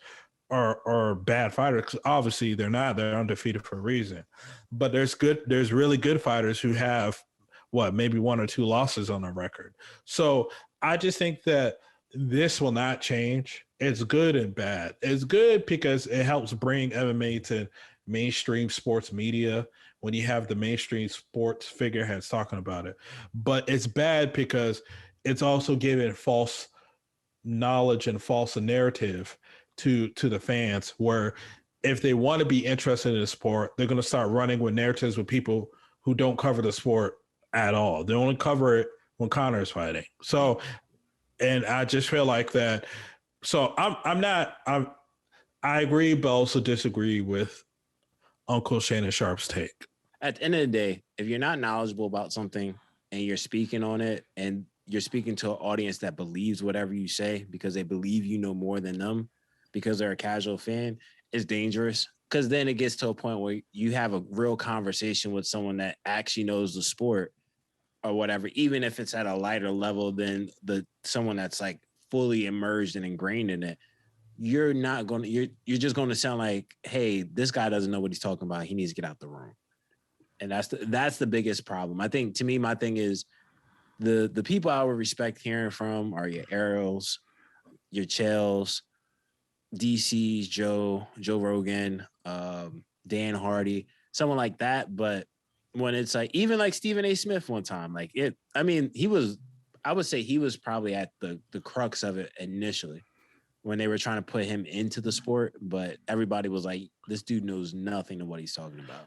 are bad fighters, because obviously they're not. They're undefeated for a reason. But there's really good fighters who have maybe 1 or 2 losses on their record. So I just think that this will not change. It's good and bad. It's good because it helps bring MMA to mainstream sports media when you have the mainstream sports figureheads talking about it. But it's bad because it's also giving false knowledge and false narrative to the fans, where if they want to be interested in the sport, they're going to start running with narratives with people who don't cover the sport at all. They only cover it when Connor's fighting. So, and I just feel like that. So I agree, but also disagree with Uncle Shannon Sharp's take. At the end of the day, if you're not knowledgeable about something and you're speaking on it and you're speaking to an audience that believes whatever you say because they believe you know more than them because they're a casual fan, it's dangerous. Because then it gets to a point where you have a real conversation with someone that actually knows the sport or whatever, even if it's at a lighter level than someone that's like fully immersed and ingrained in it. You're just going to sound like, hey, this guy doesn't know what he's talking about. He needs to get out the room. And that's the biggest problem. I think, to me, my thing is the people I would respect hearing from are your Ariels, your Chels, DC's, Joe Rogan, Dan Hardy, someone like that. But when it's like, even like Stephen A. Smith one time, like I would say he was probably at the crux of it initially when they were trying to put him into the sport, but everybody was like, this dude knows nothing of what he's talking about.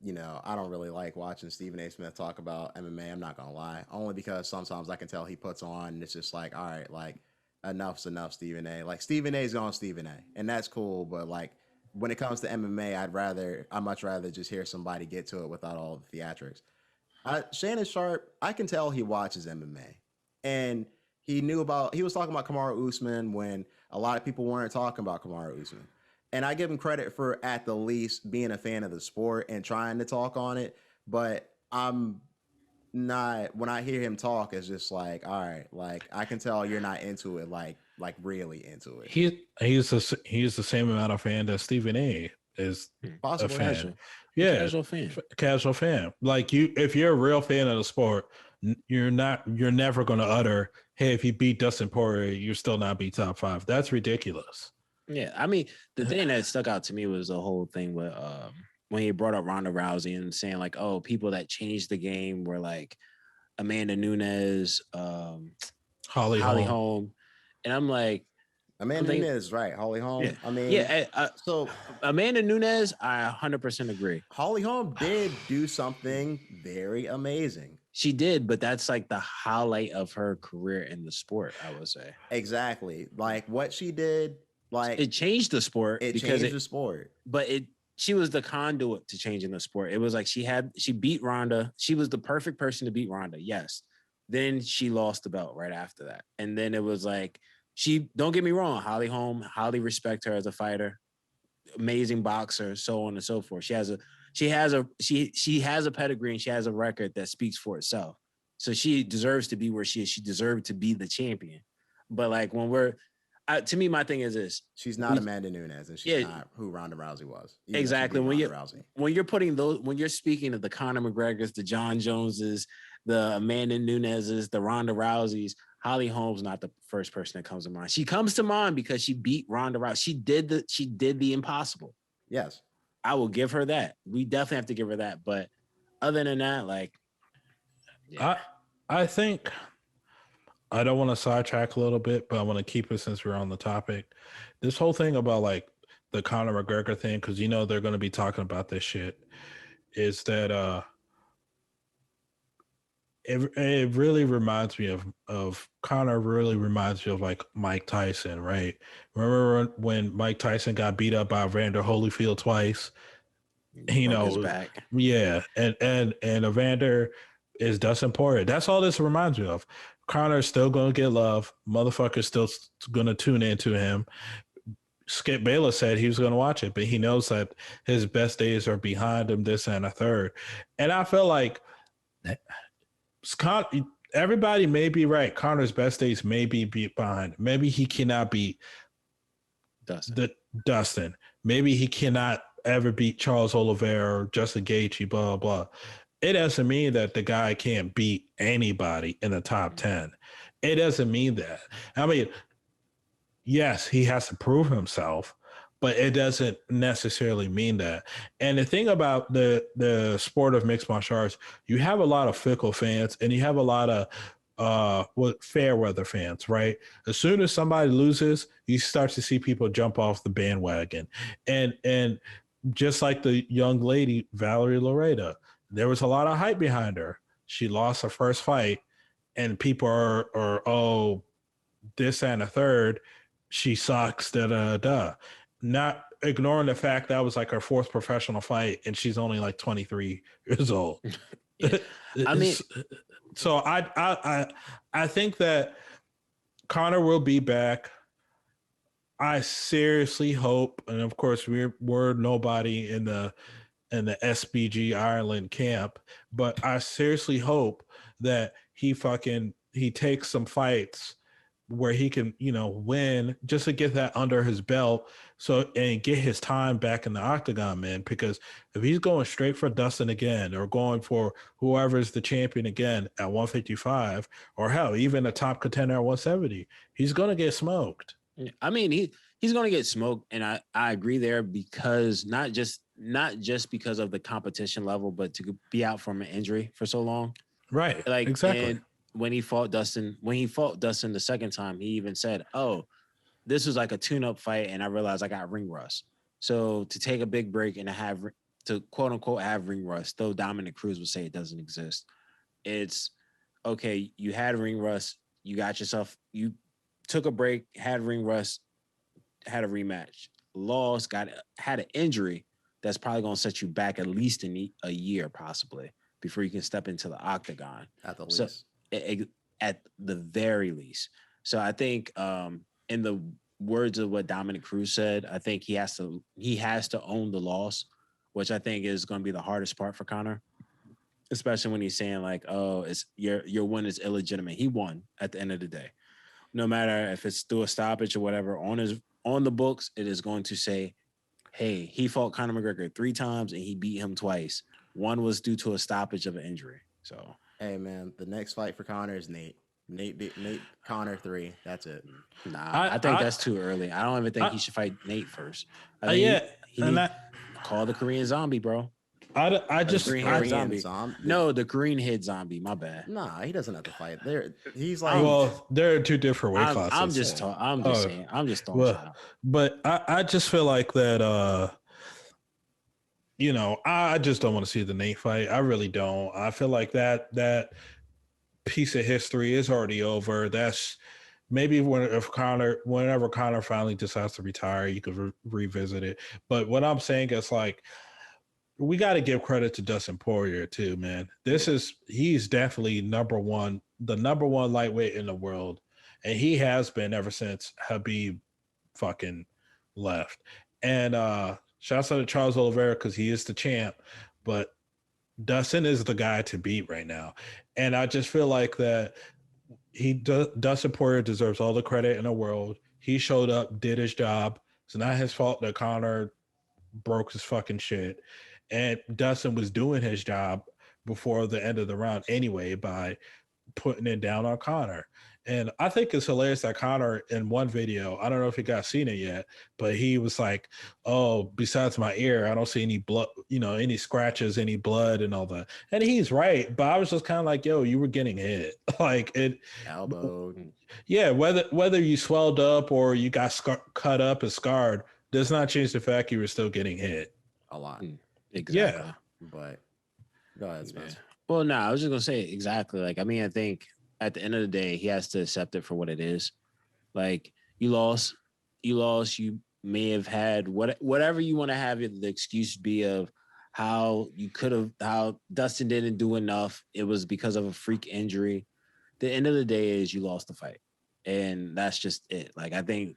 You know, I don't really like watching Stephen A. Smith talk about MMA. I'm not going to lie. Only because sometimes I can tell he puts on and it's just like, all right, like, enough's enough, Stephen A. Like, Stephen A's going Stephen A. And that's cool. But, like, when it comes to MMA, I'd much rather just hear somebody get to it without all the theatrics. Shannon Sharp, I can tell he watches MMA. And he was talking about Kamaru Usman when a lot of people weren't talking about Kamaru Usman. And I give him credit for at the least being a fan of the sport and trying to talk on it. But I'm not, when I hear him talk, it's just like, all right, like I can tell you're not into it, like really into it. He's the same amount of fan that Stephen A. is Possibly. a fan. Casual. Yeah, Casual fan. Like if you're a real fan of the sport, you're never going to utter, hey, if he beat Dustin Poirier, you're still not be top 5. That's ridiculous. Yeah, I mean, the thing that stuck out to me was the whole thing with when he brought up Ronda Rousey and saying like, oh, people that changed the game were like Amanda Nunes, Holly Holm. And I'm like, Amanda Nunes, right? Holly Holm. Yeah. I mean, so Amanda Nunes, I 100% agree. Holly Holm did do something very amazing. She did, but that's like the highlight of her career in the sport, I would say. Exactly. Like what she did, like it changed the sport. But she was the conduit to changing the sport. It was like she beat Ronda. She was the perfect person to beat Ronda. Yes. Then she lost the belt right after that. And then it was like, don't get me wrong, Holly Holm, highly respect her as a fighter, amazing boxer, so on and so forth. She has a pedigree and she has a record that speaks for itself. So she deserves to be where she is. She deserved to be the champion. But like when to me, my thing is this: she's not Amanda Nunes, and she's not who Ronda Rousey was. Exactly. When you're speaking of the Conor McGregors, the John Joneses, the Amanda Nuneses, the Ronda Rouseys, Holly Holm's not the first person that comes to mind. She comes to mind because she beat Ronda Rousey. She did the impossible. Yes, I will give her that. We definitely have to give her that. But other than that, like, yeah. I think. I don't want to sidetrack a little bit, but I want to keep it since we're on the topic. This whole thing about like the Conor McGregor thing, because you know they're going to be talking about this shit, is that it really reminds me of Conor. Really reminds me of like Mike Tyson, right? Remember when Mike Tyson got beat up by Evander Holyfield twice? You know, his back. Yeah, and Evander is Dustin Poirier. That's all this reminds me of. Conor's still going to get love. Motherfucker's still going to tune into him. Skip Bayless said he was going to watch it, but he knows that his best days are behind him, this and a third. And I feel like everybody may be right. Conor's best days may be behind. Maybe he cannot beat Dustin. Maybe he cannot ever beat Charles Oliveira or Justin Gaethje, blah, blah. It doesn't mean that the guy can't beat anybody in the top 10. It doesn't mean that. I mean, yes, he has to prove himself, but it doesn't necessarily mean that. And the thing about the sport of mixed martial arts, you have a lot of fickle fans and you have a lot of fair weather fans, right? As soon as somebody loses, you start to see people jump off the bandwagon. And just like the young lady, Valerie Loretta, there was a lot of hype behind her. She lost her first fight, and people are oh, this and a third, she sucks, da da da. Not ignoring the fact that was like her fourth professional fight, and she's only like 23 years old. Yeah. I mean, So I think that Connor will be back. I seriously hope, and of course we're nobody in the SBG Ireland camp, but I seriously hope that he takes some fights where he can, win just to get that under his belt and get his time back in the octagon, man. Because if he's going straight for Dustin again or going for whoever's the champion again at 155 or hell, even a top contender at 170, he's going to get smoked. I mean, he's going to get smoked, and I agree there because not just because of the competition level, but to be out from an injury for so long. Right. Like exactly. And when he fought Dustin the second time, he even said, "Oh, this was like a tune-up fight, and I realized I got ring rust." So to take a big break and to quote unquote have ring rust, though Dominic Cruz would say it doesn't exist. It's okay. You had ring rust. You took a break, had ring rust, had a rematch, lost, had an injury that's probably going to set you back at least a year, possibly, before you can step into the octagon. At the least. At the very least. So I think, in the words of what Dominic Cruz said, I think he has to own the loss, which I think is going to be the hardest part for Conor, especially when he's saying like, "Oh, it's your win is illegitimate." He won at the end of the day. No matter if it's through a stoppage or whatever, on the books, it is going to say, hey, he fought Conor McGregor 3 times and he beat him twice. One was due to a stoppage of an injury. So, hey man, the next fight for Conor is Nate. Nate Conor 3. That's it. Nah, I think that's too early. I don't even think he should fight Nate first. I think he needs call the Korean Zombie, bro. The green head zombie. My bad. Nah, he doesn't have to fight. He's they're 2 different weight classes. I'm just saying. I'm just throwing shit out. But I just feel like that. I just don't want to see the Nate fight. I really don't. I feel like that piece of history is already over. That's maybe whenever Conor finally decides to retire, you could revisit it. But what I'm saying is like, we got to give credit to Dustin Poirier too, man. He's definitely the number one lightweight in the world. And he has been ever since Khabib fucking left. And shouts out to Charles Oliveira because he is the champ, but Dustin is the guy to beat right now. And I just feel like that Dustin Poirier deserves all the credit in the world. He showed up, did his job. It's not his fault that Conor broke his fucking shit. And Dustin was doing his job before the end of the round anyway by putting it down on Conor. And I think it's hilarious that Conor in one video, I don't know if you guys seen it yet, but he was like, "Oh, besides my ear, I don't see any blood, any scratches, any blood and all that." And he's right. But I was just kind of like, yo, you were getting hit. Like it elbowed. Yeah, whether you swelled up or you got cut up and scarred does not change the fact you were still getting hit. A lot. Exactly. Yeah. But go ahead, Spencer. Well, no, I was just gonna say exactly. Like, I mean, I think at the end of the day, he has to accept it for what it is. Like, you lost. You may have had whatever you want to have the excuse be of how Dustin didn't do enough. It was because of a freak injury. The end of the day is you lost the fight, and that's just it. Like, I think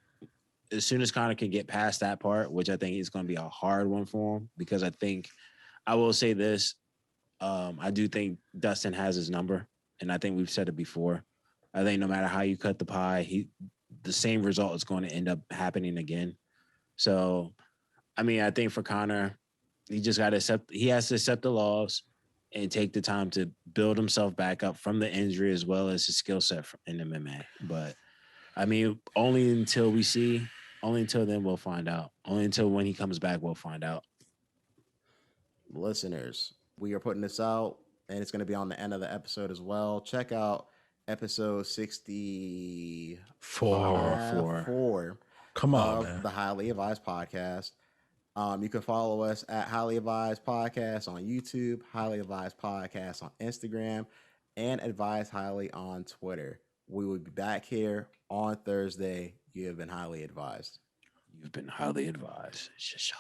as soon as Conor can get past that part, which I think is going to be a hard one for him, because I will say this. I do think Dustin has his number, and I think we've said it before. I think no matter how you cut the pie, the same result is going to end up happening again. So, I mean, I think for Conor, he just got to he has to accept the loss and take the time to build himself back up from the injury as well as his skill set in MMA. But I mean, only until then we'll find out. Only until when he comes back, we'll find out. Listeners, we are putting this out, and it's going to be on the end of the episode as well. Check out episode 64. Come on, man. The Highly Advised Podcast. You can follow us at Highly Advised Podcast on YouTube, Highly Advised Podcast on Instagram, and Advise Highly on Twitter. We will be back here on Thursday. You have been highly advised. You've been highly advised. Shasha.